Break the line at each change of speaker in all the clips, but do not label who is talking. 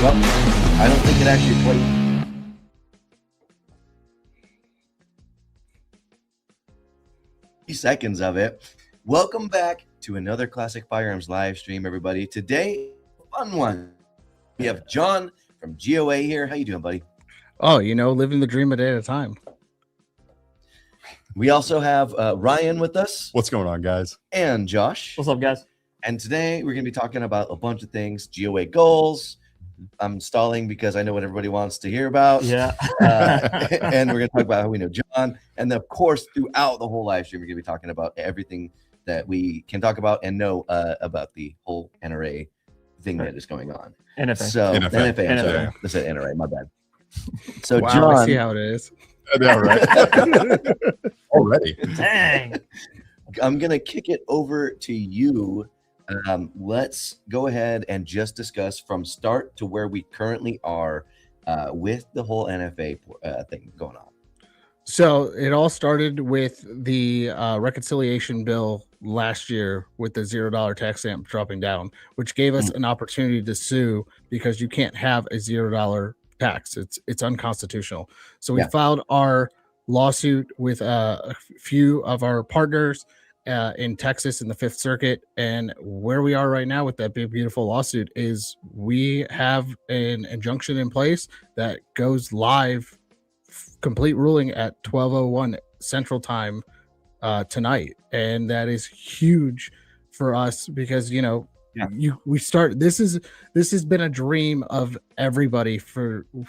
Well, I don't think it actually played. Seconds of it. Welcome back to another Classic Firearms live stream, everybody. Today, fun one. We have John from GOA here. How you doing, buddy?
Oh, living the dream a day at a time.
We also have Ryan with us.
What's going on, guys?
And Josh.
What's up, guys?
And today we're going to be talking about a bunch of things. GOA goals. I'm stalling because I know what everybody wants to hear about.
Yeah.
And we're going to talk about how we know John. And then, of course, throughout the whole live stream, we're going to be talking about everything that we can talk about and know about the whole NRA thing that is going on.
NFA.
So,
NFA.
NFA, I'm sorry.
NFA.
I said NRA, my bad. So,
Wow,
John.
I see how it is.
Yeah, right. Already.
Dang.
I'm going to kick it over to you. Let's go ahead and just discuss from start to where we currently are with the whole NFA thing going on.
So it all started with the reconciliation bill last year with the $0 tax stamp dropping down, which gave us an opportunity to sue because you can't have a $0 tax. It's unconstitutional. So we filed our lawsuit with a few of our partners in Texas in the Fifth Circuit, and where we are right now with that big beautiful lawsuit is we have an injunction in place that goes live, complete ruling at 12:01 Central Time tonight, and that is huge for us because we start. This has been a dream of everybody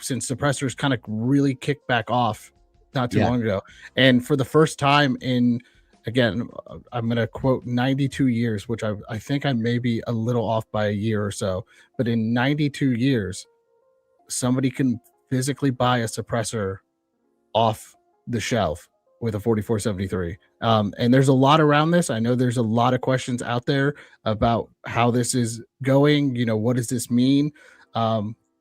since suppressors kind of really kicked back off not too long ago, and for the first time in. Again, I'm going to quote 92 years, which I think I may be a little off by a year or so. But in 92 years, somebody can physically buy a suppressor off the shelf with a 4473. And there's a lot around this. I know there's a lot of questions out there about how this is going. What does this mean?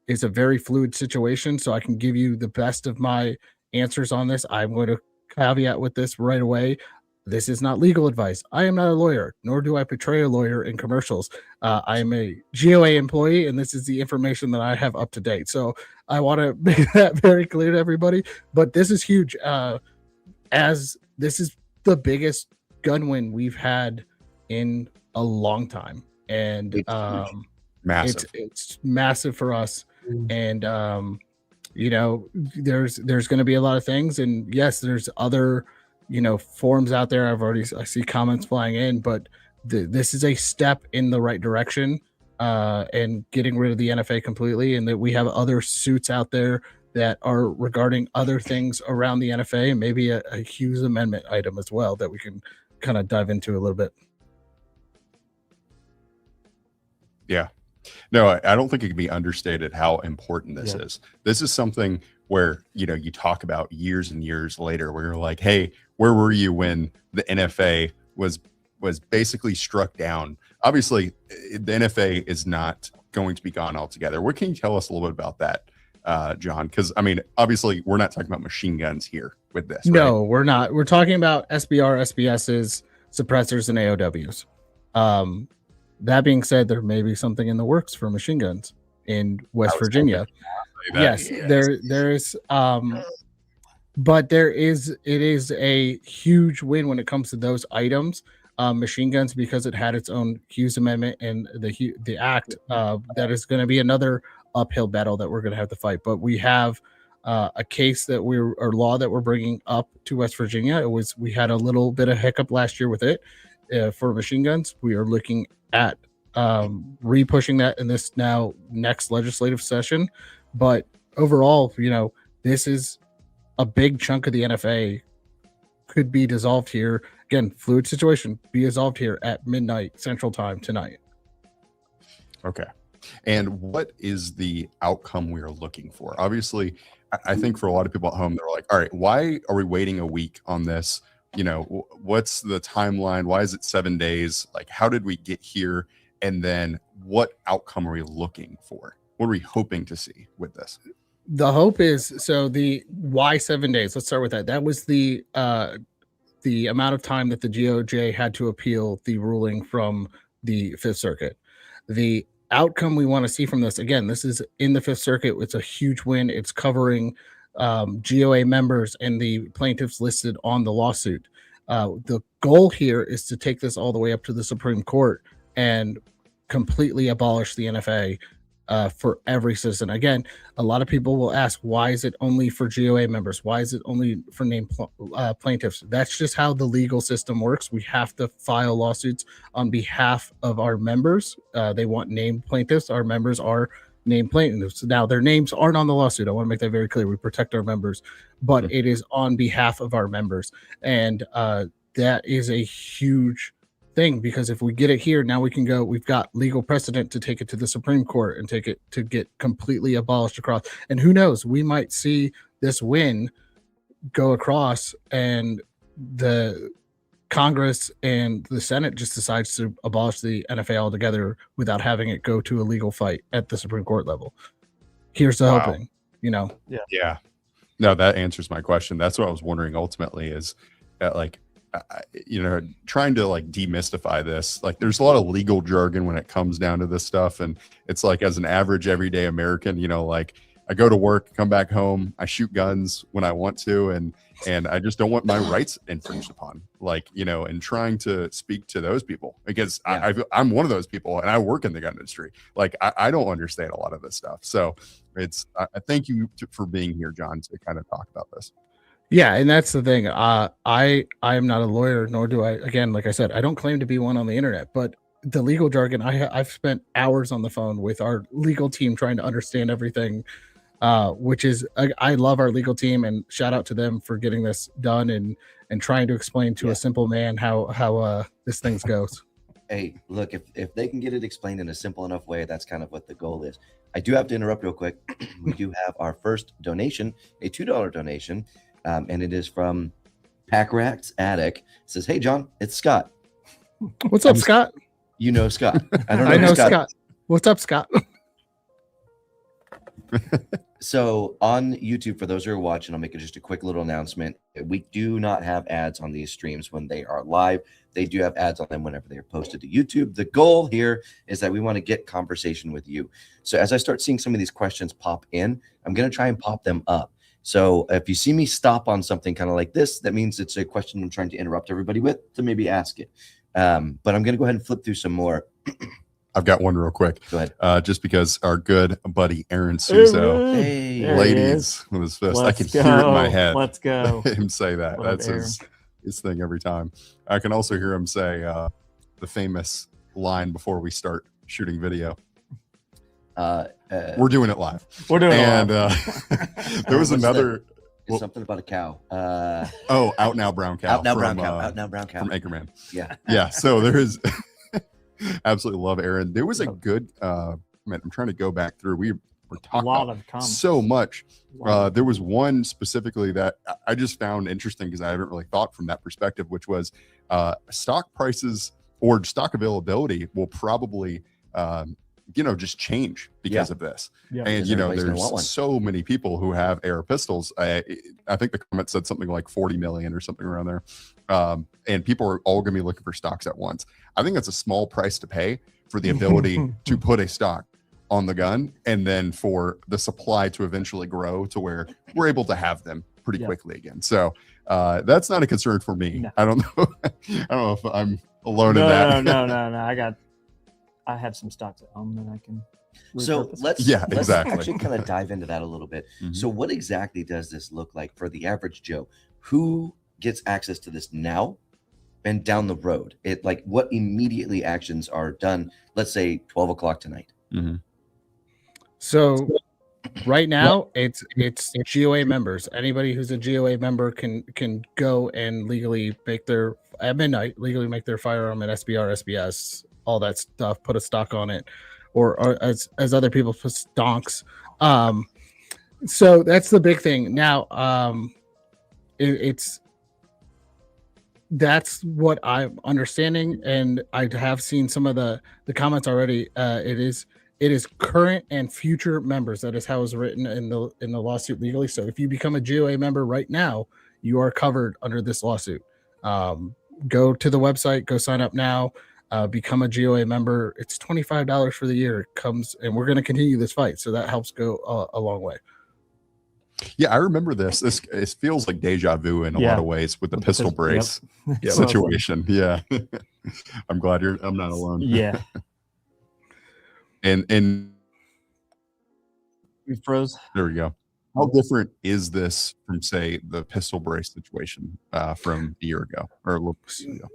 It's a very fluid situation, so I can give you the best of my answers on this. I'm going to caveat with this right away. This is not legal advice. I am not a lawyer, nor do I portray a lawyer in commercials. I am a GOA employee, and this is the information that I have up to date. So I want to make that very clear to everybody. But this is huge, as this is the biggest gun win we've had in a long time, and
Massive.
It's massive for us. And there's going to be a lot of things, and yes, there's other. Forums out there. I see comments flying in, but this is a step in the right direction and getting rid of the NFA completely. And that we have other suits out there that are regarding other things around the NFA and maybe a Hughes Amendment item as well that we can kind of dive into a little bit.
Yeah. No, I don't think it can be understated how important this is. This is something where, you talk about years and years later where you're like, hey, where were you when the NFA was basically struck down? Obviously, the NFA is not going to be gone altogether. What can you tell us a little bit about that, John? Because, obviously, we're not talking about machine guns here with this.
No, we're not. We're talking about SBR, SBSs, suppressors, and AOWs. That being said, there may be something in the works for machine guns in West Virginia. Yes, there is. But it is a huge win when it comes to those items, machine guns, because it had its own Hughes Amendment and the act. That is going to be another uphill battle that we're going to have to fight. But we have a case law that we're bringing up to West Virginia. We had a little bit of hiccup last year with it for machine guns. We are looking at re-pushing that in this next legislative session. But overall, this is a big chunk of the NFA could be dissolved here. Again, fluid situation, be dissolved here at midnight Central Time tonight.
Okay. And what is the outcome we are looking for? Obviously, I think for a lot of people at home, they're like, all right, why are we waiting a week on this? What's the timeline? Why is it 7 days? Like, how did we get here? And then what outcome are we looking for? What are we hoping to see with this?
The hope is, so the why 7 days, let's start with that. That was the amount of time that the DOJ had to appeal the ruling from the Fifth Circuit. The outcome we want to see from this, again, this is in the Fifth Circuit. It's a huge win. It's covering GOA members and the plaintiffs listed on the lawsuit. The goal here is to take this all the way up to the Supreme Court and completely abolish the NFA for every citizen. Again, a lot of people will ask, why is it only for GOA members? Why is it only for named plaintiffs? That's just how the legal system works. We have to file lawsuits on behalf of our members. They want named plaintiffs. Our members are named plaintiffs. Now, their names aren't on the lawsuit. I want to make that very clear. We protect our members, but it is on behalf of our members. And that is a huge thing, because if we get it here, now we can go, we've got legal precedent to take it to the Supreme Court and take it to get completely abolished across. And who knows, we might see this win go across and the Congress and the Senate just decides to abolish the NFA altogether without having it go to a legal fight at the Supreme Court level. Here's the hoping, you know.
Yeah. No, that answers my question. That's what I was wondering ultimately is like, you know, trying to like demystify this. Like there's a lot of legal jargon when it comes down to this stuff. And it's like, as an average everyday American, you know, like I go to work, come back home, I shoot guns when I want to, and I just don't want my rights infringed upon, like, you know, and trying to speak to those people, because I'm one of those people and I work in the gun industry. Like I don't understand a lot of this stuff. So it's, I thank you for being here, John, to kind of talk about this.
Yeah, and that's the thing. I am not a lawyer, nor do I. Again, like I said, I don't claim to be one on the internet. But the legal jargon, I've spent hours on the phone with our legal team trying to understand everything. Which is, I love our legal team, and shout out to them for getting this done and trying to explain to a simple man how this thing goes.
Hey, look, if they can get it explained in a simple enough way, that's kind of what the goal is. I do have to interrupt real quick. We do have our first donation, a $2 donation. And it is from Packrack's Attic. It says, "Hey, John, it's Scott."
What's up, Scott?
You know Scott. I don't know.
I know Scott. What's up, Scott?
So on YouTube, for those who are watching, I'll make just a quick little announcement. We do not have ads on these streams when they are live. They do have ads on them whenever they are posted to YouTube. The goal here is that we want to get conversation with you. So as I start seeing some of these questions pop in, I'm going to try and pop them up. So if you see me stop on something kind of like this, that means it's a question I'm trying to interrupt everybody with to maybe ask it. But I'm going to go ahead and flip through some more.
I've got one real quick.
Go ahead.
Just because our good buddy Aaron Suso, ladies with his fist, I can hear it in my head.
Let's go.
Him say that. That's his thing every time. I can also hear him say the famous line before we start shooting video. We're doing it live.
We're doing
it
live.
There was another.
It's something about a cow.
Out Now Brown Cow.
Out Now Brown Cow. Out Now Brown Cow.
From Anchorman.
Yeah.
Yeah. So there is. Absolutely love Aaron. There was a good. I'm trying to go back through. We were talking about so much. There was one specifically that I just found interesting because I haven't really thought from that perspective, which was stock prices or stock availability will probably. Just change because of this. Yeah. And, there's so many people who have AR pistols. I think the comment said something like 40 million or something around there. And people are all going to be looking for stocks at once. I think that's a small price to pay for the ability to put a stock on the gun and then for the supply to eventually grow to where we're able to have them pretty quickly again. So that's not a concern for me. No. I don't know. I don't know if I'm alone in that.
No. I have some stocks at home that I can repurpose.
So let's actually kind of dive into that a little bit. Mm-hmm. So what exactly does this look like for the average Joe? Who gets access to this now and down the road? What immediately actions are done, let's say 12 o'clock tonight?
Mm-hmm.
So right now it's GOA members. Anybody who's a GOA member can go and legally make their firearm at SBR, SBS, all that stuff, put a stock on it, or as other people put stonks. So that's the big thing. Now, that's what I'm understanding, and I have seen some of the comments already. It is current and future members. That is how it's written in the lawsuit legally. So if you become a GOA member right now, you are covered under this lawsuit. Go to the website, go sign up now. become a GOA member. It's $25 for the year. It comes, and we're going to continue this fight, so that helps go a long way.
Yeah, I remember this. It feels like deja vu in a lot of ways with the pistol brace situation. Yeah, I'm glad I'm not alone.
Yeah.
and
We froze.
there we go. How different is this from, say, the pistol brace situation from a year ago or a little bit ago?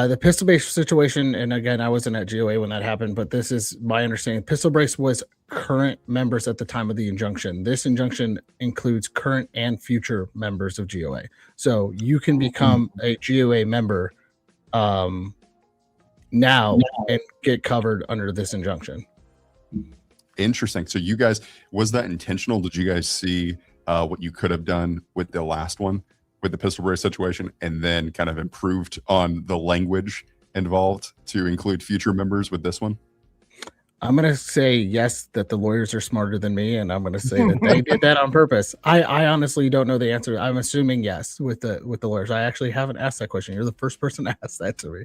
The pistol brace situation, and again, I wasn't at GOA when that happened, but this is my understanding. Pistol brace was current members at the time of the injunction. This injunction includes current and future members of GOA. So you can become a GOA member now and get covered under this injunction.
Interesting. So you guys, was that intentional? Did you guys see what you could have done with the last one, with the pistol brace situation, and then kind of improved on the language involved to include future members with this one?
I'm going to say yes, that the lawyers are smarter than me, and I'm going to say that they did that on purpose. I honestly don't know the answer. I'm assuming yes with the lawyers. I actually haven't asked that question. You're the first person to ask that to me.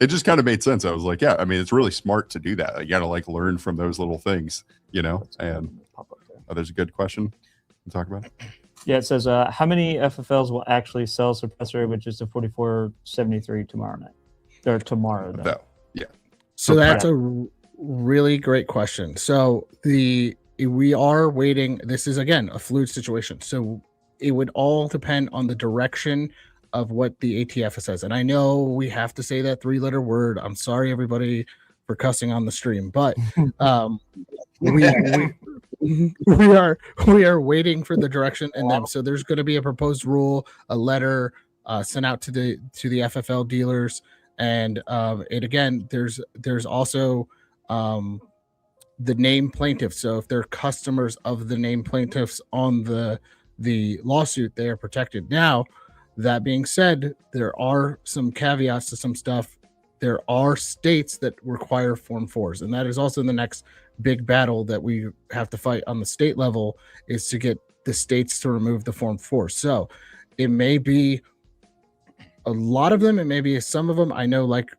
It just kind of made sense. I was like, yeah, I mean, it's really smart to do that. You got to like learn from those little things, you know? And there's a good question to talk about.
Yeah, it says, how many FFLs will actually sell suppressor, which is the 4473 tomorrow night? Or tomorrow, though.
Yeah.
So that's a really great question. So we are waiting. This is, again, a fluid situation. So it would all depend on the direction of what the ATF says. And I know we have to say that 3-letter word. I'm sorry, everybody, for cussing on the stream, but we are waiting for the direction in them. So there's going to be a proposed rule, a letter sent out to the FFL dealers, and there's also the named plaintiffs. So if they're customers of the named plaintiffs on the lawsuit, they are protected. Now, that being said, there are some caveats to some stuff. There are states that require Form 4s, and that is also the next big battle that we have to fight on the state level, is to get the states to remove the Form 4. So it may be a lot of them, it may be some of them. I know, like,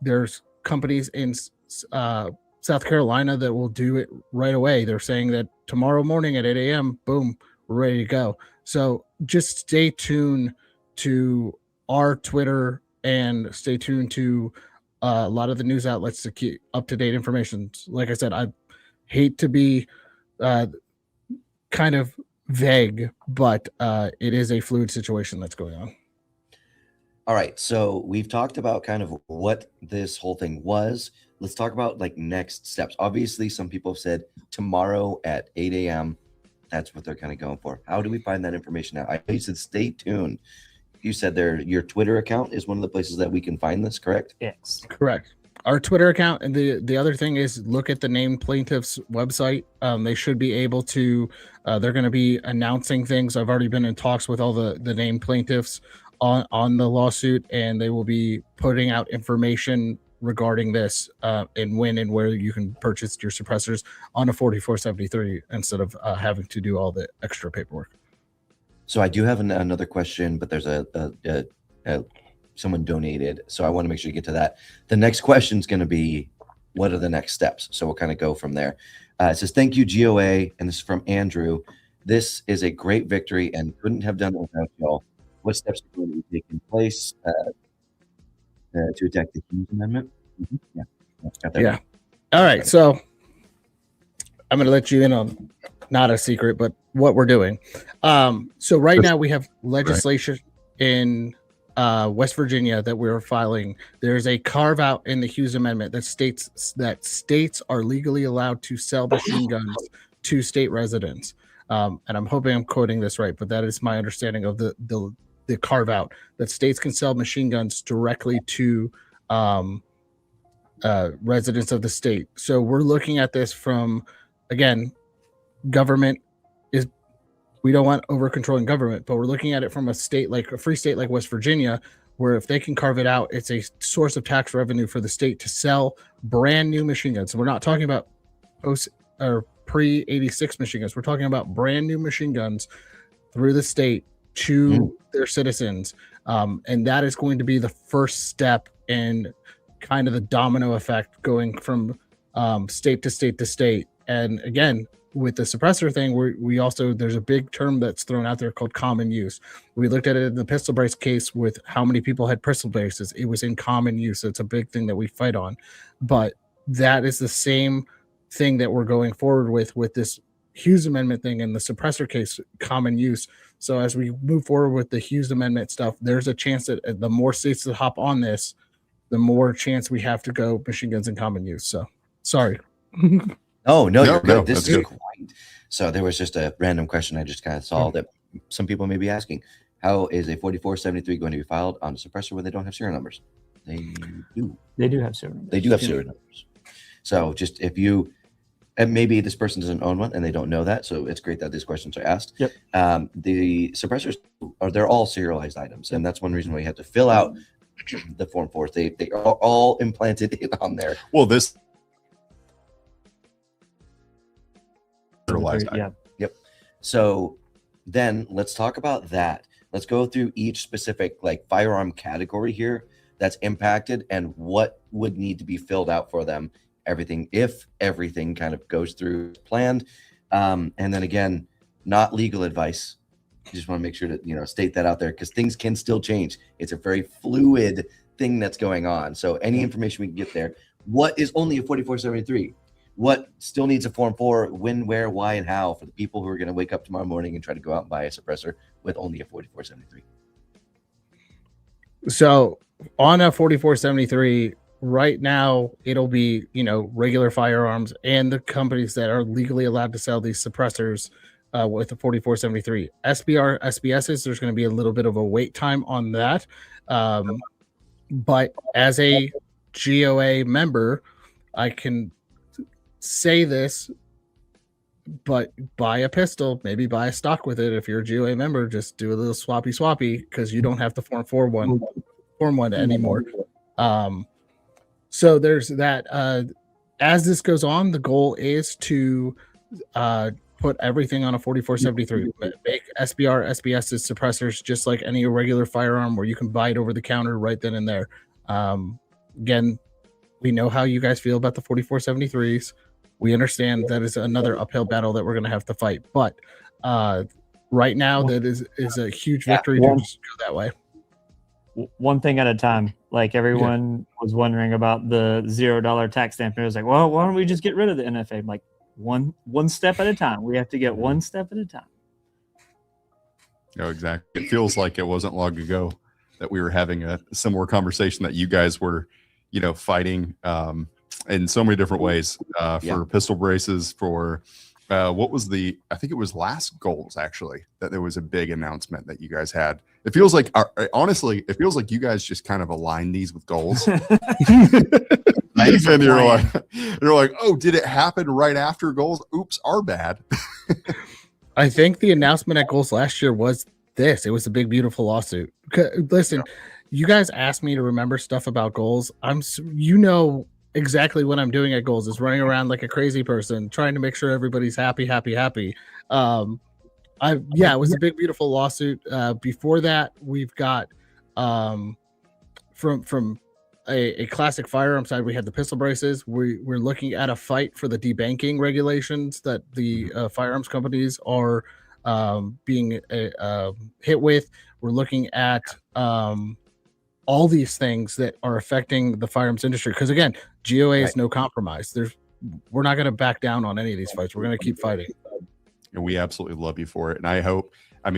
there's companies in South Carolina that will do it right away. They're saying that tomorrow morning at 8 a.m., boom, we're ready to go. So just stay tuned to our Twitter and stay tuned to a lot of the news outlets to keep up-to-date information. Like I said, I hate to be kind of vague, but it is a fluid situation that's going on.
All right, so we've talked about kind of what this whole thing was. Let's talk about like next steps. Obviously, some people have said tomorrow at 8 a.m. That's what they're kind of going for. How do we find that information out? I know you said stay tuned. You said your Twitter account is one of the places that we can find this, correct?
Yes.
Correct. Our Twitter account, and the other thing is look at the named plaintiffs website. They should be able to, they're going to be announcing things. I've already been in talks with all the named plaintiffs on the lawsuit, and they will be putting out information regarding this and when and where you can purchase your suppressors on a 4473 instead of having to do all the extra paperwork.
So I do have another question, but there's someone donated, so I want to make sure you get to that. The next question is going to be, what are the next steps? So we'll kind of go from there. It says, thank you, GOA, and this is from Andrew. This is a great victory and couldn't have done it without y'all. What steps are going to be taking place to attack the Hughes Amendment? Yeah.
All right, so I'm going to let you in on not a secret, but what we're doing. So right now we have legislation in West Virginia that we're filing. There's a carve out in the Hughes Amendment that states that states are legally allowed to sell machine guns to state residents. And I'm hoping I'm quoting this right, but that is my understanding of the carve out, that states can sell machine guns directly to residents of the state. So we're looking at this from, again, government is, we don't want over controlling government, but we're looking at it from a state, like a free state like West Virginia, where if they can carve it out, it's a source of tax revenue for the state to sell brand new machine guns. So we're not talking about post or pre-86 machine guns. We're talking about brand new machine guns through the state to their citizens. And that is going to be the first step in kind of the domino effect going from state to state to state. And again, with the suppressor thing, we also, there's a big term that's thrown out there called common use. We looked at it in the pistol brace case with how many people had pistol braces. It was in common use. It's a big thing that we fight on, but that is the same thing that we're going forward with this Hughes Amendment thing and the suppressor case, common use. So as we move forward with the Hughes Amendment stuff, there's a chance that the more states that hop on this, the more chance we have to go machine guns in common use. So sorry.
Oh, no, you're good.
No,
This
that's
is
good.
quite. So there was just a random question I just kind of saw that some people may be asking. How is a 4473 going to be filed on a suppressor when they don't have serial numbers? They do.
They do have serial numbers.
They do have serial numbers. So just if you, and maybe this person doesn't own one and they don't know that, so it's great that these questions are asked.
Yep.
The suppressors they're all serialized items, and that's one reason why you have to fill out the Form 4. They are all implanted in on there.
Well, this serialized
Yeah.
Yep. So then let's talk about that. Let's go through each specific like firearm category here that's impacted and what would need to be filled out for them. Everything, if everything kind of goes through as planned. And then again, not legal advice. You just want to make sure to, state that out there because things can still change. It's a very fluid thing that's going on. So any information we can get there. What is only a 4473? What still needs a Form 4? When, where, why, and how for the people who are going to wake up tomorrow morning and try to go out and buy a suppressor with only a 4473?
So on a 4473, right now it'll be, regular firearms and the companies that are legally allowed to sell these suppressors with the 4473. SBR, SBSs, there's going to be a little bit of a wait time on that. But as a GOA member, I can say this, but buy a pistol, maybe buy a stock with it. If you're a GOA member, just do a little swappy because you don't have to form one anymore. So there's that. As this goes on, the goal is to put everything on a 4473. Make SBR, SBS's suppressors just like any regular firearm where you can buy it over the counter right then and there. Again, we know how you guys feel about the 4473s. We understand that is another uphill battle that we're going to have to fight. But right now, that is a huge victory to just go that way.
One thing at a time. Like everyone was wondering about the $0 tax stamp. And it was like, well, why don't we just get rid of the NFA? I'm like, one step at a time. We have to get one step at a time.
No, exactly. It feels like it wasn't long ago that we were having a similar conversation that you guys were, fighting in so many different ways for pistol braces, for what was I think it was last goals actually, that there was a big announcement that you guys had. It feels like, honestly, it feels like you guys just kind of aligned these with goals. And you're like, oh, did it happen right after goals? Oops, our bad.
I think the announcement at goals last year was this. It was a big, beautiful lawsuit. Listen, you guys asked me to remember stuff about goals. Exactly what I'm doing at goals is running around like a crazy person, trying to make sure everybody's happy. It was a big, beautiful lawsuit. Before that, we've got from a classic firearm side, we had the pistol braces. We're looking at a fight for the debanking regulations that the firearms companies are being hit with. We're looking at all these things that are affecting the firearms industry. Because again, GOA is no compromise. We're not going to back down on any of these fights. We're going to keep fighting.
And we absolutely love you for it. And I hope,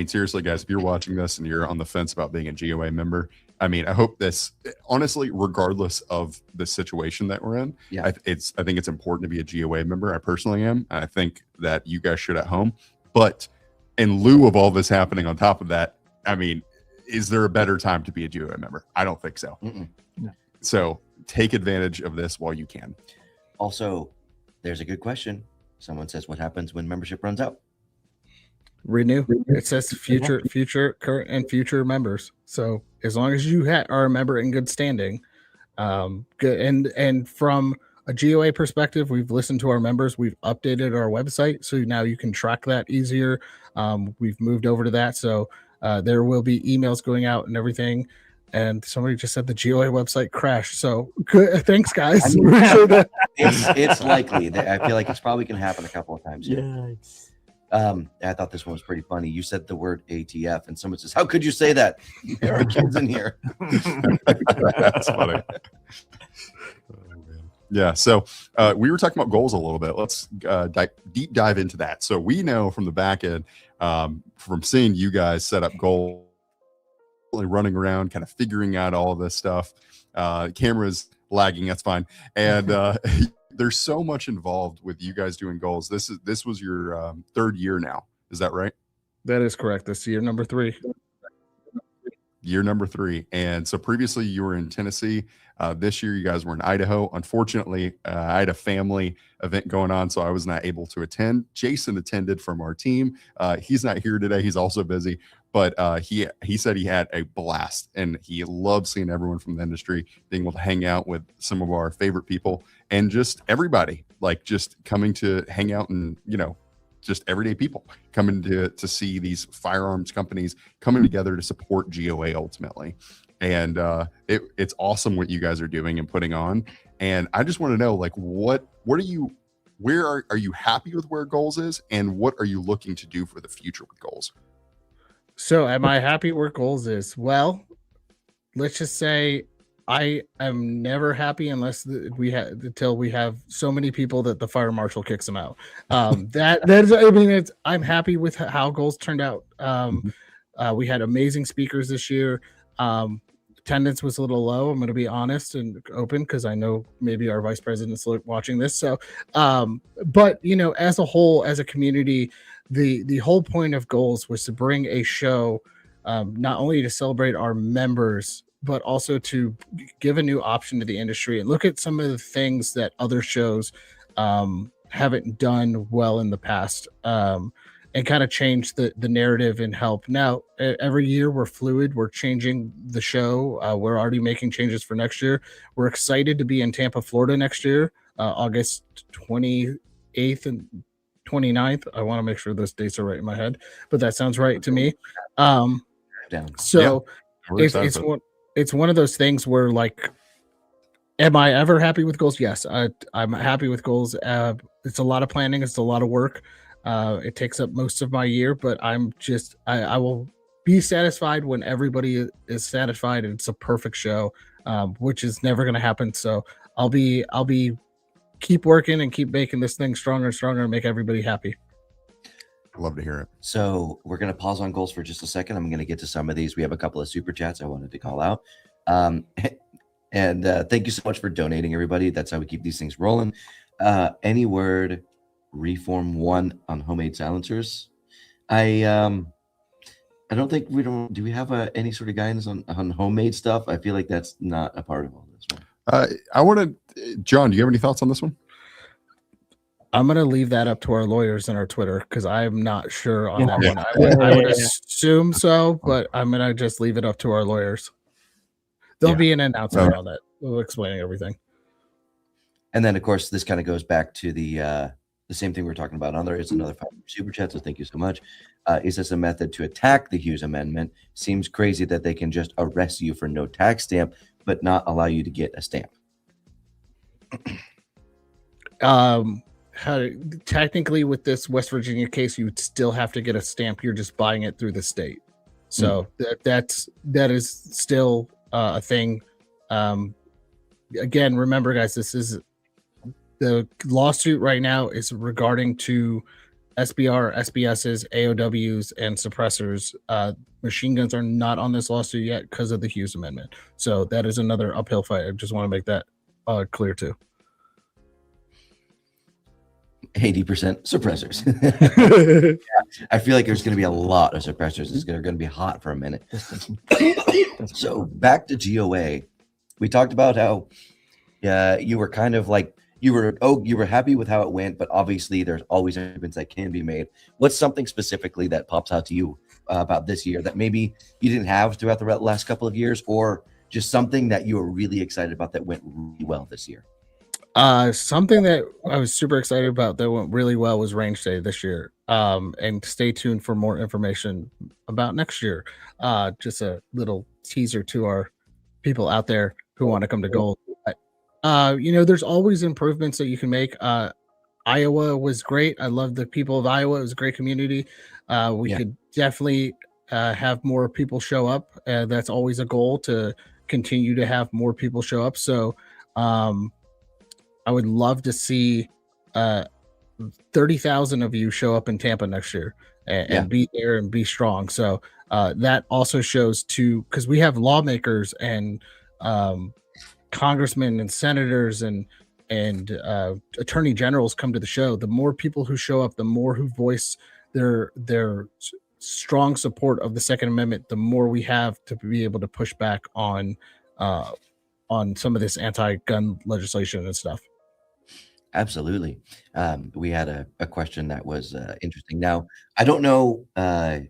seriously, guys, if you're watching this and you're on the fence about being a GOA member, I hope this, honestly, regardless of the situation that we're in, I think it's important to be a GOA member. I personally am. And I think that you guys should at home. But in lieu of all this happening on top of that, is there a better time to be a GOA member? I don't think so.
No.
So take advantage of this while you can.
Also, there's a good question. Someone says, what happens when membership runs out?
Renew. It says future, current, and future members. So as long as you are a member in good standing, good. And from a GOA perspective, we've listened to our members. We've updated our website, so now you can track that easier. We've moved over to that, so there will be emails going out and everything. And somebody just said the GOA website crashed. So good. Thanks, guys. Appreciate that.
It's likely that I feel like it's probably going to happen a couple of times.
Yikes.
I thought this one was pretty funny. You said the word ATF, and someone says, "How could you say that? There are kids in here."
That's funny. Yeah, so we were talking about goals a little bit. Let's deep dive into that. So we know from the back end, from seeing you guys set up goals, running around, kind of figuring out all of this stuff. Camera's lagging, that's fine. And there's so much involved with you guys doing goals. This was your third year now. Is that right?
That is correct. This year number 3.
Year number 3. And so previously you were in Tennessee. This year you guys were in Idaho. Unfortunately, I had a family event going on, so I was not able to attend. Jason attended from our team. He's not here today. He's also busy, but he said he had a blast, and he loved seeing everyone from the industry, being able to hang out with some of our favorite people and just everybody, like just coming to hang out and, just everyday people coming to see these firearms companies coming together to support GOA ultimately. And it's awesome what you guys are doing and putting on. And I just want to know, like, where are you happy with where goals is, and what are you looking to do for the future with goals?
So am I happy where goals is? Well, let's just say I am never happy unless until we have so many people that the fire marshal kicks them out. I'm happy with how goals turned out. We had amazing speakers this year. Attendance was a little low. I'm going to be honest and open because I know maybe our vice president's watching this. So, but as a whole, as a community, the whole point of goals was to bring a show, not only to celebrate our members, but also to give a new option to the industry and look at some of the things that other shows haven't done well in the past, and kind of change the narrative and help. Now, every year we're fluid. We're changing the show. We're already making changes for next year. We're excited to be in Tampa, Florida next year, August 28th and 29th. I want to make sure those dates are right in my head, but that sounds right to me. So it's one of those things where, like, am I ever happy with goals? Yes, I'm happy with goals. It's a lot of planning. It's a lot of work. It takes up most of my year, but I will be satisfied when everybody is satisfied and it's a perfect show, which is never going to happen. So I'll be keep working and keep making this thing stronger and stronger and make everybody happy.
Love to hear it.
So we're going to pause on goals for just a second. I'm going to get to some of these. We have a couple of super chats I wanted to call out. And thank you so much for donating, everybody. That's how we keep these things rolling. Any word, Reform 1 on homemade silencers? I don't think do we have any sort of guidance on homemade stuff? I feel like that's not a part of all this one.
John, do you have any thoughts on this one?
I'm going to leave that up to our lawyers and our Twitter because I'm not sure on that one. I would assume so, but I'm going to just leave it up to our lawyers. There'll be an announcement on that. We'll explain everything.
And then, of course, this kind of goes back to the same thing we were talking about. It's another super chat, so thank you so much. Is this a method to attack the Hughes Amendment? Seems crazy that they can just arrest you for no tax stamp, but not allow you to get a stamp.
Technically, with this West Virginia case, you would still have to get a stamp. You're just buying it through the state, so that is still a thing. Again, remember, guys, this is the lawsuit right now is regarding to SBR, SBSs, AOWs, and suppressors. Machine guns are not on this lawsuit yet because of the Hughes Amendment. So that is another uphill fight. I just want to make that clear too.
80% suppressors. I feel like there's going to be a lot of suppressors. It's going to be hot for a minute. So back to GOA. We talked about how you were kind of like, you were happy with how it went, but obviously there's always improvements that can be made. What's something specifically that pops out to you about this year that maybe you didn't have throughout the last couple of years, or just something that you were really excited about that went really well this year?
Something that I was super excited about that went really well was Range Day this year. And stay tuned for more information about next year. Just a little teaser to our people out there who want to come to gold. There's always improvements that you can make. Iowa was great. I love the people of Iowa. It was a great community. We could definitely have more people show up. That's always a goal, to continue to have more people show up. So I would love to see 30,000 of you show up in Tampa next year and be there and be strong. So that also shows too, because we have lawmakers and congressmen and senators and attorney generals come to the show. The more people who show up, the more who voice their strong support of the Second Amendment, the more we have to be able to push back on some of this anti-gun legislation and stuff.
Absolutely. We had a question that was interesting. Now, I don't know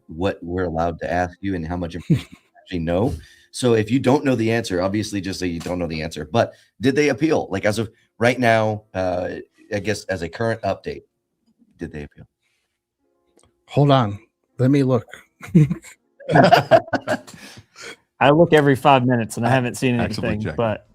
what we're allowed to ask you and how much information you actually know. So if you don't know the answer, obviously just say you don't know the answer. But did they appeal? Like as of right now, I guess as a current update, did they appeal?
Hold on. Let me look.
I look every 5 minutes and I haven't seen anything, but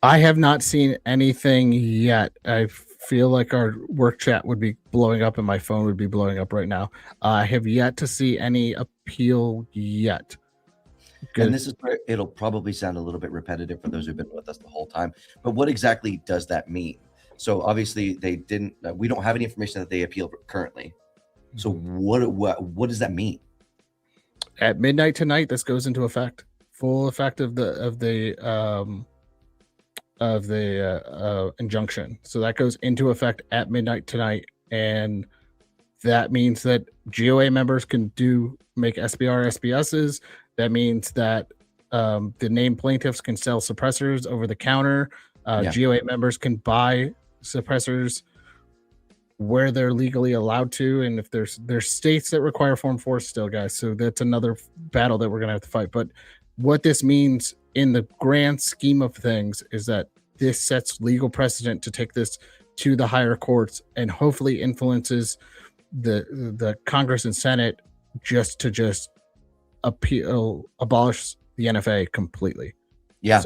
I have not seen anything yet. I feel like our work chat would be blowing up and my phone would be blowing up right now. I have yet to see any appeal yet. Good.
And this is where it'll probably sound a little bit repetitive for those who've been with us the whole time. But what exactly does that mean? So obviously they didn't. We don't have any information that they appealed currently. So what does that mean?
At midnight tonight, this goes into effect. Full effect of the injunction. So that goes into effect at midnight tonight, and that means that GOA members can make SBR SBSs. That means that the named plaintiffs can sell suppressors over the counter. GOA members can buy suppressors where they're legally allowed to, and if there's states that require Form 4 still, guys. So that's another battle that we're gonna have to fight. But what this means in the grand scheme of things is that this sets legal precedent to take this to the higher courts and hopefully influences the Congress and Senate just abolish the NFA completely.
Yeah,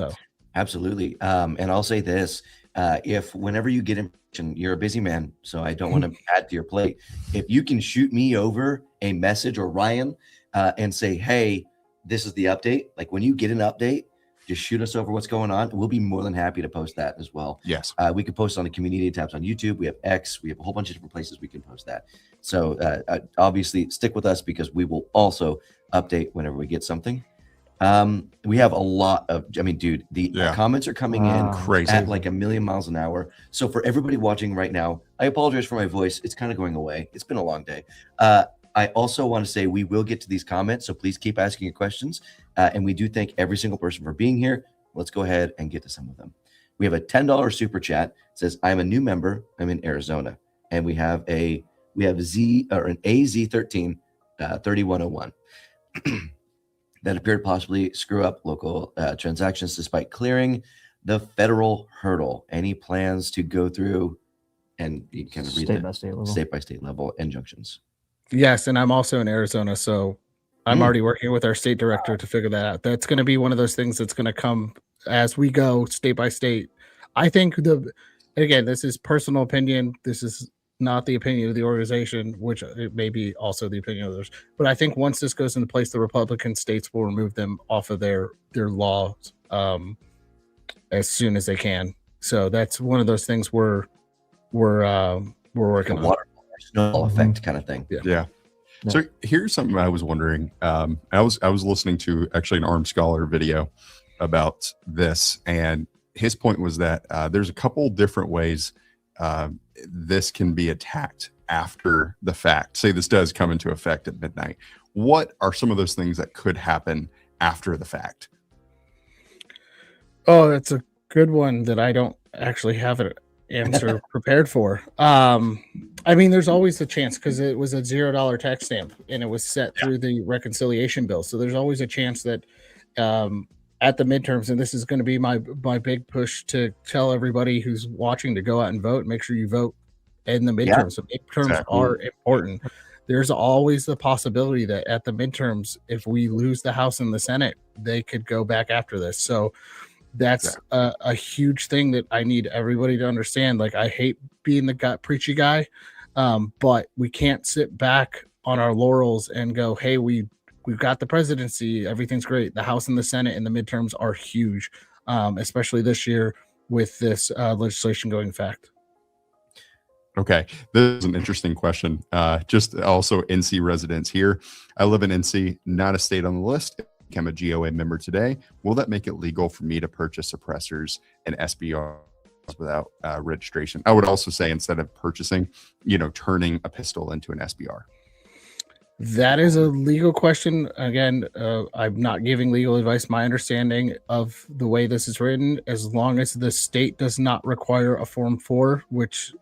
absolutely. And I'll say this, if whenever you get information, you're a busy man, so I don't want to add to your plate. If you can shoot me over a message or Ryan and say, hey, this is the update. Like when you get an update, just shoot us over what's going on. We'll be more than happy to post that as well.
Yes.
We could post on the community tabs on YouTube. We have X. We have a whole bunch of different places we can post that. So obviously stick with us because we will also update whenever we get something. We have a lot of, dude, the comments are coming in
crazy
at like 1,000,000 miles an hour. So for everybody watching right now, I apologize for my voice. It's kind of going away. It's been a long day. I also want to say we will get to these comments, so please keep asking your questions. And we do thank every single person for being here. Let's go ahead and get to some of them. We have a $10 super chat. It says, I'm a new member. I'm in Arizona. And we have an AZ13 3101 that appeared to possibly screw up local transactions despite clearing the federal hurdle. Any plans to go through, and you can read state by state level injunctions?
Yes, and I'm also in Arizona, so I'm already working with our state director to figure that out. That's going to be one of those things that's going to come as we go state by state. I think again, this is personal opinion. This is not the opinion of the organization, which it may be also the opinion of others. But I think once this goes into place, the Republican states will remove them off of their laws as soon as they can. So that's one of those things we're working on.
Snowball effect kind of thing.
Yeah. So here's something I was wondering. I was listening to actually an Armed Scholar video about this, and his point was that there's a couple different ways this can be attacked after the fact. Say this does come into effect at midnight. What are some of those things that could happen after the fact?
Oh, that's a good one that I don't actually have an answer prepared for. There's always a chance because it was a $0 tax stamp and it was set through the reconciliation bill. So there's always a chance that at the midterms, and this is going to be my big push to tell everybody who's watching to go out and vote. Make sure you vote in the midterms. So midterms are important. there's always the possibility that at the midterms, if we lose the House and the Senate, they could go back after this. So that's a huge thing that I need everybody to understand. Like, I hate being the preachy guy, but we can't sit back on our laurels and go, hey, we've got the presidency, everything's great. The House and the Senate and the midterms are huge, especially this year with this legislation going fact.
Okay, this is an interesting question. Just also NC residents here. I live in NC, not a state on the list. Become a GOA member today. Will that make it legal for me to purchase suppressors and SBRs without registration? I would also say, instead of purchasing, turning a pistol into an SBR.
That is a legal question. Again, I'm not giving legal advice. My understanding of the way this is written, as long as the state does not require a Form 4, which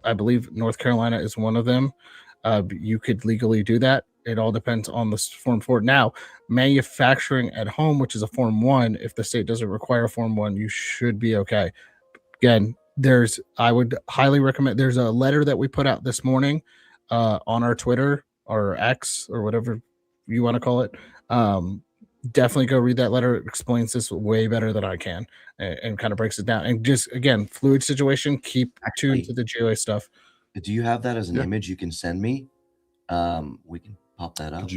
I believe North Carolina is one of them, you could legally do that. It all depends on the Form 4. Now, manufacturing at home, which is a Form 1, if the state doesn't require a Form 1, you should be okay. Again, I would highly recommend, there's a letter that we put out this morning on our Twitter or X or whatever you want to call it. Definitely go read that letter. It explains this way better than I can and kind of breaks it down. And just, again, fluid situation, keep tuned to the GOA stuff.
Do you have that as an image you can send me? We can pop that up.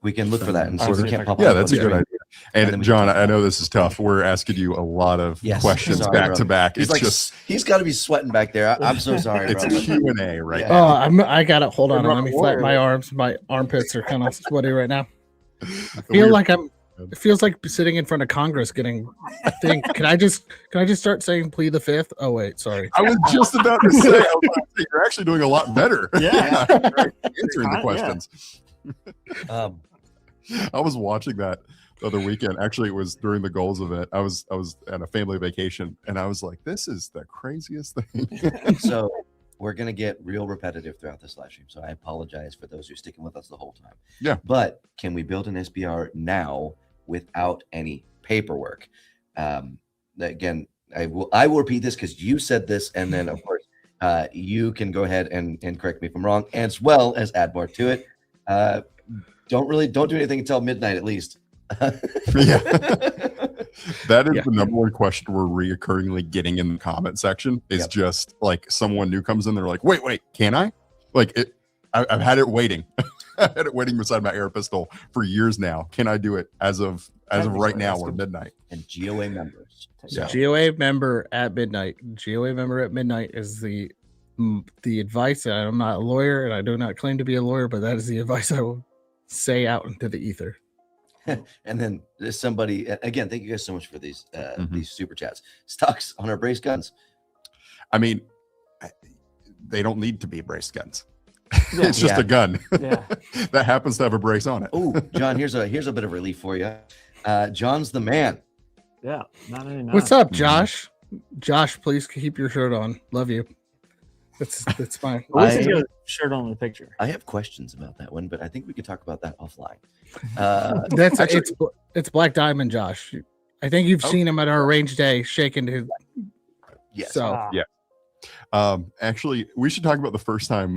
We can look for that and see if we can't pop it up.
Yeah, that's a good idea. And John, I know this is tough. We're asking you a lot of questions back to back.
He's got to be sweating back there. I'm so sorry.
It's a Q&A right
now. Oh, I got it. Hold on. Let me flatten my arms. My armpits are kind of sweaty right now. I feel like it feels like sitting in front of Congress getting a thing. Can I just start saying plead the fifth? Oh wait, sorry.
I was just about to say, you're actually doing a lot better.
Yeah.
Answering the questions. I was watching that the other weekend. Actually, it was during the goals event. I was at a family vacation, and I was like, this is the craziest thing.
So we're going to get real repetitive throughout this live stream. So I apologize for those who are sticking with us the whole time.
Yeah.
But can we build an SBR now without any paperwork? Again, I will repeat this because you said this, and then of course you can go ahead and correct me if I'm wrong, as well as add more to it. Don't do anything until midnight at least.
Yeah. That is the number one question we're reoccurringly getting in the comment section is just like someone new comes in, they're like, wait, can I? Like I've had it waiting. I've had it waiting beside my air pistol for years now. Can I do it as of right now or midnight?
And GOA members.
So. GOA member at midnight. GOA member at midnight is the advice. I'm not a lawyer and I do not claim to be a lawyer, but that is the advice I will say out into the ether.
And then there's somebody, again, thank you guys so much for these super chats. Stocks on our brace guns.
I mean, they don't need to be brace guns. It's just a gun that happens to have a brace on it.
Oh, John, here's a bit of relief for you. John's the man.
Yeah.
What's up, Josh? Josh, please keep your shirt on. Love you. That's fine.
What's your shirt on in the picture?
I have questions about that one, but I think we could talk about that offline.
It's Black Diamond, Josh. I think you've seen him at our range day shaking his.
Yes.
So
actually, we should talk about the first time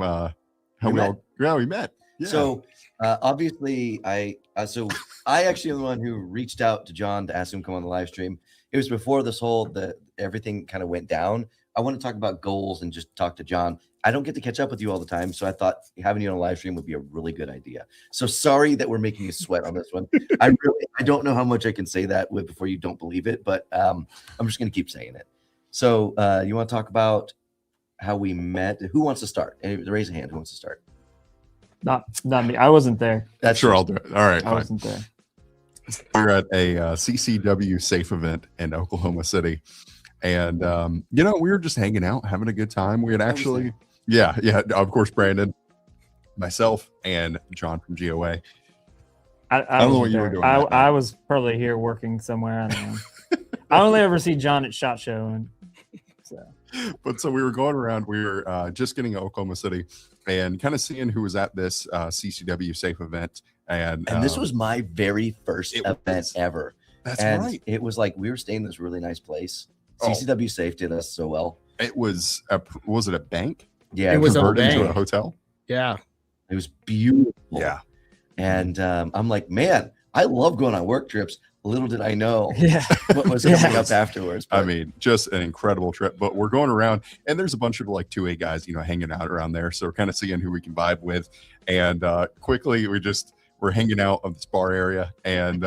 we met. Yeah.
So obviously, I actually am the one who reached out to John to ask him to come on the live stream. It was before this whole everything kind of went down. I want to talk about goals and just talk to John. I don't get to catch up with you all the time, so I thought having you on a live stream would be a really good idea. So sorry that we're making you sweat on this one. I don't know how much I can say that with before you don't believe it, but I'm just going to keep saying it. So you want to talk about how we met? Who wants to start? Raise a hand. Who wants to start?
Not me. I wasn't there.
That's sure. I'll do it. All right.
I wasn't there.
We're at a CCW safe event in Oklahoma City. And, we were just hanging out, having a good time. We had actually, of course, Brandon, myself, and John from GOA.
I don't know what you were doing. I was probably here working somewhere. I don't know. I only ever see John at SHOT Show.
So we were going around. We were just getting to Oklahoma City and kind of seeing who was at this CCW safe event. And
this was my very first event ever.
That's right.
It was like we were staying in this really nice place. CCW Safe did us so well.
It was it a bank?
Yeah,
it was converted into a hotel.
Yeah,
It was beautiful.
Yeah.
And I'm like, man, I love going on work trips. Little did I know
Yeah.
what was coming up afterwards.
I
but-
mean, just an incredible trip. But we're going around, and there's a bunch of like 2A guys, hanging out around there. So we're kind of seeing who we can vibe with. And quickly, we're hanging out of this bar area, and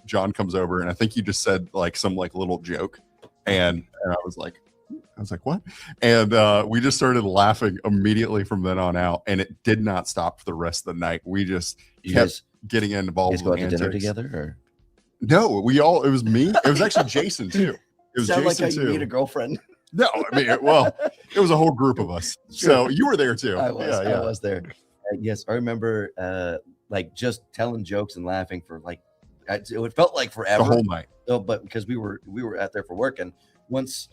John comes over, and I think you just said like some like little joke, and I was like, what? And we just started laughing immediately from then on out, and it did not stop for the rest of the night. We just kept getting involved.
You guys go out to dinner together, or
no? It was me. It was actually Jason too. It was
sound
Jason
like how you
too.
meet a girlfriend.
No, I mean, well, it was a whole group of us. So you were there too.
I was there. Yes, I remember like just telling jokes and laughing for like it felt like forever.
The whole night.
No, but because we were out there for work, and once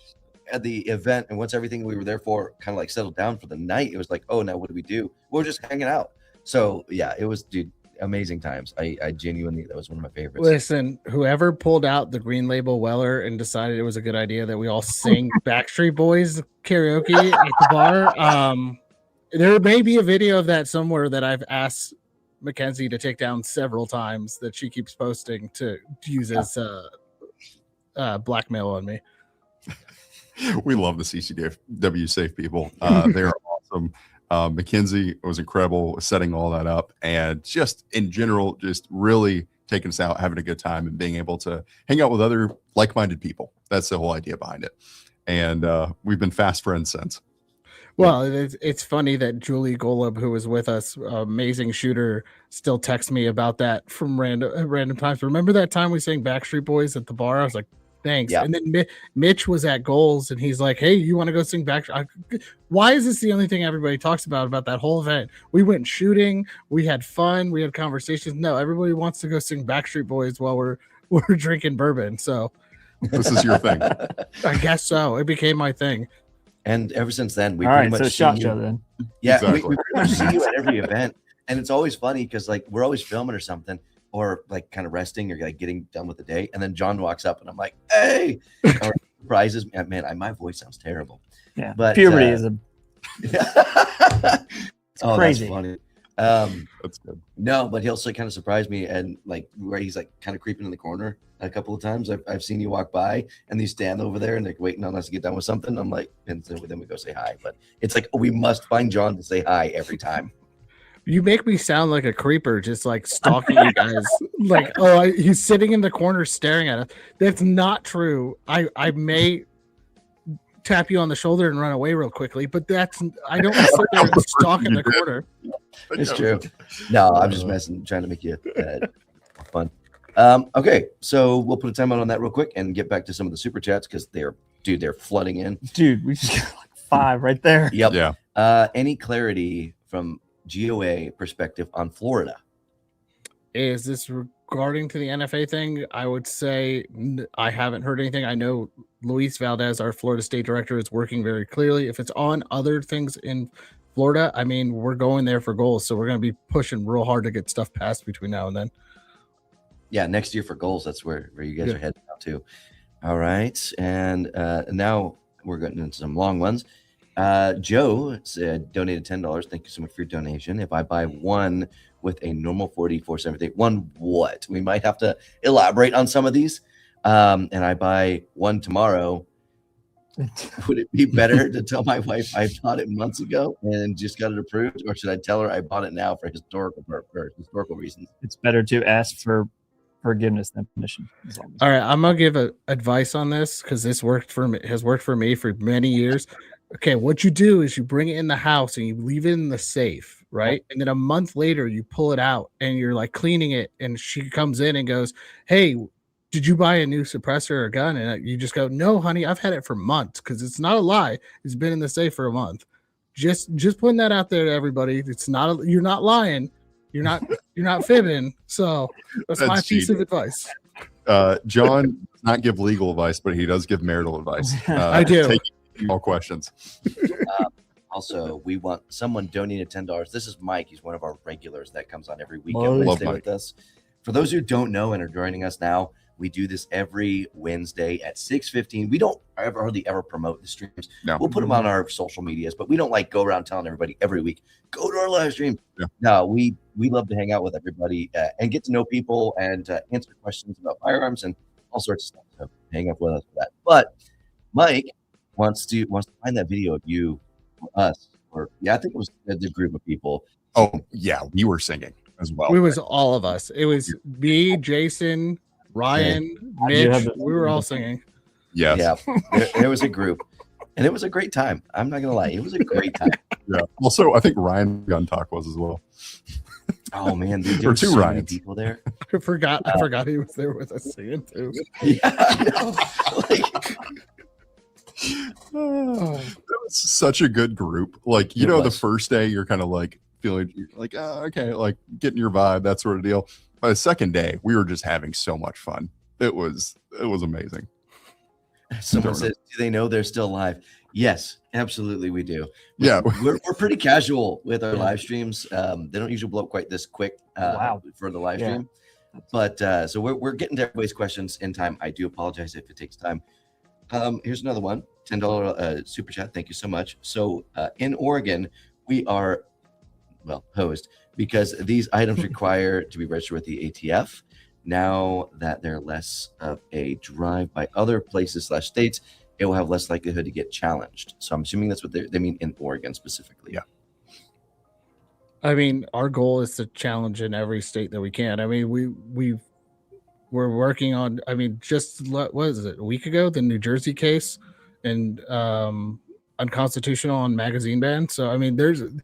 at the event and once everything we were there for kind of like settled down for the night, it was like, oh, now what do we do? We're just hanging out. So yeah, it was, dude, amazing times. I genuinely, that was one of my favorites.
Listen, whoever pulled out the Green Label Weller and decided it was a good idea that we all sing Backstreet Boys karaoke at the bar, there may be a video of that somewhere that I've asked Mackenzie to take down several times that she keeps posting to use as blackmail on me.
We love the CCW Safe people. They're awesome. Mackenzie was incredible setting all that up, and just in general, just really taking us out, having a good time, and being able to hang out with other like-minded people. That's the whole idea behind it. And we've been fast friends since.
Well, it's funny that Julie Golub, who was with us, amazing shooter, still texts me about that from random times. Remember that time we sang Backstreet Boys at the bar? I was like, thanks.
Yeah.
And then Mitch was at Goals, and he's like, hey, you want to go sing Backstreet? Why is this the only thing everybody talks about that whole event? We went shooting, we had fun, we had conversations. No, everybody wants to go sing Backstreet Boys while we're drinking bourbon. So
this is your thing.
I guess so. It became my thing.
And ever since then, we
All
pretty
right,
much
so
see
shot
you.
show then.
Yeah,
Exactly.
we pretty much see you at every event, and it's always funny because like we're always filming or something, or like kind of resting or like getting done with the day, and then John walks up, and I'm like, "Hey!" Or surprises me. Man, my voice sounds terrible.
Yeah,
But,
puberty is a
oh,
crazy.
That's funny.
That's good.
No, but he'll kind of surprise me, and like where he's like kind of creeping in the corner a couple of times. I've seen you walk by, and you stand over there, and they're waiting on us to get done with something. I'm like, and then we go say hi. But it's like we must find John to say hi every time.
You make me sound like a creeper, just like stalking you guys. Like, oh, he's sitting in the corner staring at us. That's not true. I may tap you on the shoulder and run away real quickly, but I don't sit there and stalk in the corner.
It's true. No, I'm just messing, trying to make you fun. Okay, so we'll put a timeout on that real quick and get back to some of the super chats because they're flooding in.
Dude, we just got like 5 right there.
Yep.
Yeah.
Any clarity from GOA perspective on Florida?
Is this regarding to the NFA thing? I would say I haven't heard anything. I know Luis Valdez, our Florida State Director, is working very clearly. If it's on other things in Florida, I mean, we're going there for goals, so we're going to be pushing real hard to get stuff passed between now and then. Yeah,
next year for goals. That's where you guys are heading out to. All right, and now we're getting into some long ones. Joe said donated $10. Thank you so much for your donation. If I buy one with a normal 4478, one what? We might have to elaborate on some of these. And I buy one tomorrow. Would it be better to tell my wife I bought it months ago and just got it approved, or should I tell her I bought it now for historical reasons?
It's better to ask for forgiveness than permission.
All right, I'm gonna give advice on this because this has worked for me for many years. Okay, what you do is you bring it in the house and you leave it in the safe, right? And then a month later you pull it out and you're like cleaning it, and she comes in and goes, "Hey, did you buy a new suppressor or gun?" And you just go, "No, honey, I've had it for months," because it's not a lie. It's been in the safe for a month. Just putting that out there to everybody. It's not you're not lying. You're not fibbing. So that's my piece of advice.
John does not give legal advice, but he does give marital advice.
I do.
Take all questions.
Also, we want someone donated $10. This is Mike. He's one of our regulars that comes on every week
Love
Wednesday
Mike.
with us. For those who don't know and are joining us now, We do this every Wednesday at 6:15. We don't hardly ever promote the streams.
No.
We'll put them on our social medias, but we don't like go around telling everybody every week, go to our live stream.
Yeah.
No, we love to hang out with everybody and get to know people and answer questions about firearms and all sorts of stuff. So hang up with us for that. But Mike wants to find that video of you, or us, or I think it was the group of people.
Oh yeah, we were singing as well.
It was all of us. It was me, Jason, Ryan, Mitch. We were all singing.
Yes.
Yeah, there was a group, and it was a great time. I'm not gonna lie, it was a great time.
Yeah. Also, I think Ryan Gun Talk was as well.
Oh man, dude, there
Or
were
two
so many
Ryans.
people there.
I forgot he was there with us singing too.
Yeah, I know. Like,
That was such a good group. Like, you
It
know,
was.
the first day you're kind of like feeling like, okay, like getting your vibe, that sort of deal. By the second day, we were just having so much fun. It was amazing.
someone says, do they know they're still live? Yes, absolutely, we do.
Yeah.
We're pretty casual with our live streams. They don't usually blow up quite this quick for the live stream. But so we're getting to everybody's questions in time. I do apologize if it takes time. Here's another one, $10 super chat. Thank you so much. So in Oregon, we are hosed because these items require to be registered with the ATF. Now that they're less of a drive by other places / states, it will have less likelihood to get challenged. So I'm assuming that's what they mean in Oregon specifically.
Yeah.
I mean, our goal is to challenge in every state that we can. I mean, we're working on. I mean, just what was it, a week ago? The New Jersey case and unconstitutional on magazine ban. So I mean,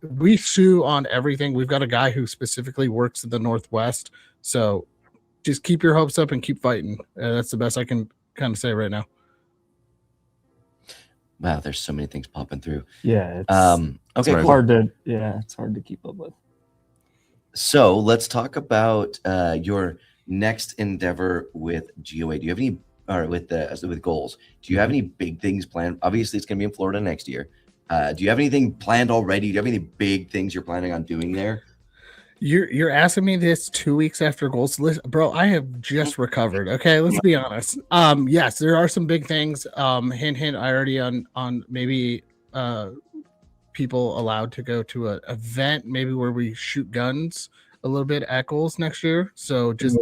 we sue on everything. We've got a guy who specifically works in the Northwest. So just keep your hopes up and keep fighting. That's the best I can kind of say right now.
Wow, there's so many things popping through.
Yeah.
Okay,
it's
cool.
hard to keep up with.
So let's talk about your next endeavor with GOA. Do you have any, or with goals? Do you have any big things planned? Obviously, it's going to be in Florida next year. Do you have anything planned already? Do you have any big things you're planning on doing there?
You're asking me this 2 weeks after goals list, bro. I have just recovered. Okay, let's be honest. Yes, there are some big things. Hint. I already on maybe people allowed to go to an event, maybe where we shoot guns a little bit at goals next year. So just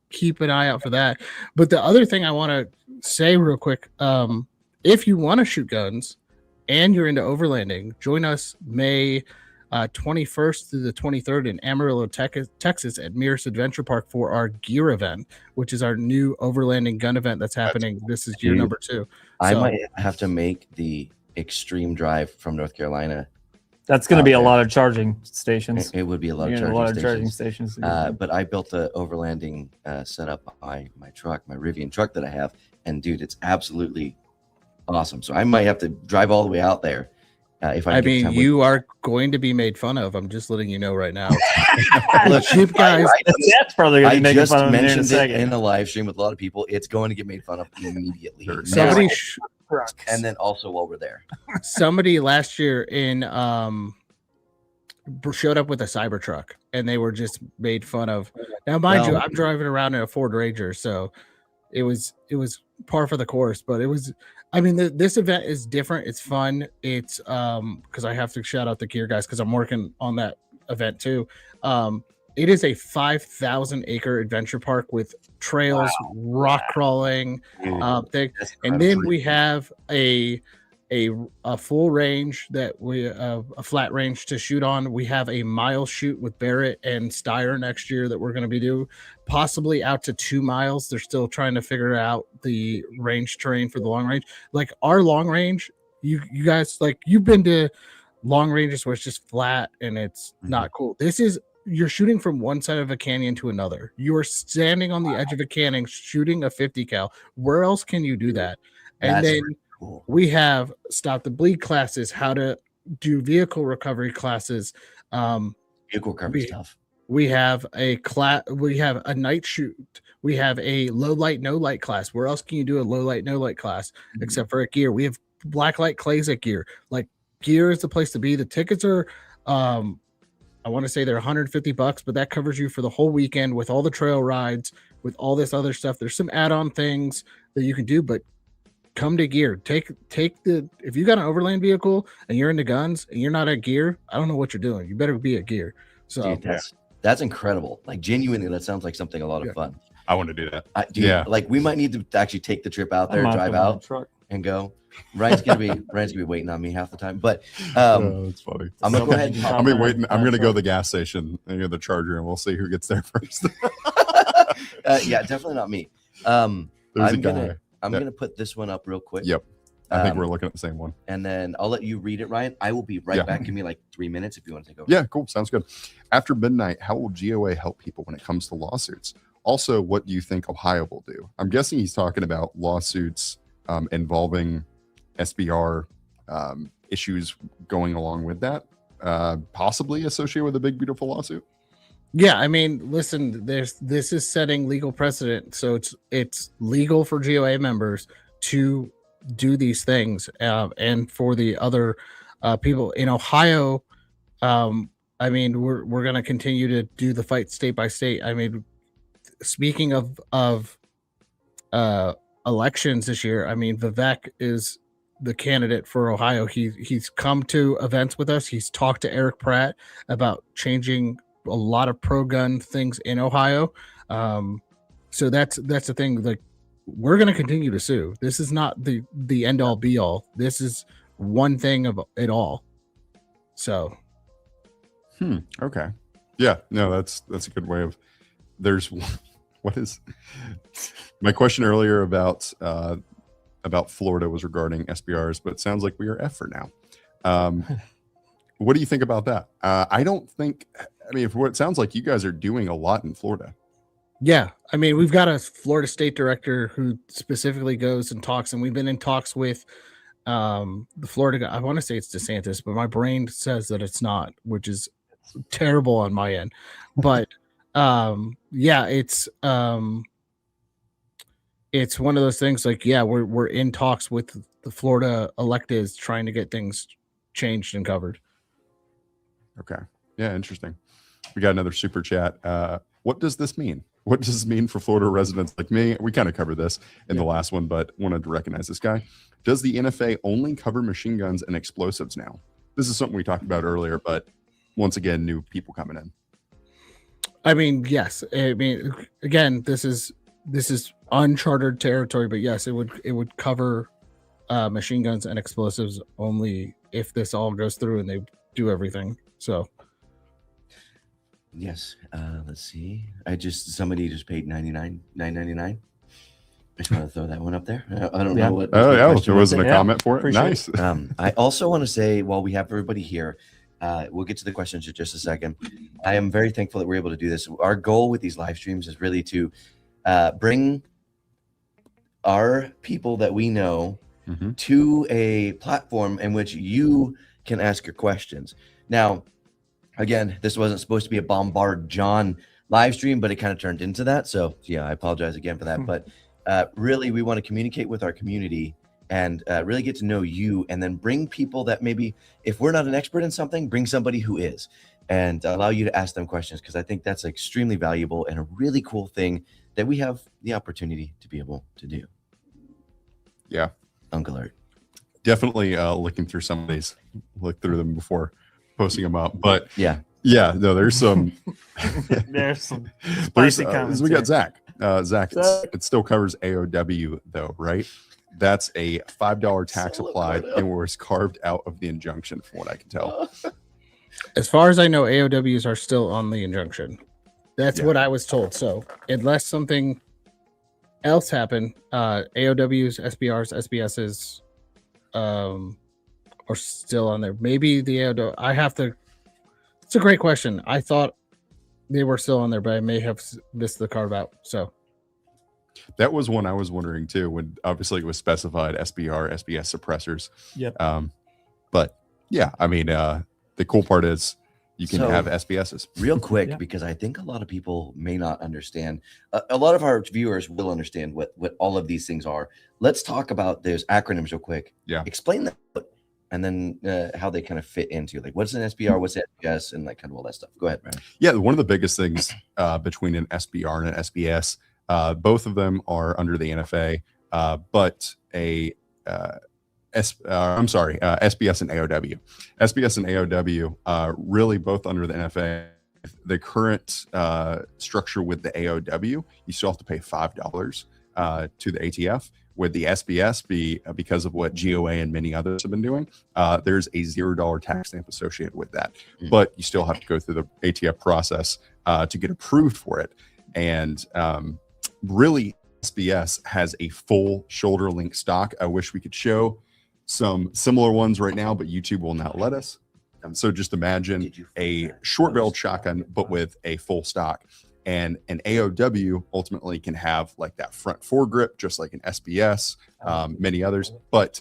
keep an eye out for that. But the other thing I want to say real quick, if you want to shoot guns and you're into overlanding, join us May 21st through the 23rd in Amarillo, Texas at Mears Adventure Park for our gear event, which is our new overlanding gun event that's happening. This is year number 2.
I might have to make the extreme drive from North Carolina.
That's going to be a lot of charging stations.
It would be a lot of charging stations. But I built the overlanding setup on my truck, my Rivian truck that I have, and dude, it's absolutely awesome. So I might have to drive all the way out there. If I mean,
you are going to be made fun of. I'm just letting you know right now. Look, cheap guys.
That's probably going to be making fun of me in a
mentioned it
second.
in a live stream with a lot of people. It's going to get made fun of immediately.
Somebody
and then also while we're there,
somebody last year in showed up with a Cybertruck, and they were just made fun of. Now, mind you, I'm driving around in a Ford Ranger, so it was par for the course. But it was. I mean, this event is different. It's fun. It's because I have to shout out the gear guys because I'm working on that event too. It is a 5,000 acre adventure park with trails, rock crawling, thing. And then we have a full range that we a flat range to shoot on. We have a mile shoot with Barrett and Steyer next year that we're going to be doing, possibly out to 2 miles. They're still trying to figure out the range terrain for the long range. Like our long range, you guys, like you've been to long ranges where it's just flat and it's not cool. This is, you're shooting from one side of a canyon to another. You are standing on the edge of a canyon shooting a 50 cal. Where else can you do that? And then cool. We have stop the bleed classes, how to do vehicle recovery classes.
Vehicle recovery stuff.
We have a class. We have a night shoot. We have a low light, no light class. Where else can you do a low light, no light class except for at gear? We have black light clays at gear. Like gear is the place to be. The tickets are I want to say they're $150, but that covers you for the whole weekend with all the trail rides, with all this other stuff. There's some add-on things that you can do, but come to gear. Take the, if you got an overland vehicle and you're into guns and you're not at gear, I don't know what you're doing. You better be at gear. So
Dude, that's incredible. Like genuinely, that sounds like something a lot of fun.
I want to do that.
Dude, like we might need to actually take the trip out there, drive out and go. Ryan's gonna be waiting on me half the time, but
that's funny.
I'm gonna go ahead and
I'm gonna go to the gas station and get the charger, and we'll see who gets there first.
Yeah, definitely not me.
There's a guy.
I'm gonna put this one up real quick.
Yep. I think we're looking at the same one.
And then I'll let you read it, Ryan. I will be right back. Give me like 3 minutes if you want to take over.
Yeah, cool. Sounds good. After midnight, how will GOA help people when it comes to lawsuits? Also, what do you think Ohio will do? I'm guessing he's talking about lawsuits involving SBR issues going along with that, possibly associated with a big, beautiful lawsuit.
Yeah, I mean, listen, this is setting legal precedent. So it's legal for GOA members to do these things, and for the other people in Ohio, I mean, we're going to continue to do the fight state by state. I mean, speaking of elections this year, I mean, Vivek is the candidate for Ohio. He's come to events with us. He's talked to Eric Pratt about changing a lot of pro-gun things in Ohio. So that's the thing. Like, we're going to continue to sue. This is not the end all be all. This is one thing of it all. So.
Okay. Yeah, no, that's a good way of, there's what is my question earlier about Florida was regarding SBRs, but it sounds like we are F for now. What do you think about that? I don't think, I mean, for what it sounds like, you guys are doing a lot in Florida.
Yeah. I mean, we've got a Florida state director who specifically goes and talks, and we've been in talks with the Florida guy. I want to say it's DeSantis, but my brain says that it's not, which is terrible on my end. But yeah, it's one of those things like, yeah, we're in talks with the Florida electeds trying to get things changed and covered.
Okay. Yeah, interesting. We got another super chat. What does this mean? What does this mean for Florida residents like me? We kind of covered this in the last one, but wanted to recognize this guy. Does the NFA only cover machine guns and explosives now? This is something we talked about earlier, but once again, new people coming in.
I mean, yes. I mean, again, this is uncharted territory, but yes, it would cover machine guns and explosives only if this all goes through and they do everything. So.
Yes. Let's see. Somebody just paid $9.99. I just want to throw that one up there. I don't know what.
Oh yeah, there wasn't a comment for it.
Appreciate
Nice.
I also want to say, while we have everybody here, we'll get to the questions in just a second. I am very thankful that we're able to do this. Our goal with these live streams is really to bring our people that we know to a platform in which you can ask your questions. Now, again, this wasn't supposed to be a Bombard John live stream, but it kind of turned into that. So yeah, I apologize again for that. But really, we want to communicate with our community and really get to know you, and then bring people that maybe, if we're not an expert in something, bring somebody who is, and allow you to ask them questions, because I think that's extremely valuable and a really cool thing that we have the opportunity to be able to do.
Yeah.
Uncle Art.
Definitely looking through some of these, look through them before posting them up. But
yeah,
no, there's some
there's some spicy comments.
We got Zach. Zach, it still covers AOW though, right? That's a $5 tax applied and was carved out of the injunction, from what I can tell.
As far as I know, AOWs are still on the injunction. That's what I was told. So unless something else happened, AOWs, SBRs, SBSs are still on there. Maybe the AOW. I have to. It's a great question. I thought they were still on there, but I may have missed the carve out. So
that was one I was wondering too. When obviously it was specified SBR, SBS suppressors.
Yep.
But yeah, I mean, the cool part is you can have SBSs.
Real quick, because I think a lot of people may not understand. A lot of our viewers will understand what all of these things are. Let's talk about those acronyms real quick.
Yeah.
Explain that. and then how they kind of fit into like what's an SBR, what's SBS, and like kind of all that stuff. Go ahead, man.
Yeah, one of the biggest things between an SBR and an SBS, both of them are under the NFA, but SBS and AOW. SBS and AOW really both under the NFA. The current structure with the AOW, you still have to pay $5 to the ATF. With the SBS, because of what GOA and many others have been doing, there's a $0 tax stamp associated with that. But you still have to go through the ATF process to get approved for it. And really, SBS has a full shoulder length stock. I wish we could show some similar ones right now, but YouTube will not let us. So just imagine a short barreled shotgun, but with a full stock. And an AOW ultimately can have like that front foregrip, just like an SBS, many others, but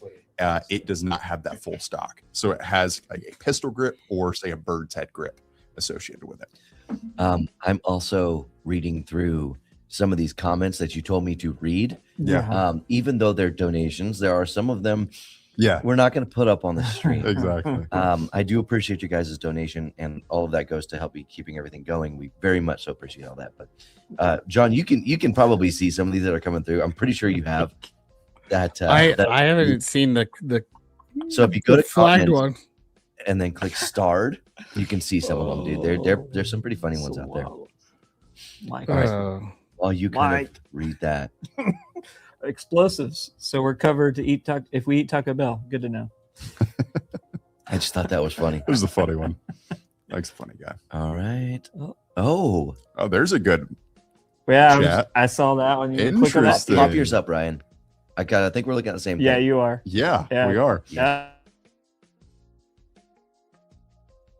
it does not have that full stock. So it has like a pistol grip or say a bird's head grip associated with it.
I'm also reading through some of these comments that you told me to read.
Yeah.
Even though they're donations, there are some of them
Yeah,
we're not going to put up on the stream.
exactly.
I do appreciate you guys' donation, and all of that goes to help me keeping everything going. We very much so appreciate all that. But John, you can probably see some of these that are coming through. I'm pretty sure you have that.
I haven't seen the
So if you go to
flagged
comments
one.
and then click starred, you can see some of them, dude. There's some pretty funny ones out there.
Mike,
Well, you kind of read that.
explosives. So we're covered to eat if we eat Taco Bell. Good to know.
I just thought that was funny.
It was a funny one. Mike's a funny guy.
All right. Oh,
there's a good.
Yeah,
Chat.
I saw that one. You click on that.
Interesting.
pop yours up, Ryan. I think we're looking at the same thing.
Yeah, you are.
Yeah,
Yeah.
we are.
Yeah.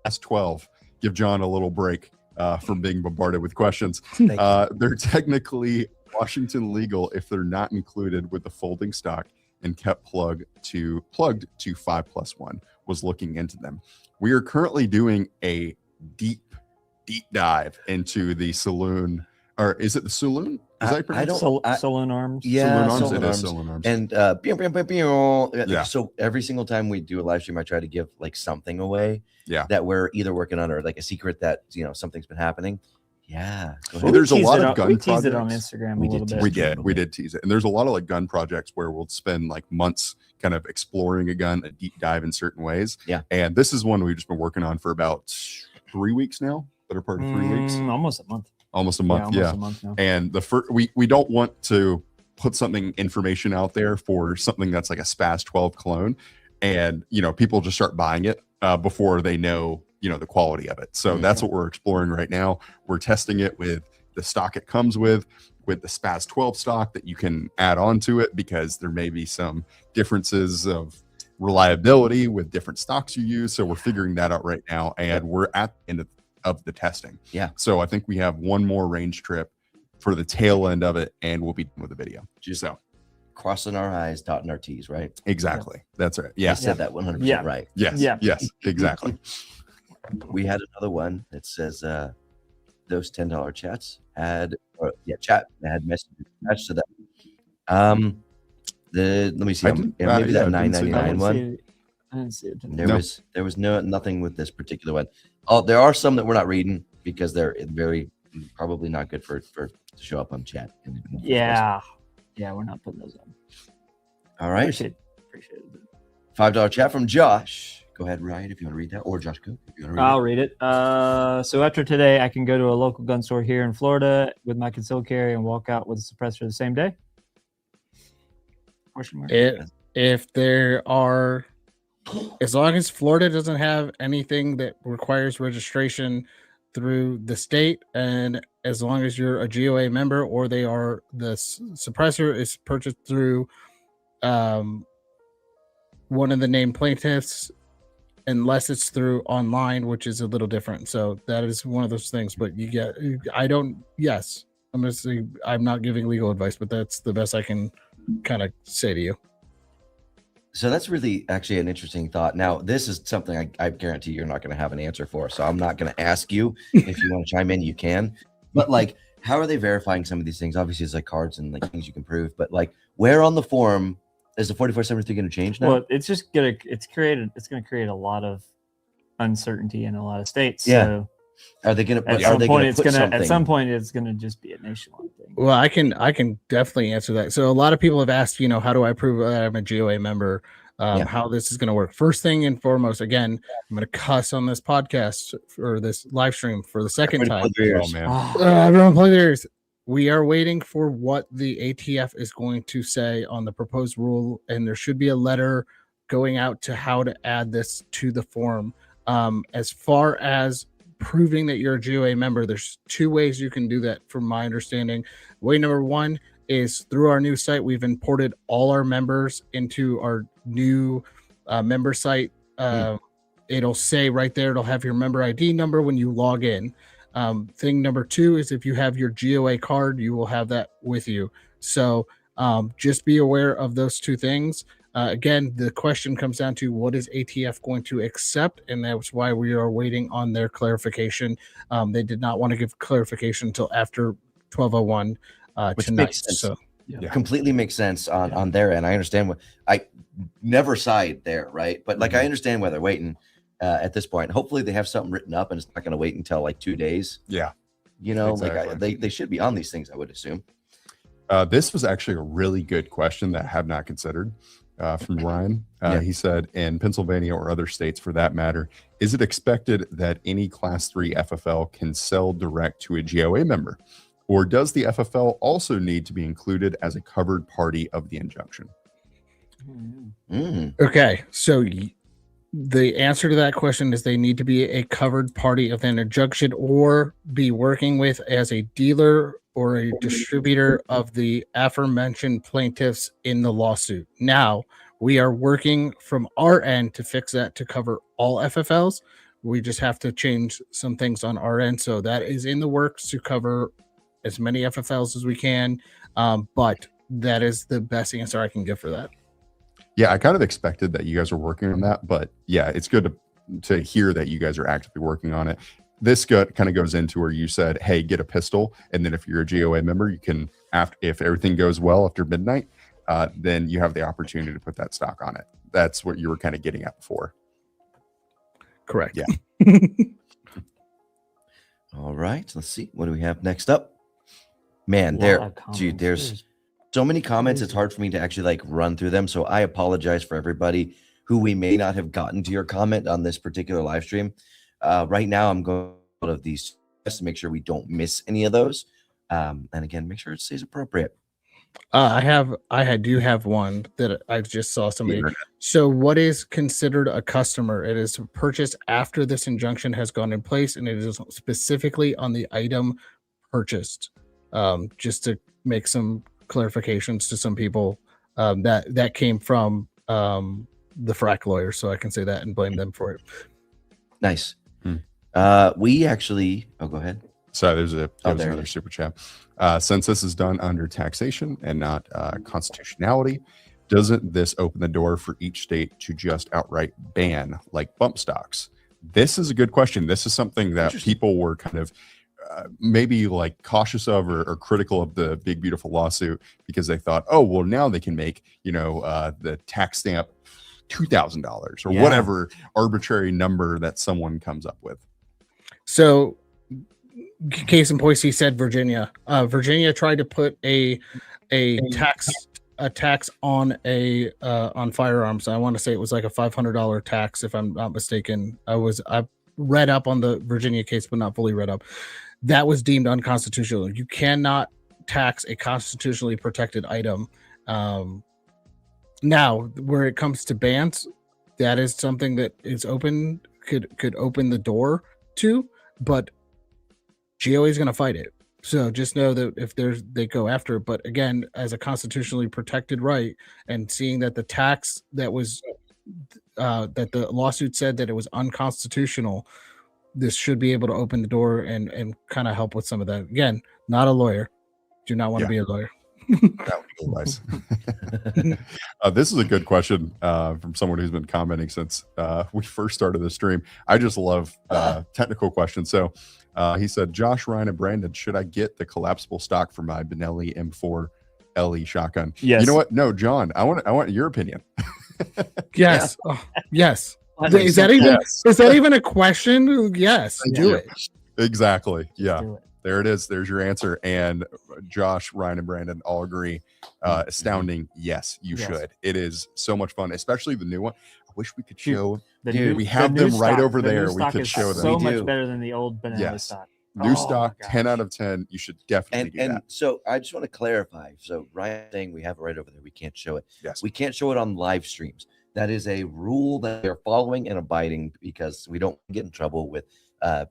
Last 12. Give John a little break from being bombarded with questions.
Thank you.
They're technically Washington legal if they're not included with the folding stock and kept plugged to 5+1. Was looking into them. We are currently doing a deep dive into the saloon, or is it the saloon? Is that
I don't-
Saloon arms.
Yeah,
Saloon arms.
Saloon
It is
Arms.
Saloon Arms.
And
Yeah.
so every single time we do a live stream, I try to give like something away
Yeah.
that we're either working on or like a secret that something's been happening. Yeah, go
Well,
ahead.
there's a lot of
We
gun
teased it on
projects.
Instagram
We
a little
did
bit.
We did tease it, and there's a lot of like gun projects where we'll spend like months kind of exploring a gun, a deep dive in certain ways.
Yeah.
And this is one we've just been working on for about 3 weeks now. Better part of 3 weeks,
Almost a month.
almost a month.
Yeah,
Yeah.
almost a month now.
And the first, we don't want to put something information out there for something that's like a SPAS 12 clone, and people just start buying it before they know the quality of it. So that's what we're exploring right now. We're testing it with the stock it comes with the SPAS 12 stock that you can add on to it, because there may be some differences of reliability with different stocks you use. So we're figuring that out right now, and we're at the end of the testing.
Yeah.
So I think we have one more range trip for the tail end of it, and we'll be done with the video. So
Crossing our I's, dotting our T's, right?
exactly. That's right.
I
Yeah.
said that 100%
Yeah.
right.
Yes.
Yeah.
Yes. Exactly.
We had another one that says those $10 chats had messages attached to them. Let me see.
I
Maybe
didn't- yeah,
that
I didn't see that.
$9.99 one.
I didn't see it.
There was nothing with this particular one. Oh, there are some that we're not reading because they're very probably not good for to show up on chat.
Yeah. Yeah, we're not putting those on.
All right.
Appreciate it.
$5 chat from Josh. Go ahead, Ryan, if you want to read that, or Josh, go. If you want to read
I'll read it. So after today, I can go to a local gun store here in Florida with my concealed carry and walk out with a suppressor the same day? Question mark.
If there are, as long as Florida doesn't have anything that requires registration through the state, and as long as you're a GOA member or the suppressor is purchased through one of the named plaintiffs, unless it's through online, which is a little different. So that is one of those things. But I'm gonna say I'm not giving legal advice, but that's the best I can kind of say to you.
So that's really actually an interesting thought. Now, this is something I guarantee you're not going to have an answer for. So I'm not going to ask you. If you want to chime in, you can. But like, how are they verifying some of these things? Obviously, it's like cards and like things you can prove. But like, where on the form Is the 4473 going to change now?
Well, it's going to create a lot of uncertainty in a lot of states.
Yeah.
So
Are they going to?
at some point it's going to just be a nationwide thing.
Well, I can definitely answer that. So a lot of people have asked, how do I prove that I'm a GOA member? How this is going to work. First thing and foremost, again, I'm going to cuss on this podcast or this live stream for the second time.
Oh, man.
Everyone play their ears. We are waiting for what the ATF is going to say on the proposed rule, and there should be a letter going out to how to add this to the form. As far as proving that you're a GOA member, there's two ways you can do that from my understanding. Way number one is through our new site. We've imported all our members into our new member site. It'll say right there, it'll have your member ID number when you log in. Thing number two is if you have your GOA card, you will have that with you. So just be aware of those two things. Again, the question comes down to what is ATF going to accept, and that's why we are waiting on their clarification. They did not want to give clarification until after 12:01
Which
tonight.
makes sense.
So
completely makes sense on their end. I understand what I never side there, right? But like I understand why they're waiting at this point. Hopefully they have something written up and it's not going to wait until like 2 days.
Yeah.
Like they should be on these things, I would assume.
This was actually a really good question that I have not considered from Ryan. He said, in Pennsylvania or other states for that matter, is it expected that any Class 3 FFL can sell direct to a GOA member? Or does the FFL also need to be included as a covered party of the injunction?
Okay, so the answer to that question is they need to be a covered party of an injunction or be working with as a dealer or a distributor of the aforementioned plaintiffs in the lawsuit. Now, we are working from our end to fix that to cover all FFLs. We just have to change some things on our end. So that is in the works to cover as many FFLs as we can. But that is the best answer I can give for that.
Yeah, I kind of expected that you guys were working on that, but yeah, it's good to hear that you guys are actively working on it. This kind of goes into where you said, hey, get a pistol. And then if you're a GOA member, you can, if everything goes well after midnight, then you have the opportunity to put that stock on it. That's what you were kind of getting at before.
Correct.
Yeah.
All right, let's see. What do we have next up? Man, there's so many comments. It's hard for me to actually like run through them. So I apologize for everybody who we may not have gotten to your comment on this particular live stream. Right now, I'm going out of these just to make sure we don't miss any of those. And again, make sure it stays appropriate.
I do have one that I just saw somebody. So what is considered a customer? It is purchased after this injunction has gone in place, and it is specifically on the item purchased. Just to make some clarifications to some people, that came from the frack lawyer, so I can say that and blame them for it. Nice.
We actually go ahead.
So there's another super chat. Since this is done under taxation and not constitutionality, doesn't this open the door for each state to just outright ban like bump stocks? This is a good question. This is something that people were kind of maybe like cautious of or critical of the big beautiful lawsuit because they thought, oh well, now they can make the tax stamp $2,000 or whatever arbitrary number that someone comes up with.
So case in point, he said Virginia. Virginia tried to put a tax on on firearms. I want to say it was like a $500 tax, if I'm not mistaken. I read up on the Virginia case, but not fully read up. That was deemed unconstitutional. You cannot tax a constitutionally protected item. Now, where it comes to bans, that is something that is open, could open the door to, but GOA is going to fight it. So just know that if they go after it, but again, as a constitutionally protected right, and seeing that the tax that was that the lawsuit said that it was unconstitutional, this should be able to open the door and kind of help with some of that. Again, not a lawyer. Do not want to be a lawyer.
That would be advice. This is a good question from someone who's been commenting since we first started the stream. I just love technical questions. So he said, Josh, Ryan, and Brandon, should I get the collapsible stock for my Benelli M4 LE shotgun.
Yes.
You know what? No, John, I want your opinion.
Yes. Oh, yes.
Hundred
Is that even a question? Yes.
Thank
Do
you.
it.
Exactly. Yeah.
Do it.
There it is. There's your answer. And Josh, Ryan, and Brandon all agree. Astounding. Yes, you
Yes.
should. It is so much fun, especially the new one. I wish we could show.
The
we have them right over
the new
there. We
stock
could
is
show them.
so
We
much
do.
better than the old banana
Yes.
stock.
New
Oh
stock,
my
10
gosh.
out of 10. You should definitely do
And
that.
so I just want to clarify. So Ryan saying we have it right over there. We can't show it.
Yes.
We can't show it on live streams. That is a rule that they're following and abiding because we don't get in trouble with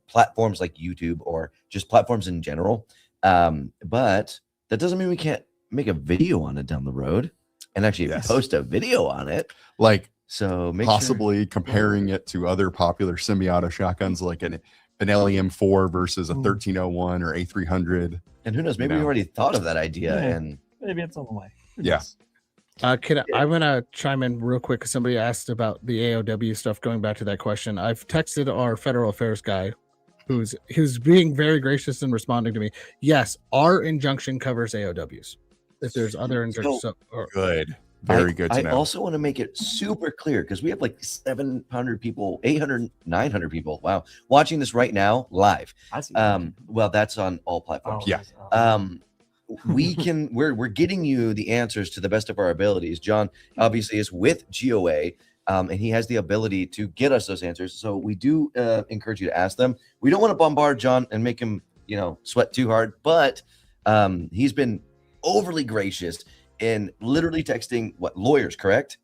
platforms like YouTube or just platforms in general. But that doesn't mean we can't make a video on it down the road and actually
Yes.
post a video on it.
Like
So
possibly comparing it to other popular semi-auto shotguns like an LEM4 versus a 1301 or A300.
And who knows? Maybe we
No.
already thought of that idea.
Yeah.
And
Maybe it's on the way. Who
Yeah.
knows?
I'm gonna chime in real quick because somebody asked about the AOW stuff. Going back to that question, I've texted our federal affairs guy, who's being very gracious and responding to me. Yes, our injunction covers AOWs. If there's other injunctions,
Good. Very good to
I
know.
also want to make it super clear because we have like 700 people, 800, 900 people. Wow. Watching this right now live.
I see.
Well, that's on all platforms.
yeah.
We're getting you the answers to the best of our abilities. John obviously is with GOA, and he has the ability to get us those answers. So we do encourage you to ask them. We don't want to bombard John and make him, sweat too hard, but he's been overly gracious in literally texting lawyers, correct?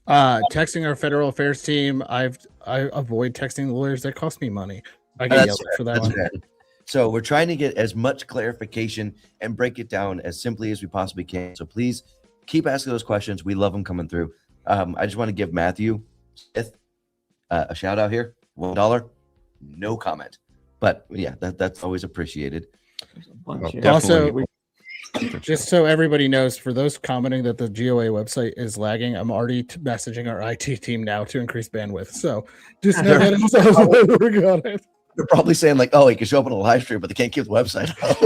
texting our federal affairs team. I avoid texting the lawyers that cost me money. I get yelled at for that
That's
one.
fair. So we're trying to get as much clarification and break it down as simply as we possibly can. So please keep asking those questions. We love them coming through. I just want to give Matthew Smith a shout out here. $1, no comment. But yeah, that's always appreciated.
Also, just so everybody knows, for those commenting that the GOA website is lagging, I'm already messaging our IT team now to increase bandwidth. So just know that it's working on it.
They're probably saying like, "Oh, he can show up on a live stream, but they can't keep the website up."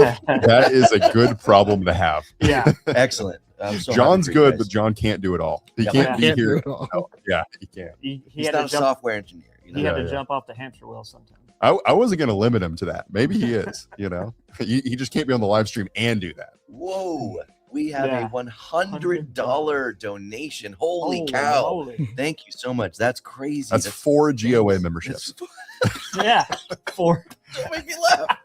That is a good problem to have.
Yeah.
Excellent. I'm so
John's
happy for you
good,
guys.
but John can't do it all. He
Yeah.
can't be
Can't do
here.
it all.
No, yeah, he can't.
He
He's
had
not
to
a
jump.
software engineer. You know?
He had to
Yeah.
jump off the hamster wheel sometime.
I wasn't going to limit him to that. Maybe he is. He just can't be on the live stream and do that.
Whoa. We have
Yeah.
a $100 donation. Holy
Holy
cow.
moly.
Thank you so much. That's crazy.
That's 4 GOA
thanks.
memberships.
Yeah. For
Don't make me laugh.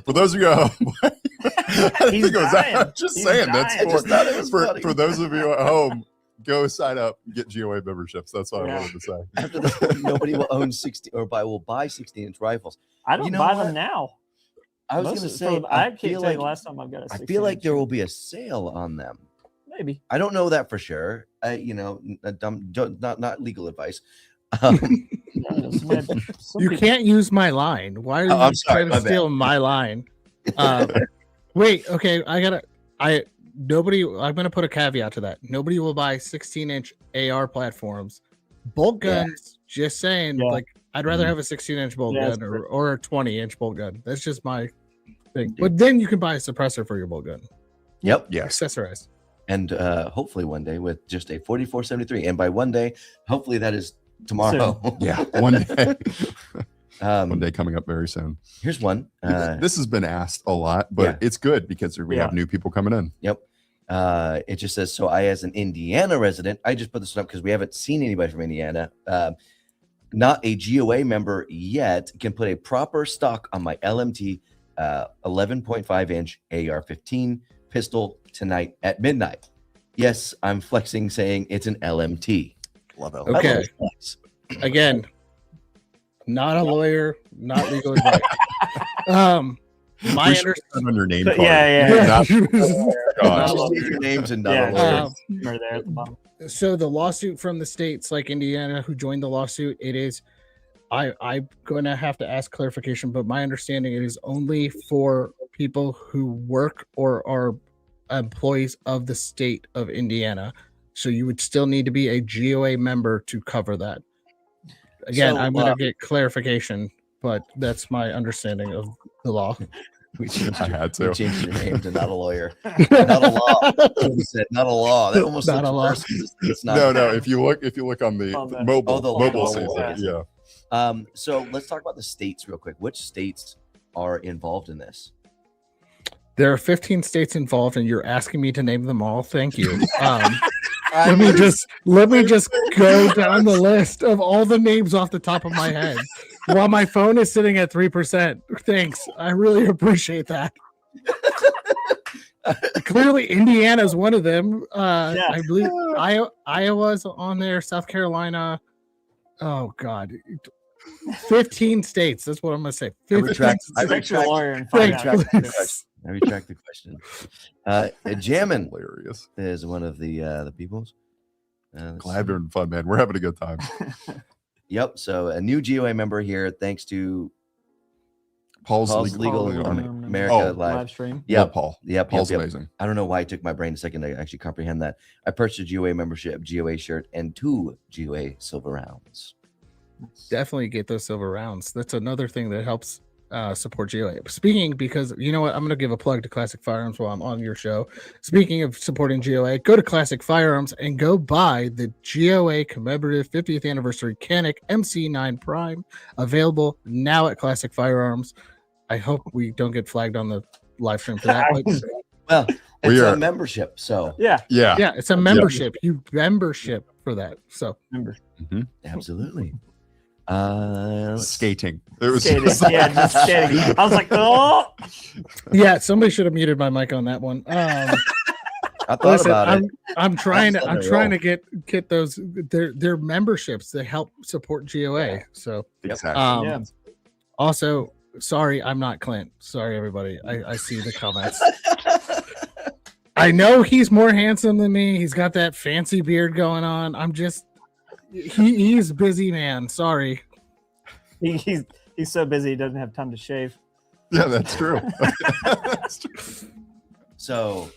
For those of you at home, I didn't
He's
think it was that.
dying.
I'm just
He's
saying
dying.
that's
I just thought it was funny.
for those of you at home. Go sign up, and get GOA memberships. That's what I wanted to say.
After this, nobody will own 60 or will buy 16-inch rifles.
I don't
You know
buy
what?
them now.
I was
Most
going to
of-
say,
from-
I
can't
feel
tell you
like
the last time I've got a
I feel like
16-inch.
there will be a sale on them.
Maybe.
I don't know that for sure. Not legal advice.
You can't use my line. Why are you
I'm sorry,
trying
my
to
bad.
steal my line? Wait, okay, I'm gonna put a caveat to that. Nobody will buy 16-inch AR platforms. Bolt
Yeah.
guns, just saying,
Yeah.
like I'd rather
Mhm.
have a 16-inch bolt
Yeah,
gun
that's
or a 20-inch bolt gun. That's just my thing. But then you can buy a suppressor for your bolt gun.
Yep.
Yes.
Accessorized.
And hopefully one day with just a 4473. And by one day, hopefully that is tomorrow.
Yeah. One day.
Um,
One day coming up very soon.
Here's one.
This has been asked a lot, but
yeah.
it's good because we have new people coming in.
Yep. It just says, so I, as an Indiana resident, I just put this one up because we haven't seen anybody from Indiana. Not a GOA member yet, can put a proper stock on my LMT 11.5 inch AR-15 pistol tonight at midnight. Yes, I'm flexing saying it's an LMT. Love it.
Okay.
I love flex.
Again, not a lawyer, not legal advice. My
We should put that on your name card.
Yeah.
Not-
Not
Just
a
leave your names and not
Yeah.
a lawyer.
Right there at the bottom.
So the lawsuit from the states like Indiana who joined the lawsuit, it is I'm gonna have to ask clarification, but my understanding it is only for people who work or are employees of the state of Indiana. So you would still need to be a GOA member to cover that. Again,
So,
I'm gonna get clarification, but that's my understanding of the law.
We changed,
I had to.
we changed your name to not a lawyer. Not a law. You said not a law. That almost
Not
looks
a law.
worse 'cause it's not.
No. If you look on the
On the-
mobile,
the
mobile
law,
says that.
yeah.
Yeah.
So let's talk about the states real quick. Which states are involved in this?
There are 15 states involved, and you're asking me to name them all. Thank you. Let me just go down the list of all the names off the top of my head while my phone is sitting at 3%. Thanks. I really appreciate that. Clearly, Indiana's one of them. I believe Iowa's on there, South Carolina. Oh, God. 15 states. That's what I'm going to say. 15
Speak to a lawyer and find out.
I retract the question. Jammin'
Hilarious.
is one of the peoples.
Glad they're fun, man. We're having a good time.
Yep. So a new GOA member here, thanks to
Paul's
Legal
legal
America
Oh,
Live.
Livestream.
Yeah,
Paul.
Yep.
Paul's amazing.
I don't know why it took my brain a second to actually comprehend that. I purchased a GOA membership, GOA shirt, and 2 GOA silver rounds.
Definitely get those silver rounds. That's another thing that helps support GOA. Speaking, because you know what, I'm going to give a plug to Classic Firearms while I'm on your show. Speaking of supporting GOA, go to Classic Firearms and go buy the GOA commemorative 50th anniversary Canik MC9 Prime, available now at Classic Firearms. I hope we don't get flagged on the live stream for that. But
Well, it's a membership, so
Yeah.
yeah, it's a membership. You membership for that. So
absolutely.
Skating. It was
Skating.
just-
Yeah, just skating. I was like, oh.
yeah, somebody should have muted my mic on that one.
I thought
Listen,
about it.
I'm trying
That's
to
on the roll.
get those their memberships that help support GOA. So
Exactly.
Yeah.
also, sorry, I'm not Clint. Sorry, everybody. I see the comments. I know he's more handsome than me. He's got that fancy beard going on. I'm just he's busy, man. Sorry.
He's so busy he doesn't have time to shave.
Yeah, that's true. That's true.
So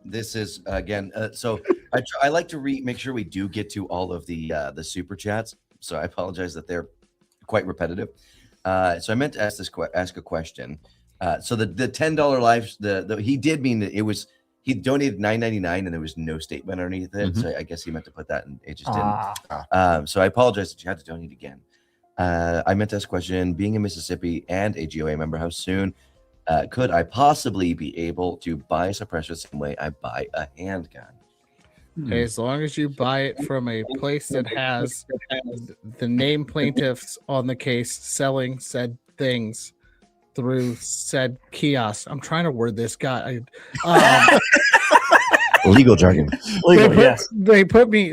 this is again. So I like to make sure we do get to all of the super chats. So I apologize that they're quite repetitive. So I meant to ask a question. So the $10 live he did mean that it was he donated $9.99 and there was no statement underneath it. So I guess he meant to put that and it just didn't. So I apologize that you had to donate again. I meant to ask a question. Being in Mississippi and a GOA member, how soon could I possibly be able to buy a suppressor the same way I buy a handgun?
Okay, as long as you buy it from a place that has the name plaintiffs on the case selling said things through said kiosk. I'm trying to word this guy.
Legal jargon.
They put me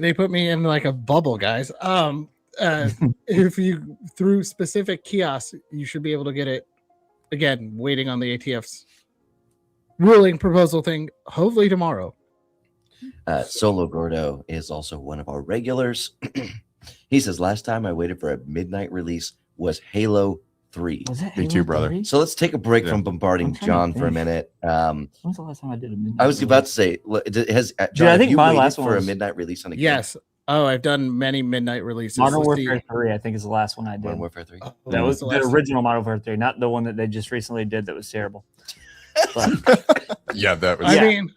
in like a bubble, guys. If you through specific kiosks, you should be able to get it. Again, waiting on the ATF's ruling proposal thing. Hopefully tomorrow.
Solo Gordo is also one of our regulars. He says, last time I waited for a midnight release was Halo 3.
Was it
Me too, brother.
So let's take a break from bombarding John for a minute.
When's the last time I did a midnight
I was about to say, has John,
I think
have you
my
waited
last one
for a
was-
midnight release on a game?
Yes. Oh, I've done many midnight releases.
Modern
Let's see.
Warfare 3, I think, is the last one I did.
Modern Warfare 3.
That was
the
the
last one?
original Modern Warfare 3, not the one that they just recently did that was terrible. But
Yeah, that was.
I mean,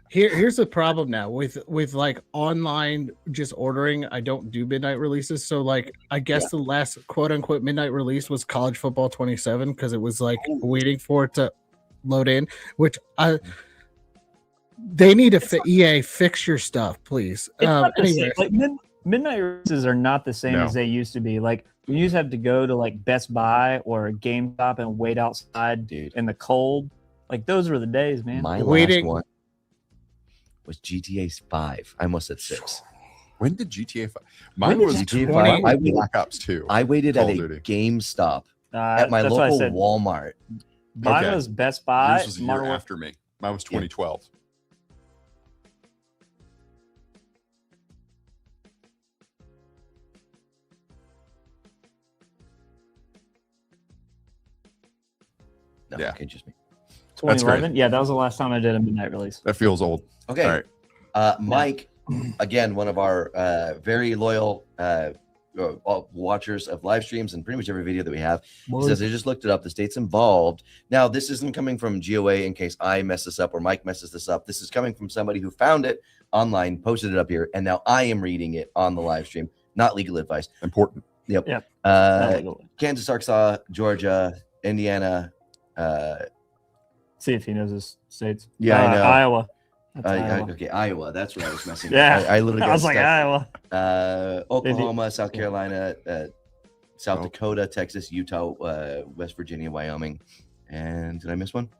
here's the problem now with like online just ordering. I don't do midnight releases, so like I guess the last quote unquote midnight release was College Football 27 because it was like waiting for it to load in, which they need to EA fix your stuff, please.
it's not the same.
Anyway,
Like midnight releases are not the same
No.
as they used to be. Like you used to have to go to like Best Buy or GameStop and wait outside in the cold. Like those were the days, man.
My
Waiting-
last one was GTA 5. I almost said 6.
When did GTA 5? Mine
When
was
did GTA
20.
5?
Black Ops 2.
I waited
Call
at
of
a
Duty.
GameStop at my
That's what I
local
said.
Walmart.
Mine
Okay.
was Best Buy.
Yours was a year
Modern Warfare.
after me. Mine was 2012.
No,
Yeah.
okay, just me.
2011. Yeah, that was the last time I did a midnight release.
That feels old.
Okay.
All right.
Mike, again, one of our very loyal all watchers of live streams and pretty much every video that we have. He says they just looked it up. The states involved. Now, this isn't coming from GOA in case I mess this up or Mike messes this up. This is coming from somebody who found it online, posted it up here, and now I am reading it on the live stream. Not legal advice.
Important.
Yep. Kansas, Arkansas, Georgia, Indiana.
See if he knows his states.
Yeah, I know.
Iowa. Iowa.
Okay, Iowa. That's what I was messing.
Yeah,
I literally.
I was like Iowa.
Oklahoma, South Carolina, South Dakota, Texas, Utah, West Virginia, Wyoming, and did I miss one?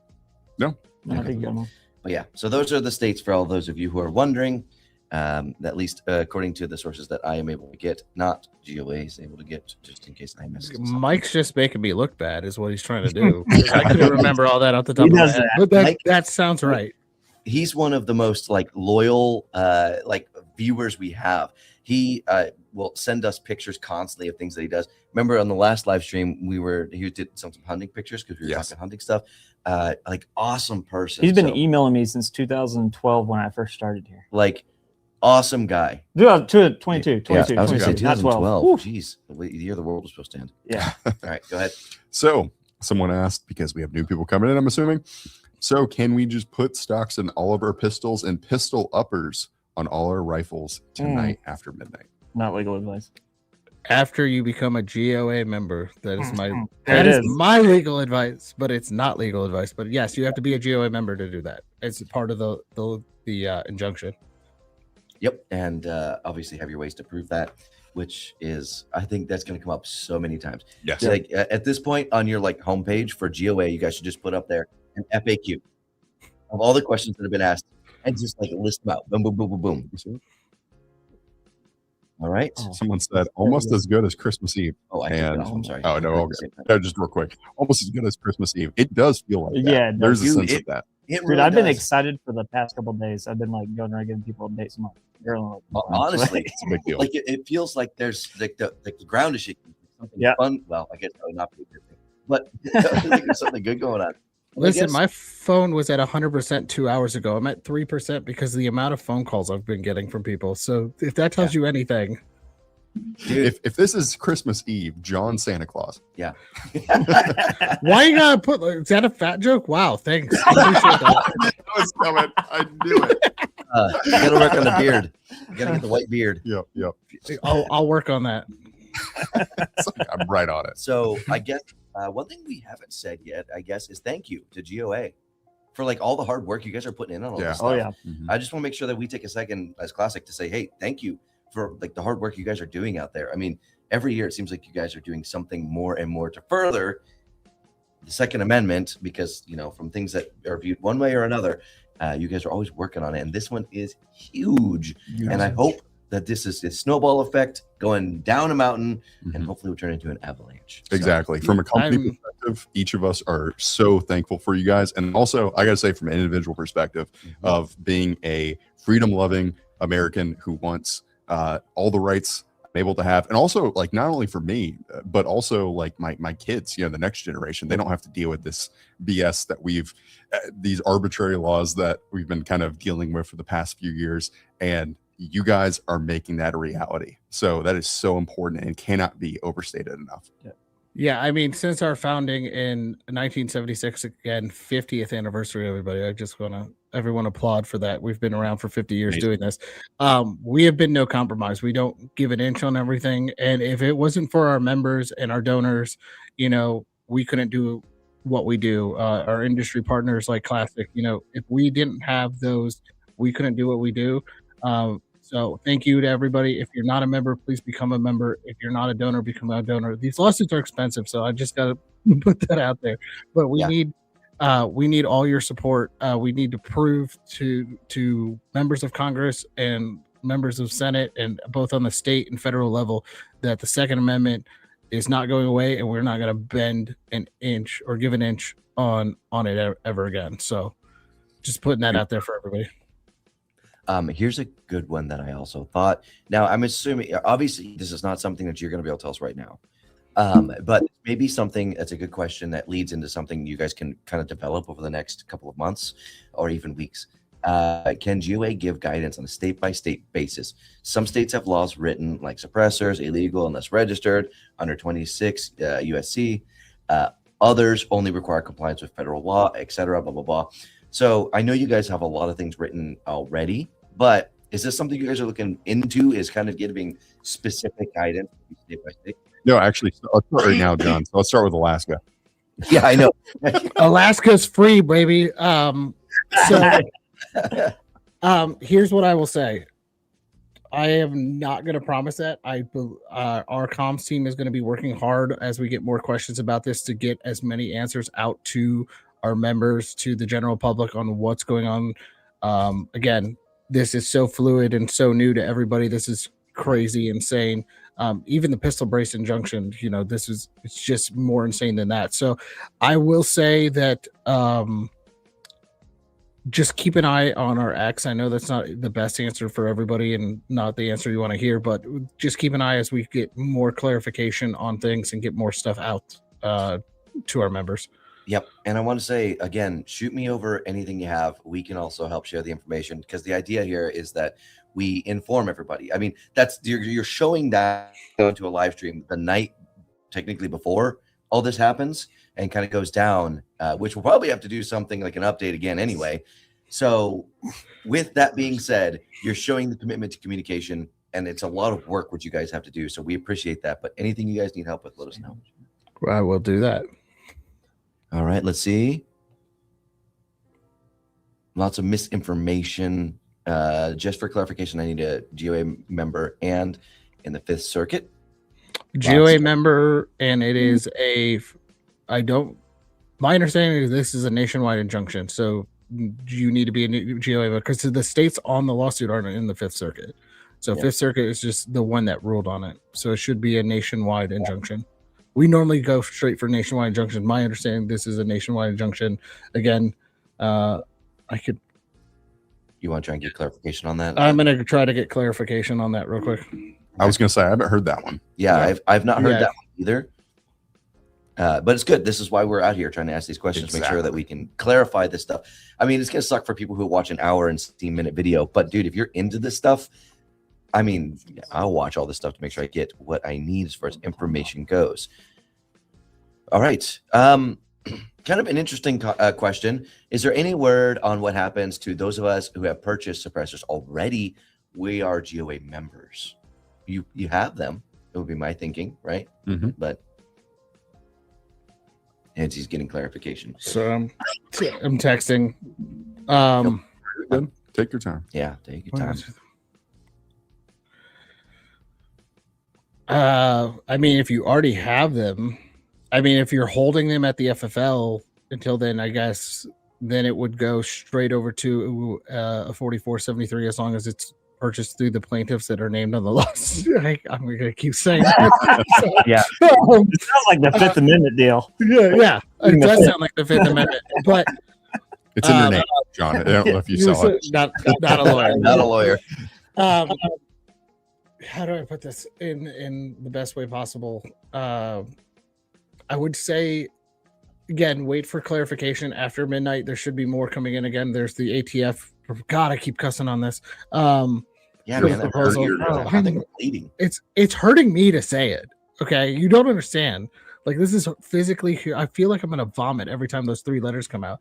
No.
I think you got one.
But yeah, so those are the states for all those of you who are wondering. At least according to the sources that I am able to get, not GOA is able to get, just in case I miss it.
Mike's just making me look bad, is what he's trying to do. I couldn't remember all that off the top of my head, but that sounds right.
He's one of the most loyal viewers we have. He will send us pictures constantly of things that he does. Remember on the last live stream, he did some hunting pictures because we were talking hunting stuff. Awesome person.
He's been emailing me since 2012 when I first started here.
Awesome guy.
22.
I was going to say
2012.
Jeez, the year the world was supposed to end.
Yeah.
All right, go ahead.
So someone asked, because we have new people coming in, I'm assuming. So can we just put stocks in all of our pistols and pistol uppers on all our rifles tonight after midnight?
Not legal advice.
After you become a GOA member, that is my legal advice, but it's not legal advice. But yes, you have to be a GOA member to do that. It's part of the injunction.
Yep, and obviously have your ways to prove that, which is, I think that's going to come up so many times.
Yes.
At this point on your homepage for GOA, you guys should just put up there an FAQ of all the questions that have been asked and just list them out. Boom, boom, boom, boom, boom. All right.
Someone said almost as good as Christmas Eve.
I'm sorry.
Oh, no. Okay. Just real quick. Almost as good as Christmas Eve. It does feel like that.
Yeah,
there's a sense of that.
Really
I've been excited for the past couple of days. I've been going around giving people updates. I'm
honestly,
it's a big deal.
It feels like there's the ground is shaking. Something fun. Well, I guess that would not be a good thing, but there's something good going on.
Listen, my phone was at 100% 2 hours ago. I'm at 3% because of the amount of phone calls I've been getting from people. So if that tells you anything.
Dude.
If this is Christmas Eve, John Santa Claus.
Yeah.
Why you gotta put? Is that a fat joke? Wow, thanks. I appreciate that.
I was coming. I knew it.
You gotta work on the beard. You gotta get the white beard.
Yep.
I'll work on that.
I'm right on it.
So I guess one thing we haven't said yet, I guess, is thank you to GOA for all the hard work you guys are putting in on all this stuff.
Oh yeah.
Mm-hmm.
I just want to make sure that we take a second as Classic to say, hey, thank you for the hard work you guys are doing out there. I mean, every year it seems like you guys are doing something more and more to further the Second Amendment, because from things that are viewed one way or another, you guys are always working on it, and this one is huge. And I hope that this is a snowball effect going down a mountain, and hopefully will turn into an avalanche.
Exactly. From a company perspective, each of us are so thankful for you guys, and also I gotta say, from an individual perspective of being a freedom-loving American who wants all the rights I'm able to have, and also not only for me, but also my kids, the next generation. They don't have to deal with this BS that we've these arbitrary laws that we've been kind of dealing with for the past few years, and you guys are making that a reality. So that is so important and cannot be overstated enough.
Yeah, I mean, since our founding in 1976, again, 50th anniversary, everybody. I just want to everyone applaud for that. We've been around for 50 years doing this. We have been no compromise. We don't give an inch on everything. And if it wasn't for our members and our donors, we couldn't do what we do. Our industry partners like Classic, if we didn't have those, we couldn't do what we do. So thank you to everybody. If you're not a member, please become a member. If you're not a donor, become a donor. These lawsuits are expensive, so I just got to put that out there. But we need all your support. We need to prove to members of Congress and members of Senate, and both on the state and federal level, that the Second Amendment is not going away, and we're not going to bend an inch or give an inch on it ever again. So just putting that out there for everybody.
Here's a good one that I also thought. Now, I'm assuming, obviously, this is not something that you're going to be able to tell us right now. But maybe something that's a good question that leads into something you guys can kind of develop over the next couple of months or even weeks. Can GOA give guidance on a state-by-state basis? Some states have laws written like suppressors, illegal unless registered, under 26 USC. Others only require compliance with federal law, etc. Blah, blah, blah. So I know you guys have a lot of things written already, but is this something you guys are looking into, is kind of giving specific guidance state by state?
No, actually, let's start right now, John. So let's start with Alaska.
Yeah, I know.
Alaska's free, baby. Here's what I will say. I am not going to promise that. Our comms team is going to be working hard as we get more questions about this to get as many answers out to our members, to the general public on what's going on. Again, this is so fluid and so new to everybody. This is crazy, insane. Even the pistol brace injunction, it's just more insane than that. So I will say that just keep an eye on our X. I know that's not the best answer for everybody and not the answer you want to hear, but just keep an eye as we get more clarification on things and get more stuff out to our members.
Yep. And I want to say, again, shoot me over anything you have. We can also help share the information, because the idea here is that we inform everybody. I mean, you're showing that into a live stream the night technically before all this happens and kind of goes down, which we'll probably have to do something like an update again anyway. So with that being said, you're showing the commitment to communication, and it's a lot of work which you guys have to do. So we appreciate that. But anything you guys need help with, let us know.
I will do that.
All right, let's see. Lots of misinformation. Just for clarification, I need a GOA member and in the Fifth Circuit.
GOA member, and it is my understanding is this is a nationwide injunction. So you need to be a GOA member, because the states on the lawsuit aren't in the Fifth Circuit. So Fifth Circuit is just the one that ruled on it. So it should be a nationwide injunction. We normally go straight for nationwide injunction. My understanding, this is a nationwide injunction. Again, You want to try and get clarification on that? I'm going to try to get clarification on that real quick.
I was going to say, I haven't heard that one.
Yeah. I've not heard that one either. But it's good. This is why we're out here trying to ask these questions, make sure that we can clarify this stuff. I mean, it's going to suck for people who watch an hour and 16-minute video. But, dude, if you're into this stuff, I mean, I'll watch all this stuff to make sure I get what I need as far as information goes. All right. Kind of an interesting question. Is there any word on what happens to those of us who have purchased suppressors already? We are GOA members. You have them. It would be my thinking, right?
Mm-hmm.
But Nancy's getting clarification.
So I'm texting.
Take your time.
Yeah, take your time.
I mean, if you already have them, I mean, if you're holding them at the FFL until then, I guess then it would go straight over to a 4473 as long as it's purchased through the plaintiffs that are named on the lawsuit. I'm going to keep saying that.
Yeah. It sounds like the Fifth Amendment deal.
Yeah. It does sound like the Fifth Amendment, but
it's in your name, John. I don't know if you saw it.
Not a lawyer.
Not a lawyer.
How do I put this in the best way possible? I would say, again, wait for clarification after midnight. There should be more coming in. Again, there's the ATF. God, I keep cussing on this.
Yeah, man, I think we're bleeding.
It's hurting me to say it. Okay, you don't understand. Like, this is physically here. I feel like I'm gonna vomit every time those three letters come out.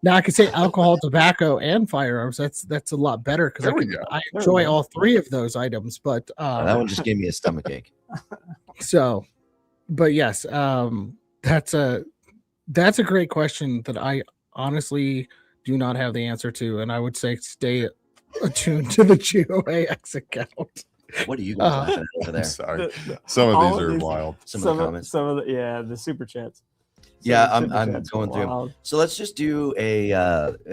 Now I could say alcohol, tobacco, and firearms. That's a lot better because I enjoy all three of those items. But
that one just gave me a stomach ache.
So, but yes, that's a great question that I honestly do not have the answer to, and I would say stay attuned to the GOA X account.
What are you guys over there?
Sorry, some of these are wild.
Some of the comments.
Some of the super chats.
Yeah, I'm going through them. So let's just do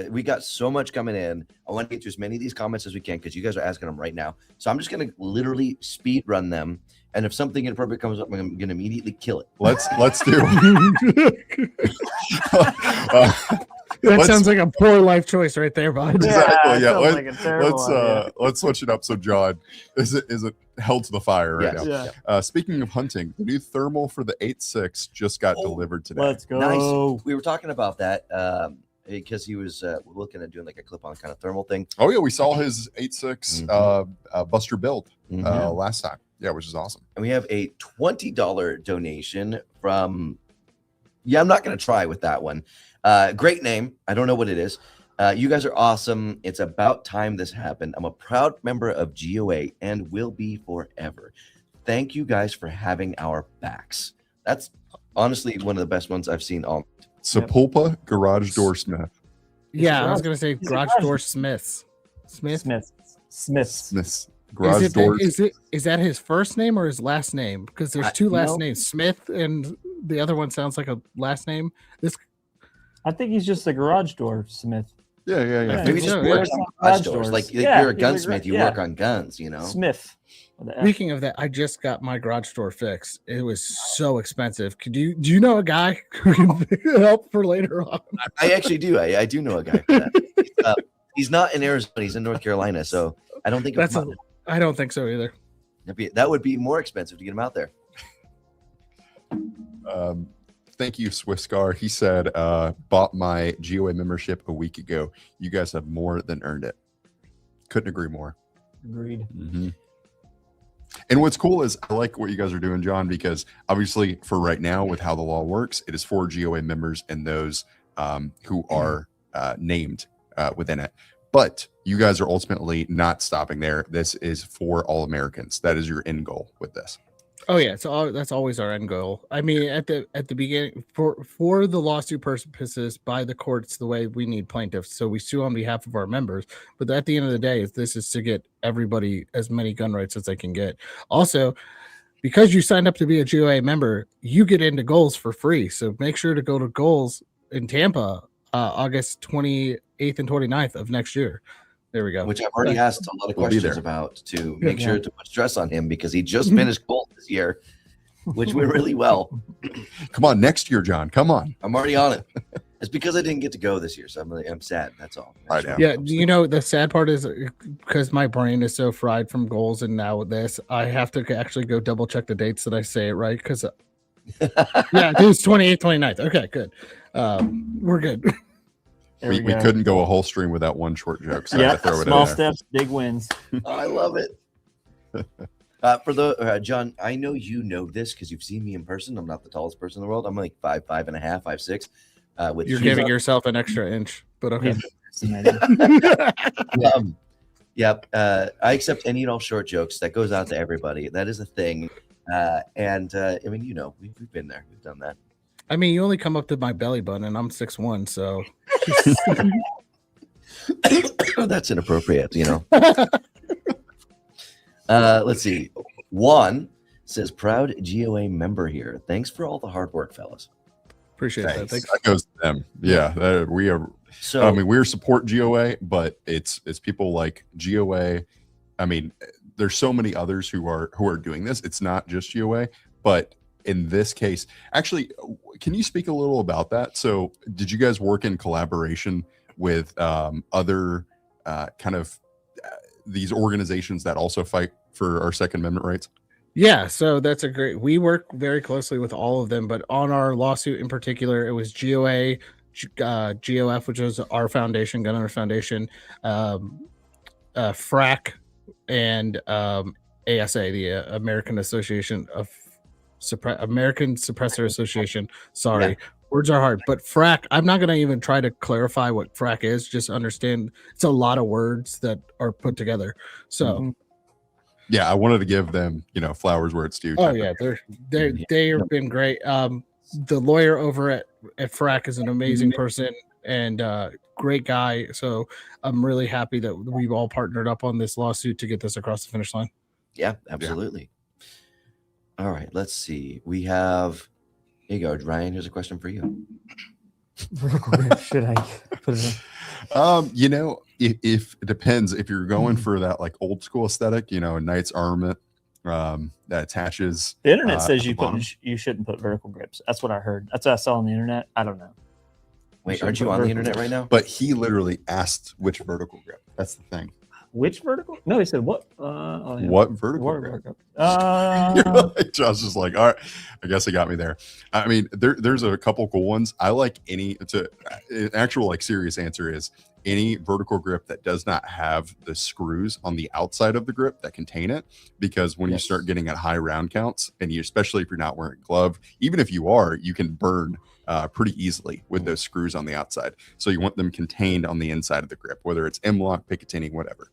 we got so much coming in. I want to get through as many of these comments as we can because you guys are asking them right now. So I'm just going to literally speed run them. And if something inappropriate comes up, I'm going to immediately kill it.
Let's do.
That sounds like a poor life choice right there, bud.
Exactly. Yeah.
Let's
switch it up. So, John, is it held to the fire right now?
Yeah.
Speaking of hunting, the new thermal for the 8.6 just got delivered today.
Let's go.
Nice. We were talking about that. because he was looking at doing like a clip-on kind of thermal thing.
Oh yeah, we saw his 8.6 Buster build
Mhm.
last time. Yeah, which is awesome.
And we have a $20 donation from. Yeah, I'm not going to try with that one. Great name. I don't know what it is. You guys are awesome. It's about time this happened. I'm a proud member of GOA and will be forever. Thank you guys for having our backs. That's honestly one of the best ones I've seen all.
Sepulpa Garage Door Smith.
Yeah, I was gonna say garage door Smiths. Smith.
Smith's Garage Doors.
Is that his first name or his last name? Because there's two last names, Smith, and the other one sounds like a last name.
I think he's just a garage door Smith.
Yeah.
Maybe just works on garage doors. Like you're a gunsmith, you work on guns, you know.
Smith.
Speaking of that, I just got my garage door fixed. It was so expensive. Do you know a guy who can help for later on?
I actually do. I do know a guy for that. He's not in Arizona. He's in North Carolina. So I don't think
I don't think so either.
That would be more expensive to get him out there.
Thank you, Swisscar. He said, bought my GOA membership a week ago. You guys have more than earned it. Couldn't agree more.
Agreed.
Mm-hmm. And what's cool is I like what you guys are doing, John, because obviously for right now with how the law works, it is for GOA members and those who are named within it. But you guys are ultimately not stopping there. This is for all Americans. That is your end goal with this.
Oh yeah, that's always our end goal. I mean, at the beginning, for the lawsuit purposes by the courts, the way we need plaintiffs, so we sue on behalf of our members. But at the end of the day, this is to get everybody as many gun rights as they can get. Also, because you signed up to be a GOA member, you get into Goals for free. So make sure to go to Goals in Tampa, August 28th and 29th of next year. There we go.
Which I've already asked a lot of questions about to make sure to put stress on him because he just finished Gold this year, which went really well.
Come on, next year, John. Come on.
I'm already on it. It's because I didn't get to go this year, so I'm sad. That's all.
Yeah, you know, the sad part is because my brain is so fried from Goals and now this, I have to actually go double check the dates that I say it right because yeah, it was 28th, 29th. Okay, good. We're good.
We couldn't go a whole stream without one short joke. So I had to throw it
small
in there.
steps, big wins.
I love it. For the John, I know you know this because you've seen me in person. I'm not the tallest person in the world. I'm like 5'5.5", 5'6".
You're giving yourself an extra inch, but okay.
I accept any and all short jokes. That goes out to everybody. That is a thing. I mean, you know, we've been there. We've done that.
I mean, you only come up to my belly button, and I'm 6'1", so
that's inappropriate, you know. Let's see. Juan says, "Proud GOA member here. Thanks for all the hard work, fellas."
Appreciate that. Thanks.
That goes to them. Yeah, we are. So I mean, we're support GOA, but it's people like GOA. I mean, there's so many others who are doing this. It's not just GOA, but in this case, actually, can you speak a little about that? So did you guys work in collaboration with other kind of these organizations that also fight for our Second Amendment rights?
Yeah, so that's we work very closely with all of them, but on our lawsuit in particular, it was GOA, GOF, which is our foundation, Gun Owner Foundation, FRAC, and ASA, the American Association of American Suppressor Association. Sorry, words are hard. But FRAC, I'm not going to even try to clarify what FRAC is. Just understand it's a lot of words that are put together. So,
yeah, I wanted to give them, flowers where it's due.
Oh yeah, they have been great. The lawyer over at FRAC is an amazing person and great guy. So I'm really happy that we've all partnered up on this lawsuit to get this across the finish line.
Yeah, absolutely. All right, let's see. We have, here you go, Ryan. Here's a question for you.
Should I put it in?
If it depends. If you're going for that like old school aesthetic, a knight's armament that attaches.
The internet says you shouldn't put vertical grips. That's what I heard. That's what I saw on the internet. I don't know.
Wait, aren't you on the internet right now?
But he literally asked which vertical grip. That's the thing.
Which vertical? No, he said what? Oh, yeah.
What vertical
What
grip?
vertical?
Josh is like, all right, I guess he got me there. I mean, there's a couple cool ones. I like any. An actual like serious answer is any vertical grip that does not have the screws on the outside of the grip that contain it, because when you start getting at high round counts, and you, especially if you're not wearing a glove, even if you are, you can burn pretty easily with those screws on the outside. So you want them contained on the inside of the grip, whether it's M-lock, Picatinny, whatever.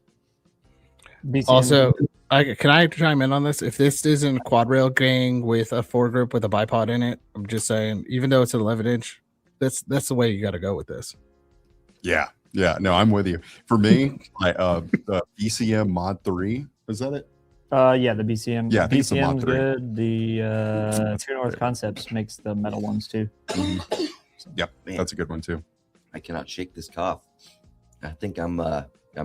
BCM.
Also, can I chime in on this? If this isn't a quad rail gang with a foregrip with a bipod in it, I'm just saying, even though it's an 11-inch, that's the way you got to go with this.
Yeah, no, I'm with you. For me, the BCM Mod 3, is that it?
Yeah, the BCM.
Yeah, I think it's the Mod
BCM's
3.
good. The True North Concepts makes the metal ones too.
Yep,
Man.
that's a good one too.
I cannot shake this cough. I think I'm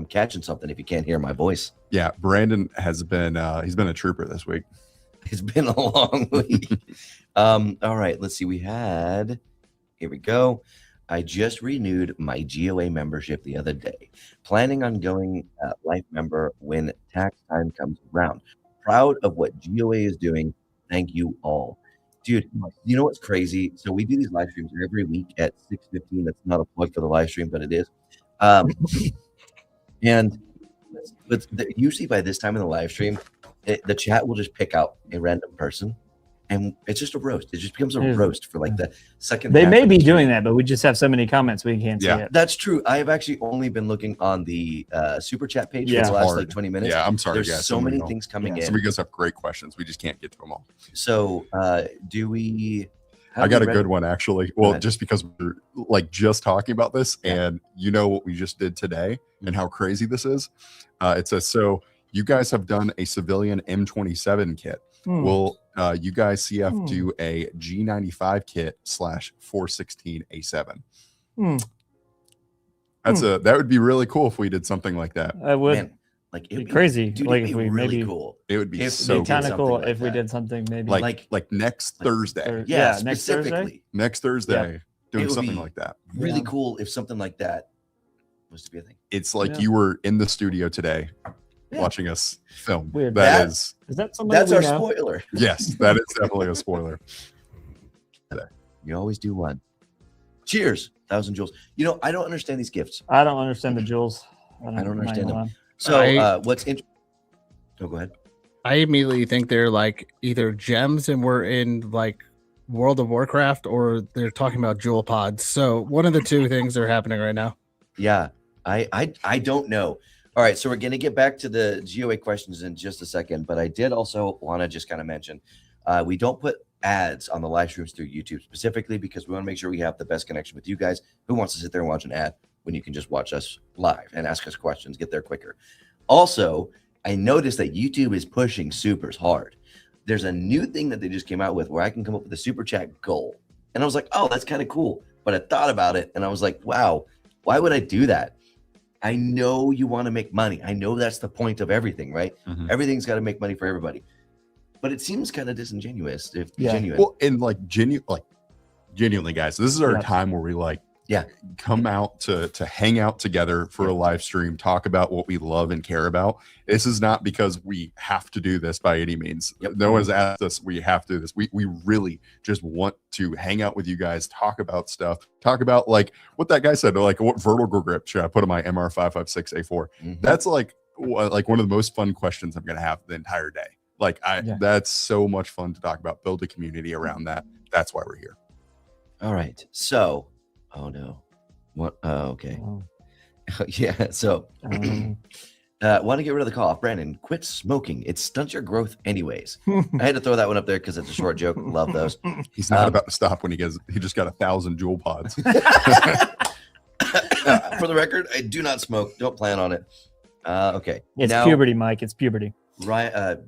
catching something if you can't hear my voice.
Yeah, Brandon has been he's been a trooper this week.
It's been a long week. All right, let's see. Here we go. I just renewed my GOA membership the other day. Planning on going life member when tax time comes around. Proud of what GOA is doing. Thank you all. Dude, you know what's crazy? So we do these live streams every week at 6:15. That's not a plug for the live stream, but it is. And usually by this time in the live stream, the chat will just pick out a random person, and it's just a roast. It just becomes a roast for like the second.
They may be doing that, but we just have so many comments we can't see it.
That's true. I have actually only been looking on the super chat page for the last like 20 minutes.
Yeah, I'm sorry,
There's
guys.
so many things coming in.
Some of you guys have great questions. We just can't get to them all.
So, do we?
I got a good one actually. Well, just because we're like just talking about this, and you know what we just did today, and how crazy this is. It says, so you guys have done a civilian M27 kit. Will you guys CF do a G95 kit /416 A7? That would be really cool if we did something like that.
I would.
Man, like it'd
be crazy.
Dude,
like
it'd
if
be
we
really
maybe
cool.
It would be
If
so
we
kind of cool
like
if we
that.
did something maybe
like next Thursday.
Yeah,
next
specifically.
Next Thursday,
It
doing
would
something
be
like that.
Really cool if something like that was to be a thing.
It's like you were in the studio today watching us film.
Weird.
Is
that somebody
that's
we
our
know?
spoiler.
yes, that is definitely a spoiler.
You always do one. Cheers, 1,000 joules. You know, I don't understand these gifts.
I don't understand the jewels.
I don't understand them.
them.
So what's interesting? Oh, go ahead.
I immediately think they're like either gems and we're in like World of Warcraft, or they're talking about jewel pods. So one of the two things are happening right now.
Yeah, I don't know. All right, so we're going to get back to the GOA questions in just a second, but I did also want to just kind of mention we don't put ads on the live streams through YouTube specifically because we want to make sure we have the best connection with you guys. Who wants to sit there and watch an ad when you can just watch us live and ask us questions, get there quicker? Also, I noticed that YouTube is pushing supers hard. There's a new thing that they just came out with where I can come up with a super chat goal. And I was like, oh, that's kind of cool. But I thought about it and I was like, wow, why would I do that? I know you want to make money. I know that's the point of everything, right? Everything's got to make money for everybody. But it seems kind of disingenuous if genuine.
Well, and genuinely, guys, this is our time where we come out to hang out together for a live stream, talk about what we love and care about. This is not because we have to do this by any means. No one's asked us we have to do this. We really just want to hang out with you guys, talk about stuff, talk about like what that guy said, like what vertical grip should I put on my MR556A4? That's like one of the most fun questions I'm going to have the entire day. Like that's so much fun to talk about, build a community around that. That's why we're here.
All right. So, oh no. What? Oh, okay. Yeah. So, want to get rid of the cough. Brandon, quit smoking. It stunts your growth anyways. I had to throw that one up there because it's a short joke. Love those.
He's not about to stop when he just got 1,000 joule pods.
For the record, I do not smoke. Don't plan on it. Okay.
It's puberty, Mike. It's puberty.
Ryan,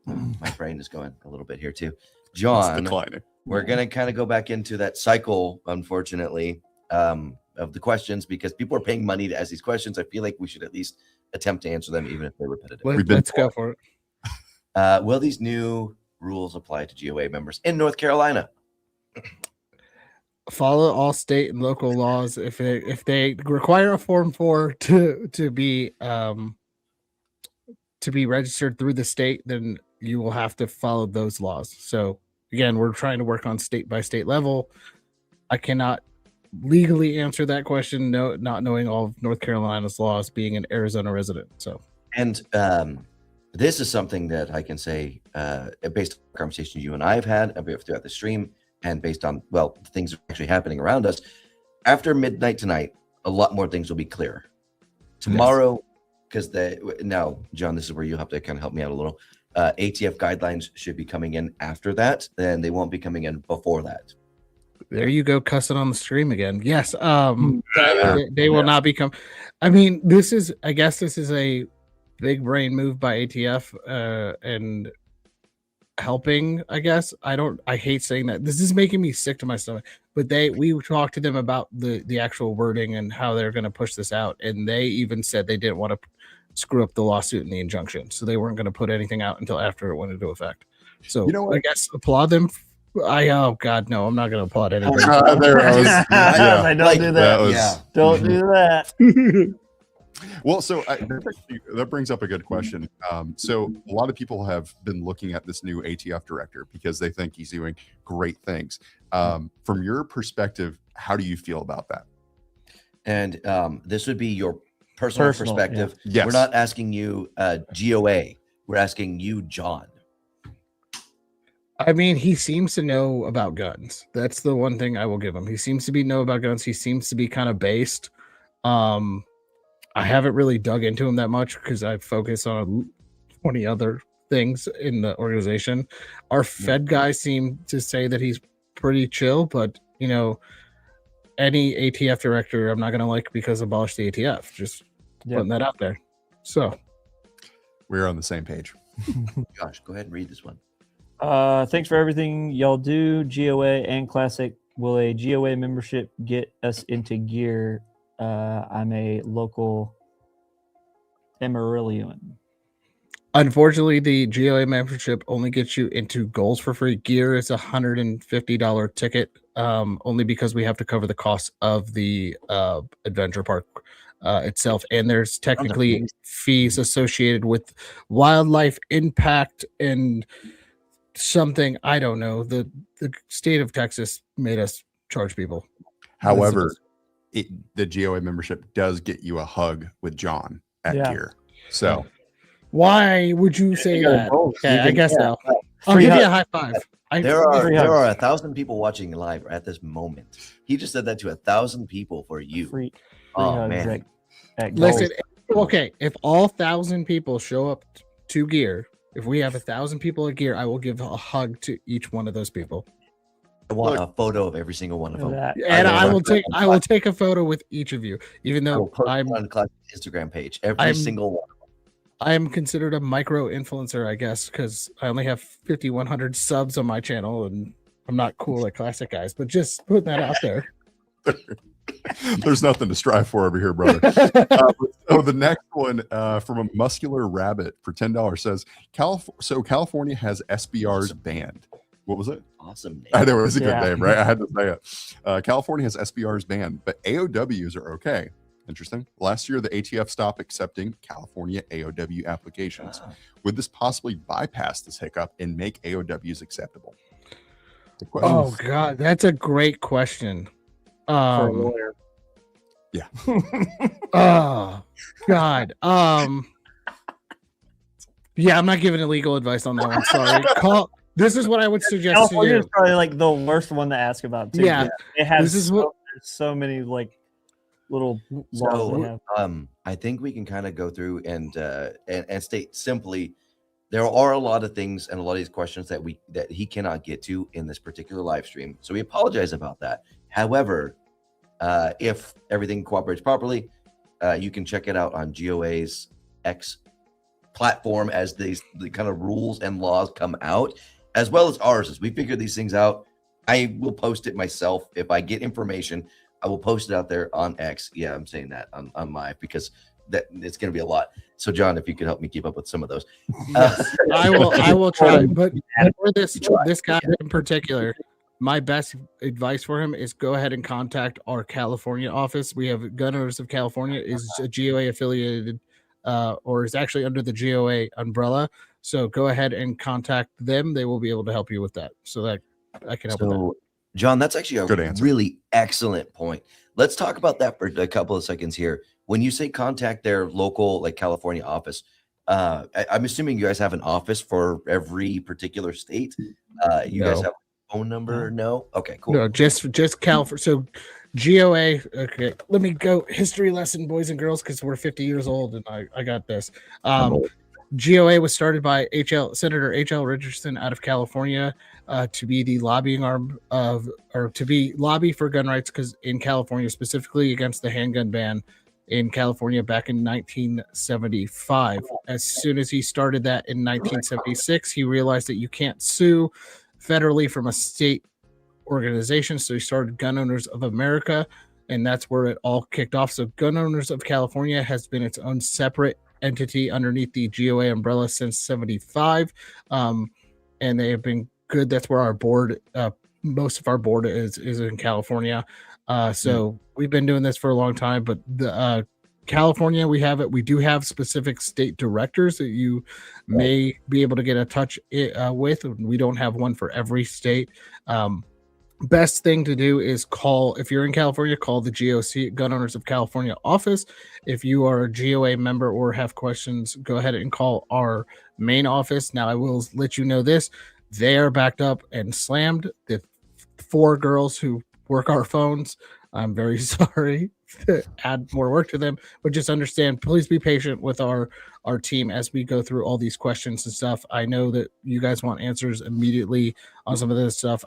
my brain is going a little bit here too. John, we're going to kind of go back into that cycle, unfortunately, of the questions because people are paying money to ask these questions. I feel like we should at least attempt to answer them, even if they're repetitive.
Let's go for it.
Will these new rules apply to GOA members in North Carolina?
Follow all state and local laws. If they require a Form 4 to be to be registered through the state, then you will have to follow those laws. So again, we're trying to work on state by state level. I cannot legally answer that question, not knowing all of North Carolina's laws, being an Arizona resident. So,
and this is something that I can say based on conversations you and I have had throughout the stream, and based on things actually happening around us. After midnight tonight, a lot more things will be clear. Tomorrow, because now, John, this is where you have to kind of help me out a little. ATF guidelines should be coming in after that, and they won't be coming in before that.
There you go, cussing on the stream again. Yes, they will not become. I mean, I guess this is a big brain move by ATF and helping. I guess I hate saying that. This is making me sick to my stomach. But we talked to them about the actual wording and how they're going to push this out, and they even said they didn't want to screw up the lawsuit and the injunction, so they weren't going to put anything out until after it went into effect. So I guess applaud them. Oh God, no, I'm not going to applaud anything.
Don't do that. Don't do that.
Well, so that brings up a good question. So a lot of people have been looking at this new ATF director because they think he's doing great things. From your perspective, how do you feel about that?
And this would be your personal perspective.
Yeah. Yes.
We're not asking you GOA. We're asking you, John.
I mean, he seems to know about guns. That's the one thing I will give him. He seems to know about guns. He seems to be kind of based. I haven't really dug into him that much because I focus on 20 other things in the organization. Our Fed guys seem to say that he's pretty chill, but any ATF director I'm not going to like because abolish the ATF. Just putting that out there. So
we're on the same page.
Josh, go ahead and read this one.
Thanks for everything y'all do. GOA and Classic. Will a GOA membership get us into gear? I'm a local Amarillian.
Unfortunately, the GOA membership only gets you into goals for free. Gear is $150 ticket, only because we have to cover the cost of the adventure park itself. And there's technically fees associated with wildlife impact and something, I don't know. The state of Texas made us charge people.
However, the GOA membership does get you a hug with John at Gear. So
why would you say that? Okay, I guess so. I'll give you a high five.
There are 1,000 people watching live at this moment. He just said that to 1,000 people for you.
Free
man.
Listen, okay, if all 1,000 people show up to Gear, if we have 1,000 people at Gear, I will give a hug to each one of those people.
I want a photo of every single one of them.
And I will take a photo with each of you, even though I'm
on the Instagram page. Every single one.
I am considered a micro influencer, I guess, because I only have 5,100 subs on my channel, and I'm not cool like classic guys. But just putting that out there.
There's nothing to strive for over here, brother. So the next one from a muscular rabbit for $10 says, California has SBRs banned. What was it?
Awesome name.
I know it was a good name, right? I had to say it. California has SBRs banned, but AOWs are okay. Interesting. Last year, the ATF stopped accepting California AOW applications. Would this possibly bypass this hiccup and make AOWs acceptable?
Oh, God, that's a great question.
For a lawyer.
Yeah.
Oh, God. Yeah, I'm not giving legal advice on that one. Sorry. This is what I would suggest.
California is probably like the worst one to ask about too.
Yeah,
it has so many like little laws.
I think we can kind of go through and state simply, there are a lot of things and a lot of these questions that he cannot get to in this particular live stream. So we apologize about that. However, if everything cooperates properly, you can check it out on GOA's X platform as the kind of rules and laws come out, as well as ours. As we figure these things out, I will post it myself. If I get information, I will post it out there on X. Yeah, I'm saying that on live because that it's going to be a lot. So, John, if you could help me keep up with some of those,
I will try. But for this guy in particular, my best advice for him is go ahead and contact our California office. We have Gunners of California is a GOA affiliated or is actually under the GOA umbrella. So go ahead and contact them. They will be able to help you with that. So that I can help with that.
So, John, that's actually
Good
a
answer.
really excellent point. Let's talk about that for a couple of seconds here. When you say contact their local, like California office, I'm assuming you guys have an office for every particular state. You guys
No.
have a phone number? No? Okay, cool.
No, just California. So GOA. Okay, let me go history lesson, boys and girls, because we're 50 years old, and I got this.
I'm old.
GOA was started by Senator H.L. Richardson out of California to be the lobbying arm of, or to be lobby for gun rights, because in California, specifically against the handgun ban in California back in 1975. As soon as he started that in 1976, he realized that you can't sue federally from a state organization. So he started Gun Owners of America, and that's where it all kicked off. So Gun Owners of California has been its own separate entity underneath the GOA umbrella since 75. And they have been good. That's where our board, most of our board is in California. So we've been doing this for a long time, but the California, we do have specific state directors that you may be able to get in touch with. We don't have one for every state. Best thing to do is call, if you're in California, call the GOC, Gun Owners of California office. If you are a GOA member or have questions, go ahead and call our main office. Now, I will let you know this. They are backed up and slammed. The 4 girls who work our phones, I'm very sorry to add more work to them, but just understand, please be patient with our team as we go through all these questions and stuff. I know that you guys want answers immediately on some of this stuff.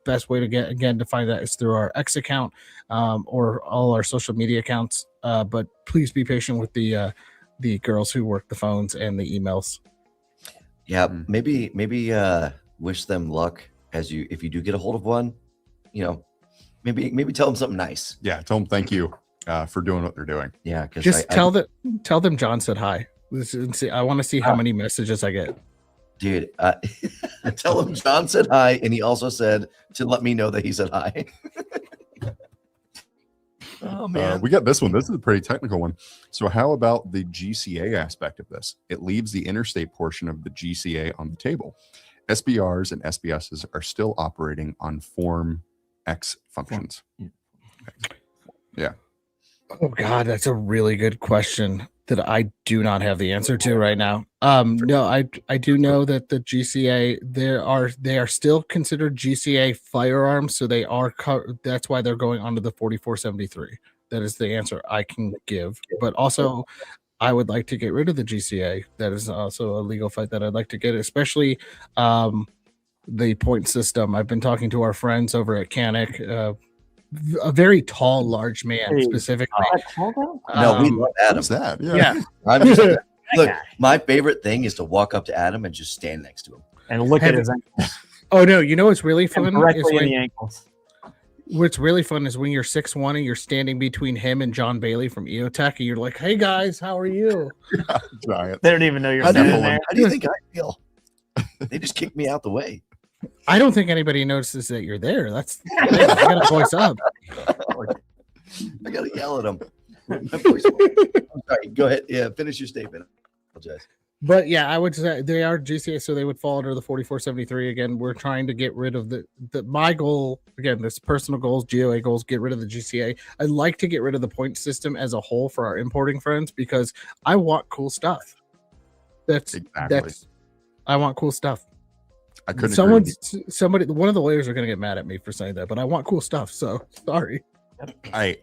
Best way to to find that is through our X account or all our social media accounts. But please be patient with the girls who work the phones and the emails.
Yeah, maybe wish them luck if you do get a hold of one, maybe tell them something nice.
Yeah, tell them thank you for doing what they're doing.
Yeah, because
just tell them John said hi. I want to see how many messages I get.
Dude, tell him John said hi, and he also said to let me know that he said hi. Oh man,
we got this one. This is a pretty technical one. So how about the GCA aspect of this? It leaves the interstate portion of the GCA on the table. SBRs and SBSs are still operating on Form X functions. Yeah.
Oh God, that's a really good question that I do not have the answer to right now. No, I do know that the GCA they are still considered GCA firearms, so they are. That's why they're going onto the 4473. That is the answer I can give. But also, I would like to get rid of the GCA. That is also a legal fight that I'd like to get, especially the point system. I've been talking to our friends over at Canic. A very tall, large man, specifically.
No, we love Adam.
What's that?
Yeah.
I'm just, look, my favorite thing is to walk up to Adam and just stand next to him
and look at his ankles.
Oh no, you know what's really fun
Directly in the ankles.
What's really fun is when you're 6'1" and you're standing between him and John Bailey from EOTech, and you're like, "Hey guys, how are you?"
Giant.
They don't even know you're
how
standing there.
do you think I feel? They just kicked me out the way.
I don't think anybody notices that you're there. That's I gotta voice up.
I gotta yell at them. I'm sorry. Go ahead. Yeah, finish your statement. I apologize.
But yeah, I would say they are GCA, so they would fall under the 4473. Again, we're trying to get rid of the my goal, again, this personal goals, GOA goals, get rid of the GCA. I'd like to get rid of the point system as a whole for our importing friends because I want cool stuff. That's I want cool stuff.
I couldn't
somebody one of the lawyers are gonna get mad at me for saying that, but I want cool stuff, so sorry.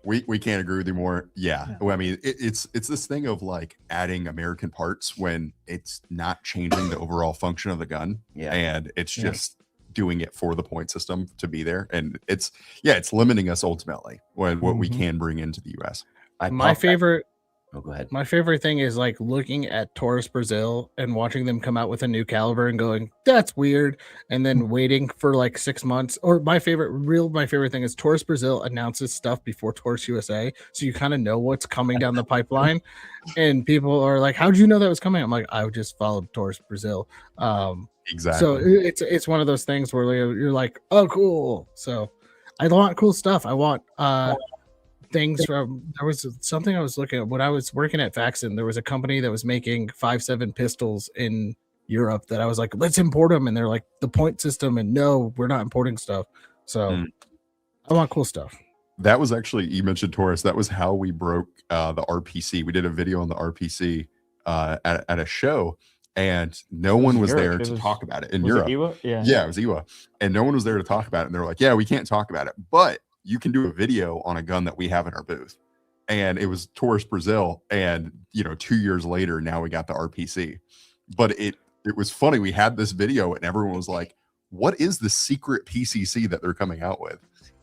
We can't agree with you more. Yeah. Well, I mean, it's this thing of like adding American parts when it's not changing the overall function of the gun.
Yeah.
And it's just doing it for the point system to be there. And it's limiting us ultimately when what we can bring into the US.
My favorite
Oh, go ahead.
My favorite thing is like looking at Taurus Brazil and watching them come out with a new caliber and going, that's weird. And then waiting for like 6 months. Or my favorite thing is Taurus Brazil announces stuff before Taurus USA. So you kind of know what's coming down the pipeline. And people are like, how'd you know that was coming? I'm like, I just followed Taurus Brazil.
Exactly.
So it's one of those things where you're like, oh, cool. So I want cool stuff. I want things from, there was something I was looking at when I was working at Faxon. There was a company that was making 5.7 pistols in Europe that I was like, let's import them. And they're like, the point system. And no, we're not importing stuff. So I want cool stuff.
That was actually, you mentioned Taurus. That was how we broke the RPC. We did a video on the RPC at a show, and no one was there to talk about it in Europe. Yeah, it was EWA. And no one was there to talk about it. And they were like, yeah, we can't talk about it, but you can do a video on a gun that we have in our booth. And it was Taurus Brazil. And, 2 years later, now we got the RPC. But it was funny. We had this video and everyone was like, what is the secret PCC that they're coming out with?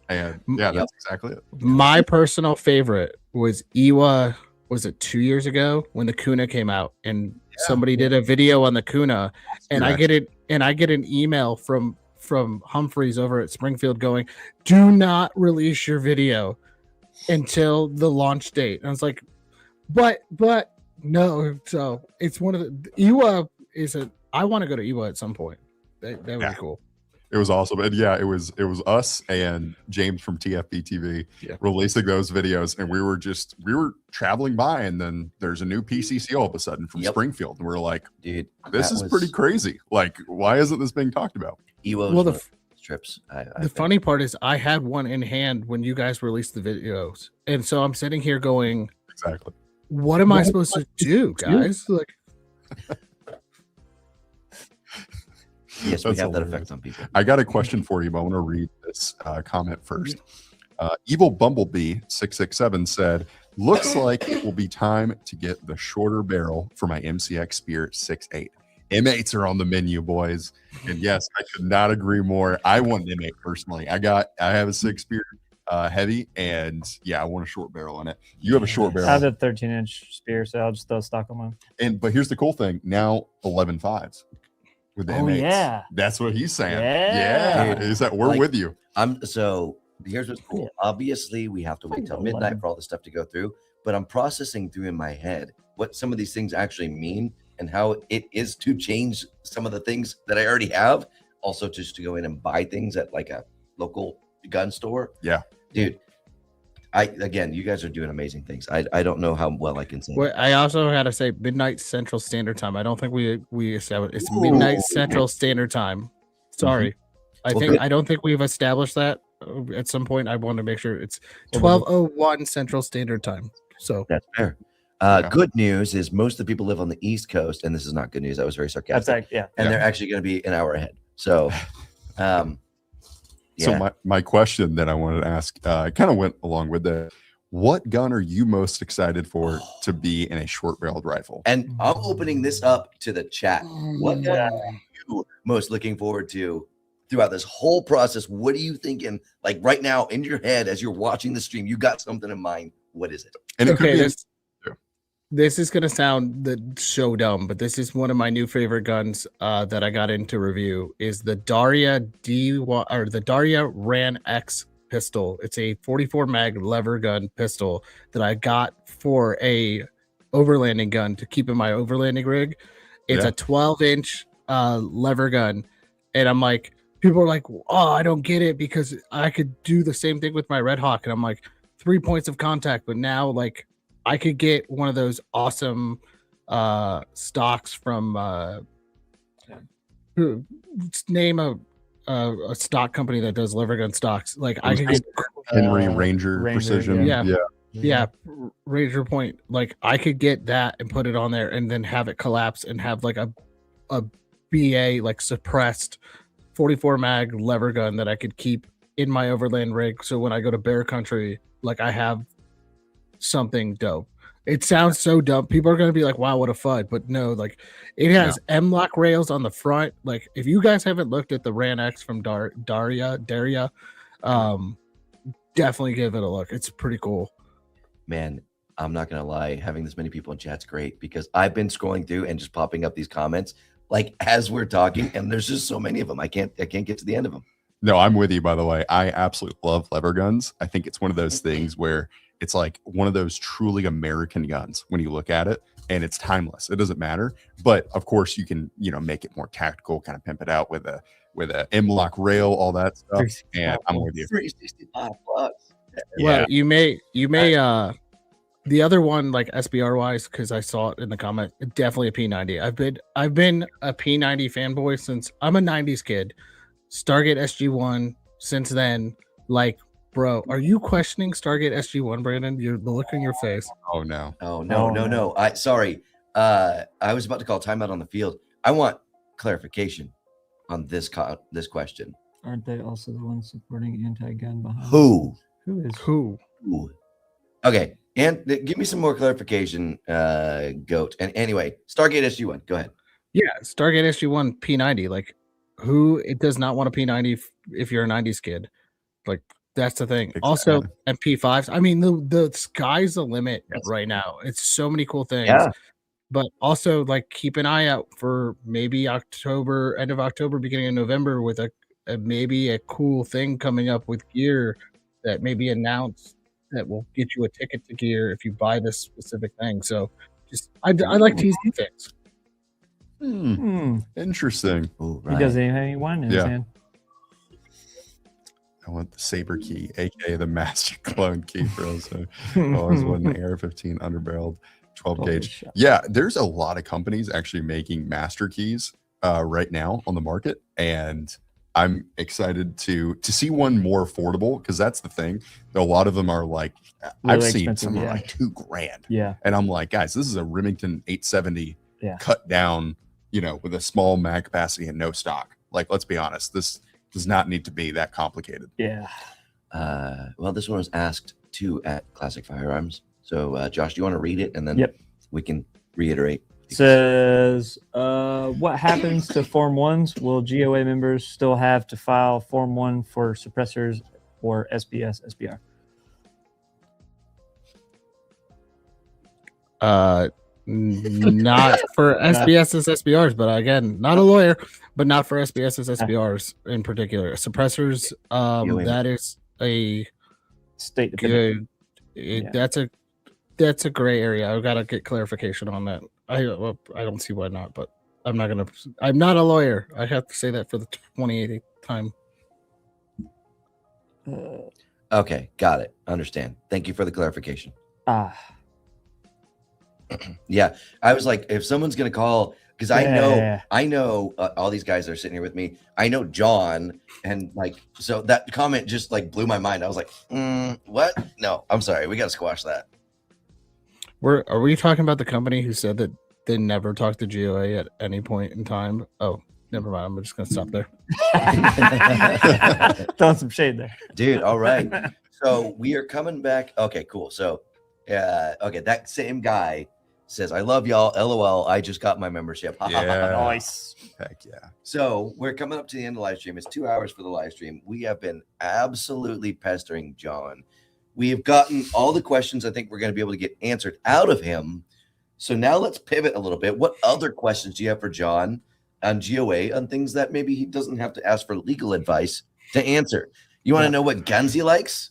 And yeah, that's exactly it.
My personal favorite was EWA. Was it 2 years ago when the Kuna came out and somebody did a video on the Kuna, and I get an email from Humphreys over at Springfield going, do not release your video until the launch date. And I was like, but no. So it's one of the EWA I want to go to EWA at some point. That would be cool.
It was awesome. And yeah, it was us and James from TFB TV releasing those videos. And we were traveling by, and then there's a new PCC all of a sudden from Springfield. And we're like, dude, this is pretty crazy. Like, why isn't this being talked about?
Well, the trips.
The funny part is I had one in hand when you guys released the videos. And so I'm sitting here going,
exactly,
what am I supposed to do, guys? Like,
yes, we have that effect on people.
I got a question for you, but I want to read this comment first. Evil Bumblebee 667 said, looks like it will be time to get the shorter barrel for my MCX Spirit 6.8. M8s are on the menu, boys. And yes, I could not agree more. I want an M8 personally. I have a 6 Spirit heavy, and I want a short barrel in it. You have a short barrel.
I have a 13-inch spear, so I'll just throw stock on mine.
But here's the cool thing. Now 11.5s. With the M8s.
Yeah,
that's what he's saying. Yeah, is that we're with you.
So here's what's cool. Obviously, we have to wait till midnight for all the stuff to go through, but I'm processing through in my head what some of these things actually mean and how it is to change some of the things that I already have. Also, just to go in and buy things at like a local gun store.
Yeah,
dude. You guys are doing amazing things. I don't know how well I can say.
Well, I also had to say midnight Central Standard Time. I don't think we established it's midnight Central Standard Time. Sorry, I don't think we've established that. At some point, I want to make sure it's 12:01 Central Standard Time. So
that's fair. Good news is most of the people live on the East Coast, and this is not good news. I was very sarcastic. And they're actually going to be an hour ahead. So,
So my question that I wanted to ask kind of went along with that. What gun are you most excited for to be in a short-barreled rifle?
And I'm opening this up to the chat. What gun are you most looking forward to throughout this whole process? What are you thinking? Like right now in your head as you're watching the stream, you got something in mind. What is it?
And it could be
this is going to sound so dumb, but this is one of my new favorite guns that I got into review is the Daria the Daria Ran X pistol. It's a 44 mag lever gun pistol that I got for a overlanding gun to keep in my overlanding rig. It's a 12-inch lever gun. And I'm like, people are like, oh, I don't get it because I could do the same thing with my Red Hawk. And I'm like, 3 points of contact, but now like I could get one of those awesome stocks from name a stock company that does lever gun stocks. Like I could get
Henry Ranger Precision.
Yeah, Ranger Point. Like I could get that and put it on there and then have it collapse and have like a BA like suppressed 44 mag lever gun that I could keep in my overland rig. So when I go to bear country, like I have something dope. It sounds so dumb. People are going to be like, wow, what a FUD. But no, like it has M-lock rails on the front. Like if you guys haven't looked at the Ran X from Daria, definitely give it a look. It's pretty cool.
Man, I'm not going to lie. Having this many people in chat's great because I've been scrolling through and just popping up these comments like as we're talking, and there's just so many of them. I can't get to the end of them.
No, I'm with you, by the way. I absolutely love lever guns. I think it's one of those things where it's like one of those truly American guns when you look at it, and it's timeless. It doesn't matter. But of course you can, make it more tactical, kind of pimp it out with a M-lock rail, all that stuff. And I'm with you.
$365.
Well,
Yeah.
you may the other one, like SBR wise, because I saw it in the comment, definitely a P90. I've been a P90 fanboy since I'm a 90s kid. Stargate SG1 since then. Like, bro, are you questioning Stargate SG1, Brandon? You're the look on your face.
Oh no.
Oh no. Sorry. I was about to call timeout on the field. I want clarification on this question.
Aren't they also the ones supporting anti-gun behind?
Who?
Who is?
Who?
Okay, and give me some more clarification, Goat. And anyway, Stargate SG1. Go ahead.
Yeah, Stargate SG1 P90. Like, who it does not want a P90 if you're a 90s kid? Like, that's the thing.
Exactly.
Also, and P5s. I mean, the sky's the limit right now. It's so many cool things.
Yeah.
But also, like, keep an eye out for maybe October, end of October, beginning of November, with maybe a cool thing coming up with gear that may be announced that will get you a ticket to gear if you buy this specific thing. So, just I like teasing things.
Interesting.
Ooh,
He doesn't even have any wine in his hand.
I want the saber key, aka the master clone key for us. Always one AR-15 underbarreled 12 gauge. Yeah, there's a lot of companies actually making master keys right now on the market, and I'm excited to see one more affordable, because that's the thing. A lot of them are like,
Really
I've seen
expensive,
some are like $2,000.
Yeah.
And I'm like, guys, this is a Remington 870
Yeah.
cut down, with a small mag capacity and no stock. Like, let's be honest, this does not need to be that complicated.
Yeah.
Well, this one was asked too at Classic Firearms. So, Josh, do you want to read it, and then we can reiterate?
Says, what happens to Form 1s? Will GOA members still have to file Form 1 for suppressors or SBS, SBR?
Not for SBSs, SBRs, but again, not a lawyer, but not for SBSs, SBRs in particular. Suppressors, that is a
state
good. That's a gray area. I've got to get clarification on that. I don't see why not, but I'm not a lawyer. I have to say that for the 28th time.
Okay, got it. Understand. Thank you for the clarification. Yeah, I was like, if someone's gonna call, because I know all these guys that are sitting here with me. I know John, and like, so that comment just like blew my mind. I was like, what? No, I'm sorry. We got to squash that.
Are we talking about the company who said that they never talked to GOA at any point in time? Oh, never mind. I'm just gonna stop there.
Throwing some shade there,
dude. All right. So we are coming back. Okay, cool. So, okay, that same guy says, I love y'all. LOL. I just got my membership.
Yeah.
Nice.
Heck yeah.
So we're coming up to the end of the live stream. It's 2 hours for the live stream. We have been absolutely pestering John. We have gotten all the questions I think we're going to be able to get answered out of him. So now let's pivot a little bit. What other questions do you have for John on GOA, on things that maybe he doesn't have to ask for legal advice to answer? You want to know what guns he likes?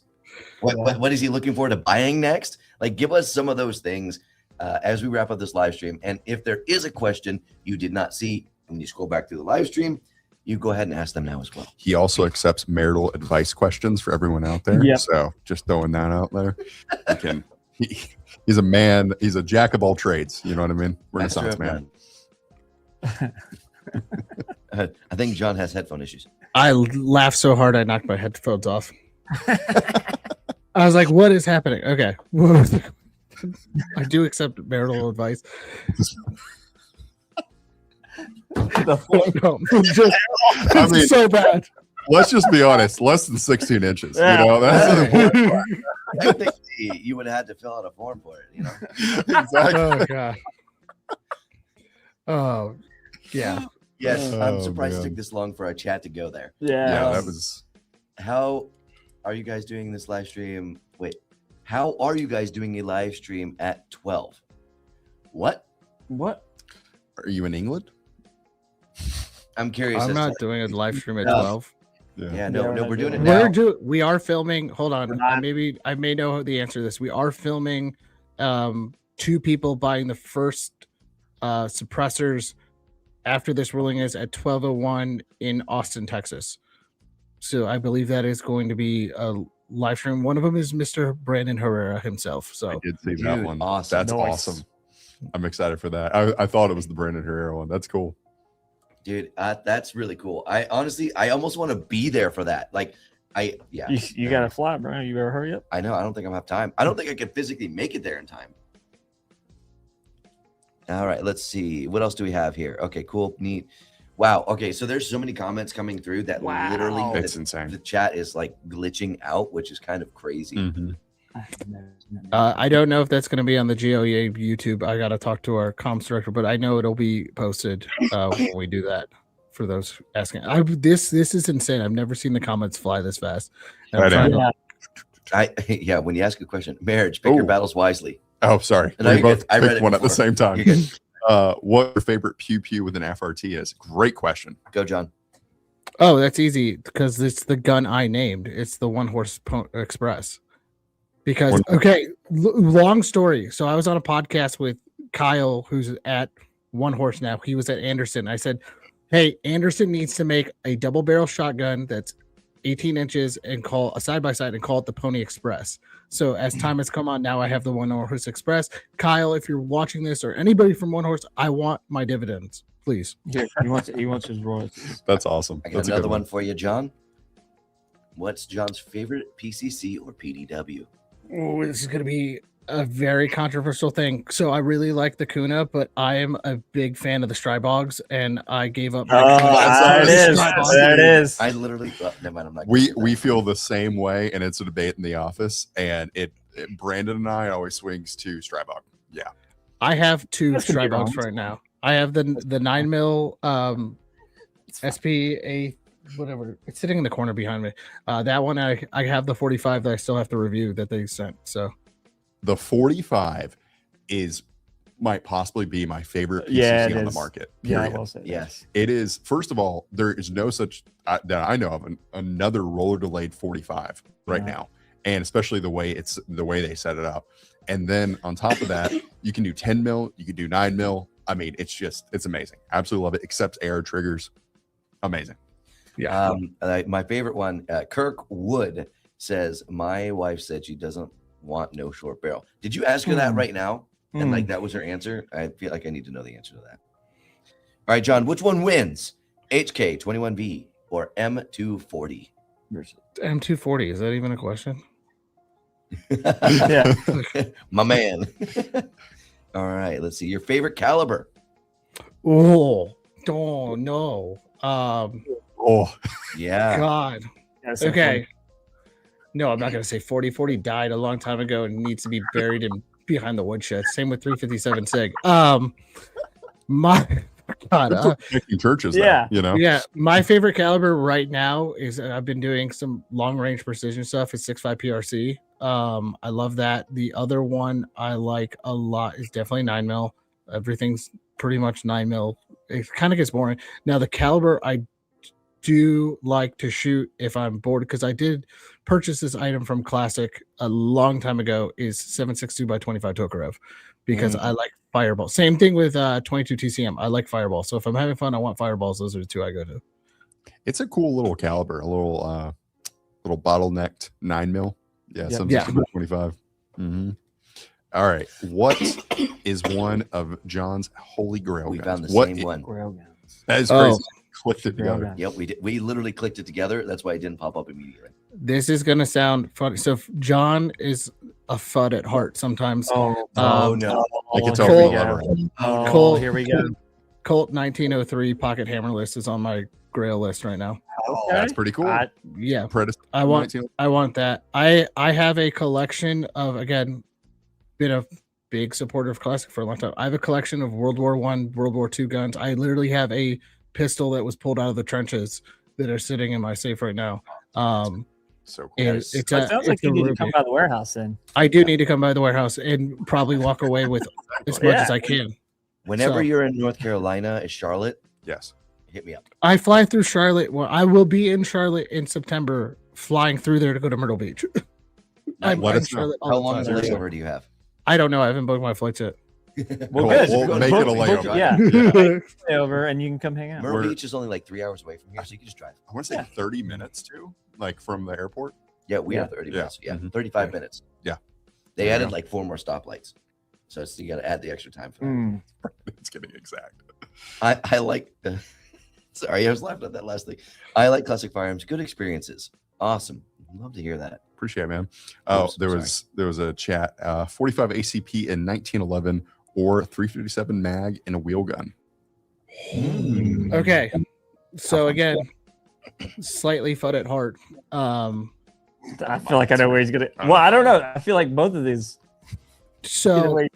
What is he looking forward to buying next? Like, give us some of those things as we wrap up this live stream. And if there is a question you did not see when you scroll back through the live stream, you go ahead and ask them now as well.
He also accepts marital advice questions for everyone out there.
Yep.
So just throwing that out there. He's a man. He's a jack of all trades. You know what I mean? Renaissance man.
I think John has headphone issues.
I laughed so hard I knocked my headphones off. I was like, what is happening? Okay. I do accept marital advice.
I mean,
so bad.
Let's just be honest. Less than 16 inches.
Yeah.
You know, that's the important part.
I think you would have had to fill out a form for it, you know?
Exactly.
Oh, God. Oh, yeah.
Yes, I'm
Oh,
surprised
man.
it took this long for our chat to go there.
Yeah, that was.
How are you guys doing this live stream? Wait, how are you guys doing a live stream at 12? What?
Are you in England?
I'm curious.
I'm not doing a live stream at 12.
Yeah, no, we're doing it now.
We are filming. Hold on. I may know the answer to this. We are filming 2 people buying the first suppressors after this ruling is at 12:01 in Austin, Texas. So I believe that is going to be live stream. One of them is Mr. Brandon Herrera himself.
I
So
did see that
Dude,
one.
awesome.
That's
Nice.
awesome. I'm excited for that. I thought it was the Brandon Herrera one. That's cool.
Dude, that's really cool. I almost want to be there for that. Like,
You got to fly, bro. You better hurry up.
I know. I don't think I'll have time. I don't think I can physically make it there in time. All right, let's see. What else do we have here? Okay, cool, neat. Wow. Okay, so there's so many comments coming through that literally
It's insane.
the chat is like glitching out, which is kind of crazy.
Mhm.
I don't know if that's going to be on the GOA YouTube. I got to talk to our comms director, but I know it'll be posted when we do that. For those asking, this is insane. I've never seen the comments fly this fast. And I'm
I
trying
know.
to-
Yeah, when you ask a question, marriage, pick your
Oh.
battles wisely.
Oh, sorry.
No,
We
you're
both
good. I read
picked
it
one at the
before.
same time.
You're good.
What your favorite pew pew with an FRT is? Great question.
Go, John.
Oh, that's easy because it's the gun I named. It's the One Horse Express. Because long story. So I was on a podcast with Kyle, who's at One Horse now. He was at Anderson. I said, "Hey, Anderson needs to make a double barrel shotgun that's 18 inches and call a side by side and call it the Pony Express." So as time has come on, now I have the One Horse Express. Kyle, if you're watching this or anybody from One Horse, I want my dividends, please.
Here, he wants his royalties.
That's awesome.
I got
That's a
another
good
one for you, John. What's John's favorite PCC or PDW?
Oh, this is going to be a very controversial thing. So I really like the Kuna, but I am a big fan of the Strybogs, and I gave up. My
Oh,
Kuna.
there it is.
Strybog.
There it is.
I literally, never mind. I'm not.
We feel the same way, and it's a debate in the office. And Brandon and I always swings to Strybog. Yeah,
I have two
That's gonna be wrong.
Strybogs right now. I have the 9mm SPA, whatever. It's sitting in the corner behind me. That one I have the 45 that I still have to review that they sent. So
the 45 might possibly be my favorite PCC
Yeah, it
on the
is.
market.
Yeah,
Period.
well said.
Yes.
It is. First of all, there is no such that I know of another roller delayed 45 right
Yeah.
now, and especially the way they set it up. And then on top of that, you can do 10 mil, you can do 9 mil. I mean, it's amazing. Absolutely love it. Except air triggers, amazing.
yeah.
My favorite one, Kirk Wood says, my wife said she doesn't want no short barrel. Did you ask her that right now? And like that was her answer? I feel like I need to know the answer to that. All right, John, which one wins? HK21V or M240?
M240, is that even a question?
Yeah.
My man. All right, let's see. Your favorite caliber?
Oh no.
Oh,
Yeah.
God.
That's so
Okay. No, I'm not going to say 40. 40 died a long time ago and needs to be buried in behind the woodshed. Same with 357 SIG. My God.
picking churches.
Yeah.
Though, you know.
Yeah, my favorite caliber right now is I've been doing some long range precision stuff. Is 6.5 PRC. I love that. The other one I like a lot is definitely 9mm. Everything's pretty much 9mm. It kind of gets boring. Now the caliber I do like to shoot if I'm bored, because I did purchase this item from Classic a long time ago, is 7.62 by 25 Tokarev, because I like fireball. Same thing with 22 TCM. I like fireball. So if I'm having fun, I want fireballs. Those are the two I go to.
It's a cool little caliber, a little bottlenecked 9mm. Yeah,
Yep.
7.25. Mm-hmm. All right, what is one of John's holy grail
We
guns?
found the
What
same one.
Grail guns.
That is
Oh.
crazy. Clicked it
Grail
together.
guns.
Yep, we did. We literally clicked it together. That's why it didn't pop up immediately.
This is gonna sound funny. So if John is a FUD at heart sometimes.
Oh,
no.
Like it's
here
Cole-
we go. Oh,
Cole-
here we go.
Colt 1903 pocket hammerless is on my grail list right now.
That's pretty cool.
Yeah,
Predator.
I want that. I have a collection of, again, been a big supporter of Classic for a long time. I have a collection of World War I, World War II guns. I literally have a pistol that was pulled out of the trenches that are sitting in my safe right now.
So cool.
It's
So it sounds like
a
you need to
ruby.
come by the warehouse then.
I do need to come by the warehouse and probably walk away with as much as I can.
Whenever
So-
you're in North Carolina, is Charlotte,
Yes.
hit me up.
I fly through Charlotte. Well, I will be in Charlotte in September, flying through there to go to Myrtle Beach. I'm
Let
in
us know.
Charlotte all
How
the
long
time.
of a layover do you have?
I don't know. I haven't booked my flights yet.
Well,
We'll-
good.
we'll make it a layover.
Yeah, stay over and you can come hang out.
Myrtle
We're-
Beach is only like 3 hours away from here, so you can just drive.
I want to say 30 minutes too, like from the airport.
Yeah, we
Yeah.
have 30
Yeah.
minutes. Yeah,
Mhm.
35
Yeah.
minutes.
Yeah.
They
There we
added
go.
like 4 more stoplights. So you got to add the extra time for that.
Mm.
It's getting exact.
I like sorry, I was laughing at that last thing. I like classic firearms. Good experiences. Awesome. Love to hear that.
Appreciate it, man. Oh,
Oops,
there was a chat. 45 ACP in 1911 or 357 mag in a wheel gun.
Okay. So again, slightly fun at heart.
I feel like I know where he's gonna. Well, I don't know. I feel like both of these. Either
So
way,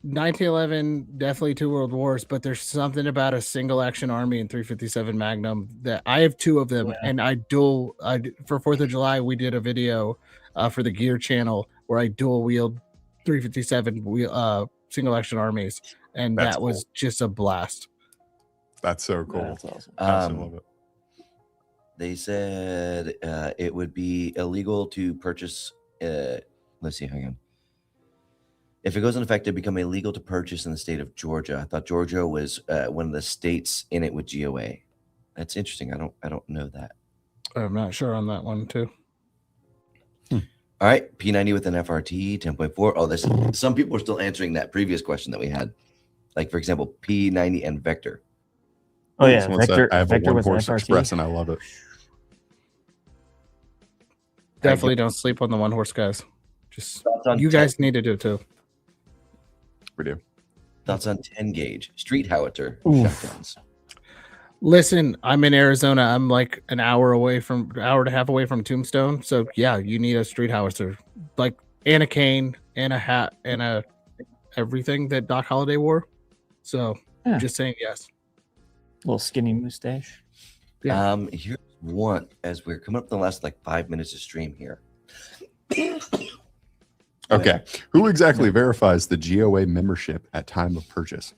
1911, definitely 2 world wars, but there's something about a single action army and 357 Magnum that I have 2 of them, and I for 4th of July we did a video for the Gear channel where I dual wield 357 single action armies, and
That's
that was just a blast.
That's so cool.
That's awesome.
Absolutely love it.
They said it would be illegal to purchase. Let's see, hang on. If it goes into effect, it become illegal to purchase in the state of Georgia. I thought Georgia was one of the states in it with GOA. That's interesting. I don't know that.
I'm not sure on that one too.
All right, P90 with an FRT 10.4. Oh, there's some people are still answering that previous question that we had. Like for example, P90 and Vector.
Oh yeah,
Someone said,
Vector.
I have
Vector
a
with an
one-horse
FRT.
express and I love it.
Definitely don't sleep on the 1-horse guys. Just
Thoughts on
you guys need to do it too.
We do.
Thoughts on 10 gauge street howitzer
Oof.
shotguns.
Listen, I'm in Arizona. I'm like an hour and a half away from Tombstone. So yeah, you need a street howitzer, like and a cane and a hat and a everything that Doc Holliday wore. So
Yeah.
just saying yes.
Little skinny mustache.
Yeah.
Here's one as we're coming up to the last like 5 minutes of stream here.
Okay. Who exactly verifies the GOA membership at time of purchase?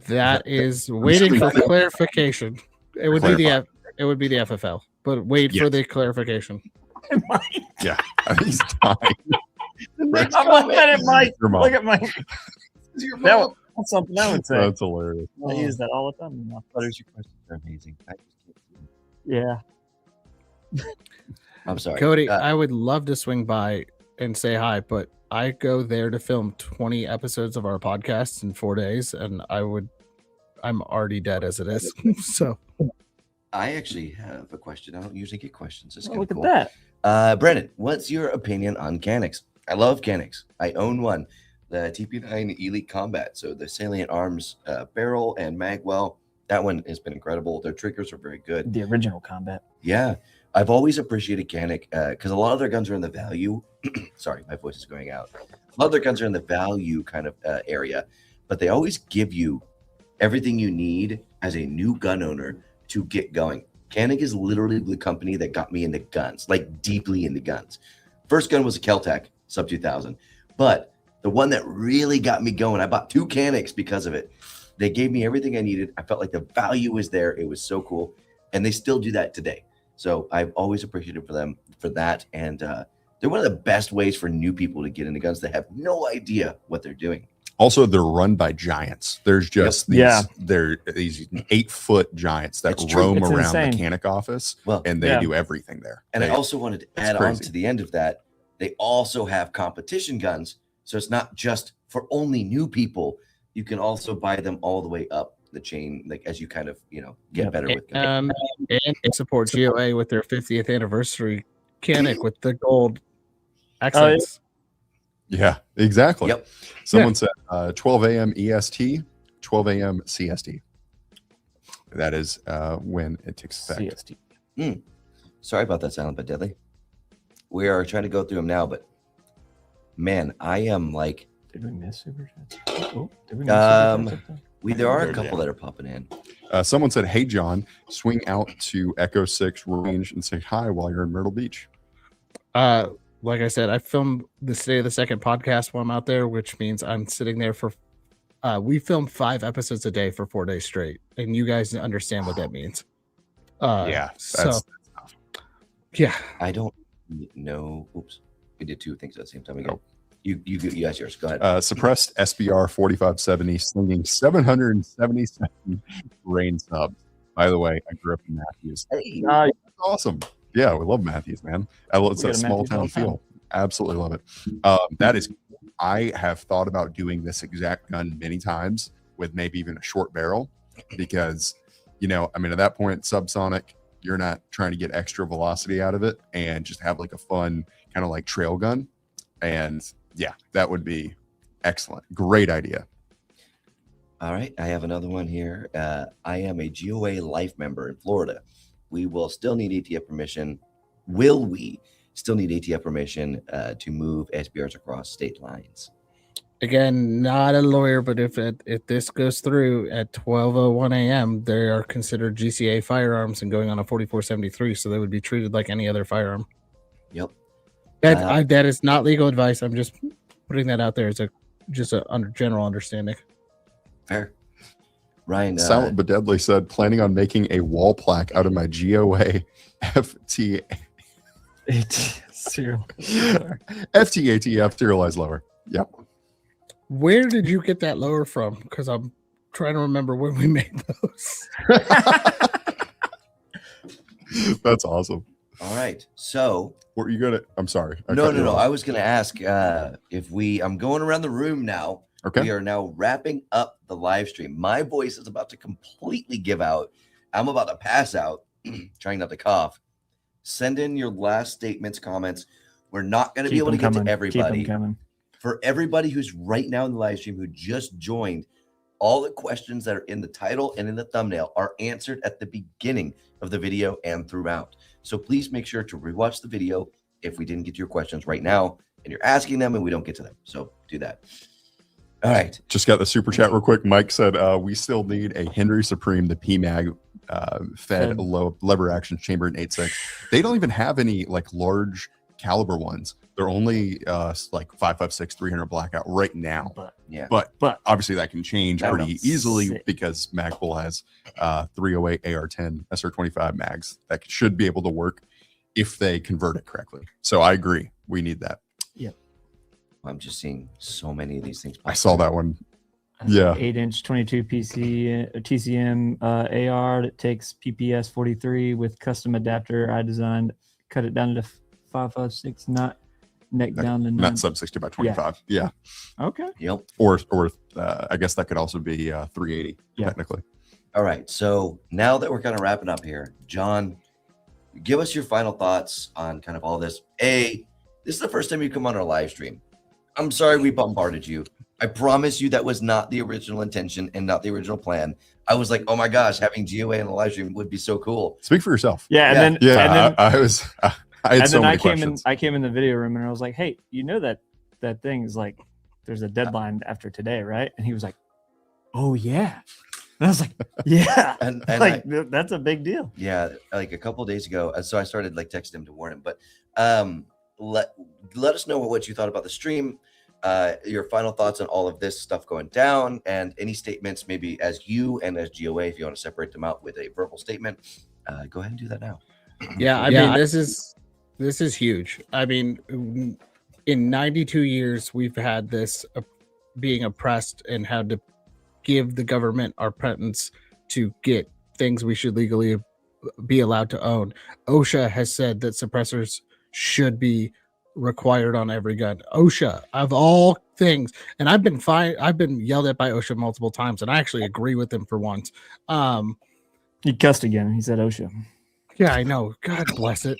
That is waiting for clarification. It would be the FFL, but wait for
Yes.
the clarification.
Yeah. He's dying.
I'm looking at it, Mike.
Your mom.
Look at Mike. That's something I would say.
That's hilarious.
I use that all the time.
Butters, your questions are amazing. I just can't do
Yeah.
them. I'm sorry.
Cody, I would love to swing by and say hi, but I go there to film 20 episodes of our podcast in 4 days, and I'm already dead as it is. So
I actually have a question. I don't usually get questions. It's
Oh,
kind
look
of cool.
at that.
Brennan, what's your opinion on Canics? I love Canics. I own one, the TP9 Elite Combat. So the Salient Arms barrel and magwell, that one has been incredible. Their triggers are very good.
The original combat.
Yeah, I've always appreciated Canic because a lot of their guns are in the value. Sorry, my voice is going out. A lot of their guns are in the value kind of area, but they always give you everything you need as a new gun owner to get going. Canic is literally the company that got me into guns, like deeply into guns. First gun was a Keltec Sub 2000, but the one that really got me going, I bought 2 Canics because of it. They gave me everything I needed. I felt like the value was there. It was so cool, and they still do that today. So I've always appreciated for them for that, and they're one of the best ways for new people to get into guns that have no idea what they're doing.
Also, they're run by giants. There's just these,
Yeah.
they're these 8-foot giants that
It's true.
roam
It's
around
insane.
mechanic office,
Well,
and they
Yeah.
do everything there.
and I
They-
also wanted to
it's
add on
crazy.
to the end of that, they also have competition guns. So it's not just for only new people. You can also buy them all the way up the chain, like as you kind of, get
Yep.
better with guns.
and they support GOA with their 50th anniversary Canic with the gold
yeah.
accents.
Yeah, exactly.
Yep.
Someone said 12 a.m. EST, 12 a.m. CST. That is when it takes effect.
CST.
Sorry about that, Silent but Deadly. We are trying to go through them now, but man, I am like,
Did we miss super chats? Oh, did we miss
Um,
super chats?
there are a
There,
couple
yeah.
that are popping in.
Someone said, "Hey John, swing out to Echo 6 range and say hi while you're in Myrtle Beach."
Like I said, I film the State of the Second podcast while I'm out there, which means I'm sitting there for. We film 5 episodes a day for 4 days straight, and you guys understand what that means.
Yeah,
So
that's tough.
yeah,
I don't know. Oops, we did 2 things at the same time again.
Oh.
You guys yours. Go ahead.
Suppressed SBR 4570 slinging 777 rain subs. By the way, I grew up in Matthews.
Hey,
That's awesome. Yeah, we love Matthews, man. It's
We
that
go to
small
Matthews all
town
the time.
feel. Absolutely love it. That is, I have thought about doing this exact gun many times with maybe even a short barrel, because, you know, I mean, at that point, subsonic, you're not trying to get extra velocity out of it, and just have like a fun kind of like trail gun. And yeah, that would be excellent. Great idea.
All right, I have another one here. I am a GOA life member in Florida. We will still need ATF permission. Will we still need ATF permission to move SBRs across state lines?
Again, not a lawyer, but if this goes through at 12:01 a.m., they are considered GCA firearms and going on a 4473, so they would be treated like any other firearm.
Yep.
That is not legal advice. I'm just putting that out there as a general understanding.
Fair. Ryan.
Silent but Deadly said, planning on making a wall plaque out of my GOA FT FTATF serialized lower. Yep.
Where did you get that lower from? Because I'm trying to remember when we made those.
That's awesome.
All right. So
Were you gonna? I'm sorry.
no. I was going to ask if I'm going around the room now.
Okay.
We are now wrapping up the live stream. My voice is about to completely give out. I'm about to pass out, trying not to cough. Send in your last statements, comments. We're not going to be able to get to everybody. For everybody who's right now in the live stream who just joined, all the questions that are in the title and in the thumbnail are answered at the beginning of the video and throughout. So please make sure to rewatch the video if we didn't get to your questions right now and you're asking them and we don't get to them. So do that. All right.
Just got the super chat real quick. Mike said, we still need a Henry Supreme, the PMAG fed low lever action chamber in 8.6. They don't even have any like large caliber ones. They're only like 5.56 300 blackout right now. But obviously that can change pretty easily because Magpul has 308 AR10 SR25 mags that should be able to work if they convert it correctly. So I agree, we need that.
I'm just seeing so many of these things.
I saw that one. Yeah.
8-inch 22 TCM AR that takes PPS 43 with custom adapter I designed. Cut it down to 5.56, not neck down to 9.
Not sub 60 by 25. Yeah.
Okay.
Yep.
Or I guess that could also be 380 technically.
All right. So now that we're kind of wrapping up here, John, give us your final thoughts on kind of all this. This is the first time you come on our live stream. I'm sorry we bombarded you. I promise you that was not the original intention and not the original plan. I was like, oh my gosh, having GOA in a live stream would be so cool.
Speak for yourself.
Yeah. And then
I had so many questions.
I came in the video room and I was like, hey, you know that thing is like, there's a deadline after today, right? And he was like, oh yeah. And I was like, yeah. and like, that's a big deal.
Yeah. Like a couple of days ago. So I started like texting him to warn him, but let us know what you thought about the stream, your final thoughts on all of this stuff going down, and any statements maybe as you and as GOA, if you want to separate them out with a verbal statement, go ahead and do that now.
Yeah, I mean, this is huge. I mean, in 92 years, we've had this being oppressed and had to give the government our patents to get things we should legally be allowed to own. OSHA has said that suppressors should be required on every gun. OSHA, of all things, and I've been yelled at by OSHA multiple times, and I actually agree with them for once.
He cussed again. He said OSHA.
Yeah, I know. God bless it.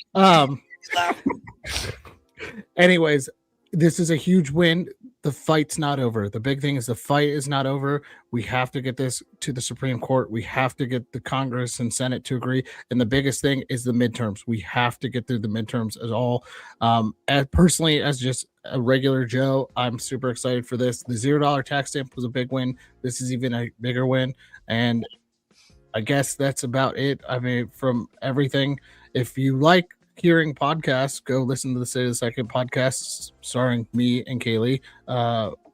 Anyways, this is a huge win. The fight's not over. The big thing is the fight is not over. We have to get this to the Supreme Court. We have to get the Congress and Senate to agree. And the biggest thing is the midterms. We have to get through the midterms as all. Personally, as just a regular Joe, I'm super excited for this. The $0 tax stamp was a big win. This is even a bigger win. And I guess that's about it. I mean, from everything, if you like hearing podcasts, go listen to the State of the Second podcast starring me and Kaylee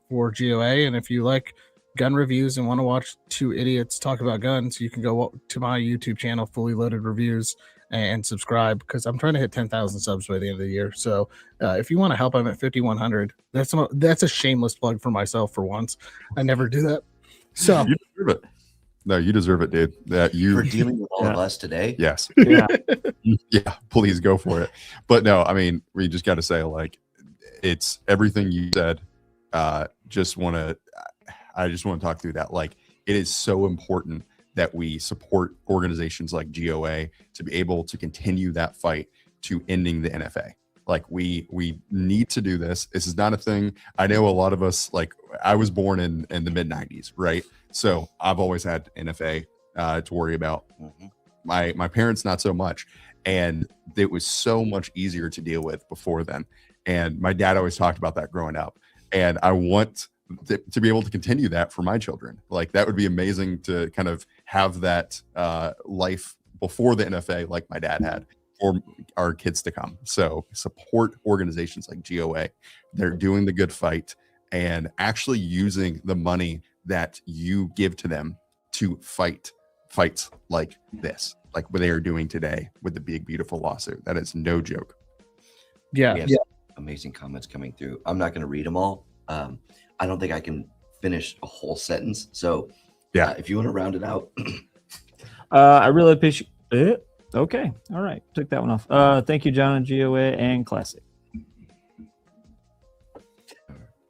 for GOA. And if you like gun reviews and want to watch two idiots talk about guns, you can go to my YouTube channel, Fully Loaded Reviews, and subscribe, because I'm trying to hit 10,000 subs by the end of the year. So if you want to help, I'm at 5,100. That's a shameless plug for myself for once. I never do that. So
you deserve it. No, you deserve it, dude. That
For
you,
dealing with all of
Yeah.
us today.
yes,
Yeah.
yeah, please go for it. But no, I mean, we just got to say, like, it's everything you said. I just want to talk through that. Like, it is so important that we support organizations like GOA to be able to continue that fight to ending the NFA. Like, we need to do this. This is not a thing. I know a lot of us, like, I was born in the mid 90s, right? So I've always had NFA to worry about.
Mhm.
My parents, not so much. And it was so much easier to deal with before then. And my dad always talked about that growing up. And I want to be able to continue that for my children. Like, that would be amazing to kind of have that life before the NFA, like my dad had, for our kids to come. So support organizations like GOA. They're doing the good fight and actually using the money that you give to them to fight fights like this, like what they are doing today with the big, beautiful lawsuit. That is no joke.
Yeah.
We have some amazing comments coming through. I'm not going to read them all. I don't think I can finish a whole sentence. So
Yeah.
if you want to round it out.
I really appreciate it. Okay. All right. Took that one off. Thank you, John and GOA and Classic.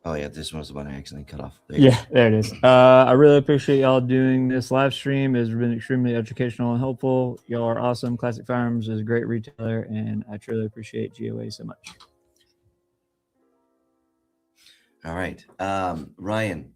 Oh yeah, this was the one I accidentally cut off.
There it is. I really appreciate y'all doing this live stream. It's been extremely educational and helpful. Y'all are awesome. Classic Firearms is a great retailer, and I truly appreciate GOA so much.
All right. Ryan, do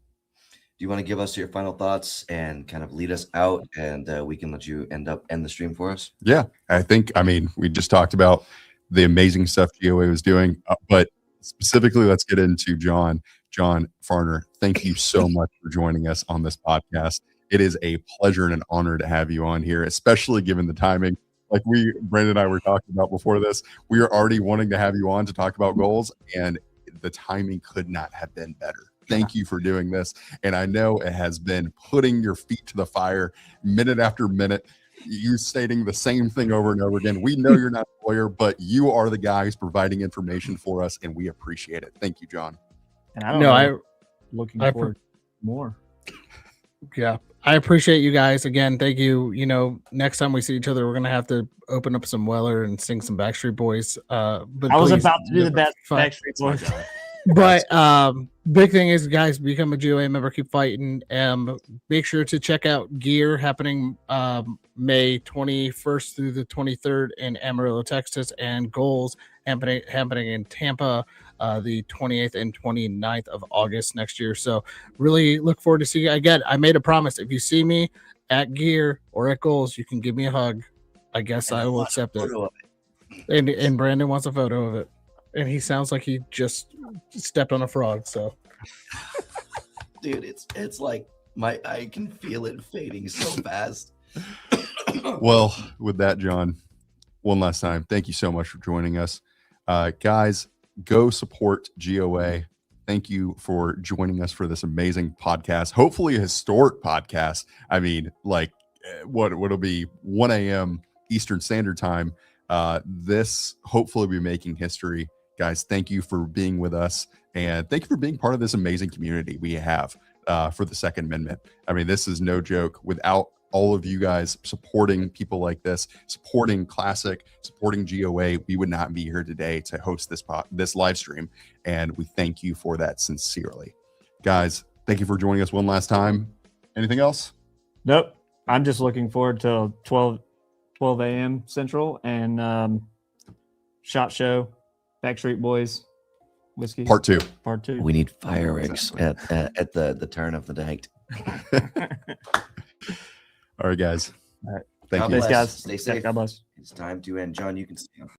you want to give us your final thoughts and kind of lead us out, and we can let you end the stream for us?
Yeah, I mean, we just talked about the amazing stuff GOA was doing, but specifically, let's get into John Farhner. Thank you so much for joining us on this podcast. It is a pleasure and an honor to have you on here, especially given the timing. Like Brandon and I were talking about before this, we are already wanting to have you on to talk about goals, and the timing could not have been better. Thank you for doing this. And I know it has been putting your feet to the fire minute after minute, you stating the same thing over and over again. We know you're not a lawyer, but you are the guy who's providing information for us, and we appreciate it. Thank you, John.
And I don't know. Looking forward to more.
Yeah, I appreciate you guys again. Thank you. You know, next time we see each other, we're gonna have to open up some Weller and sing some Backstreet Boys. But
I was
please,
about to do the
fun.
Backstreet Boys.
But big thing is, guys, become a GOA member, keep fighting. Make sure to check out Gear happening May 21st through the 23rd in Amarillo, Texas, and Goals happening in Tampa the 28th and 29th of August next year. So really look forward to seeing you again. I made a promise. If you see me at Gear or at Goals, you can give me a hug. I guess I will accept it. And Brandon wants a photo of it. And he sounds like he just stepped on a frog. So,
dude, it's like I can feel it fading so fast.
Well, with that, John, one last time, thank you so much for joining us. Guys, go support GOA. Thank you for joining us for this amazing podcast. Hopefully a historic podcast. I mean, like what'll be 1 a.m. Eastern Standard Time. This hopefully will be making history. Guys, thank you for being with us, and thank you for being part of this amazing community we have for the Second Amendment. I mean, this is no joke. Without all of you guys supporting people like this, supporting Classic, supporting GOA, we would not be here today to host this live stream, and we thank you for that sincerely. Guys, thank you for joining us one last time. Anything else?
Nope. I'm just looking forward to 12 a.m. Central and SHOT Show, Backstreet Boys, whiskey.
Part 2.
We need fireworks at the turn of the night.
All right, guys.
All right.
Thank
God
you.
bless.
Thanks, guys.
Stay safe.
God bless.
It's time to end. John, you can stay on.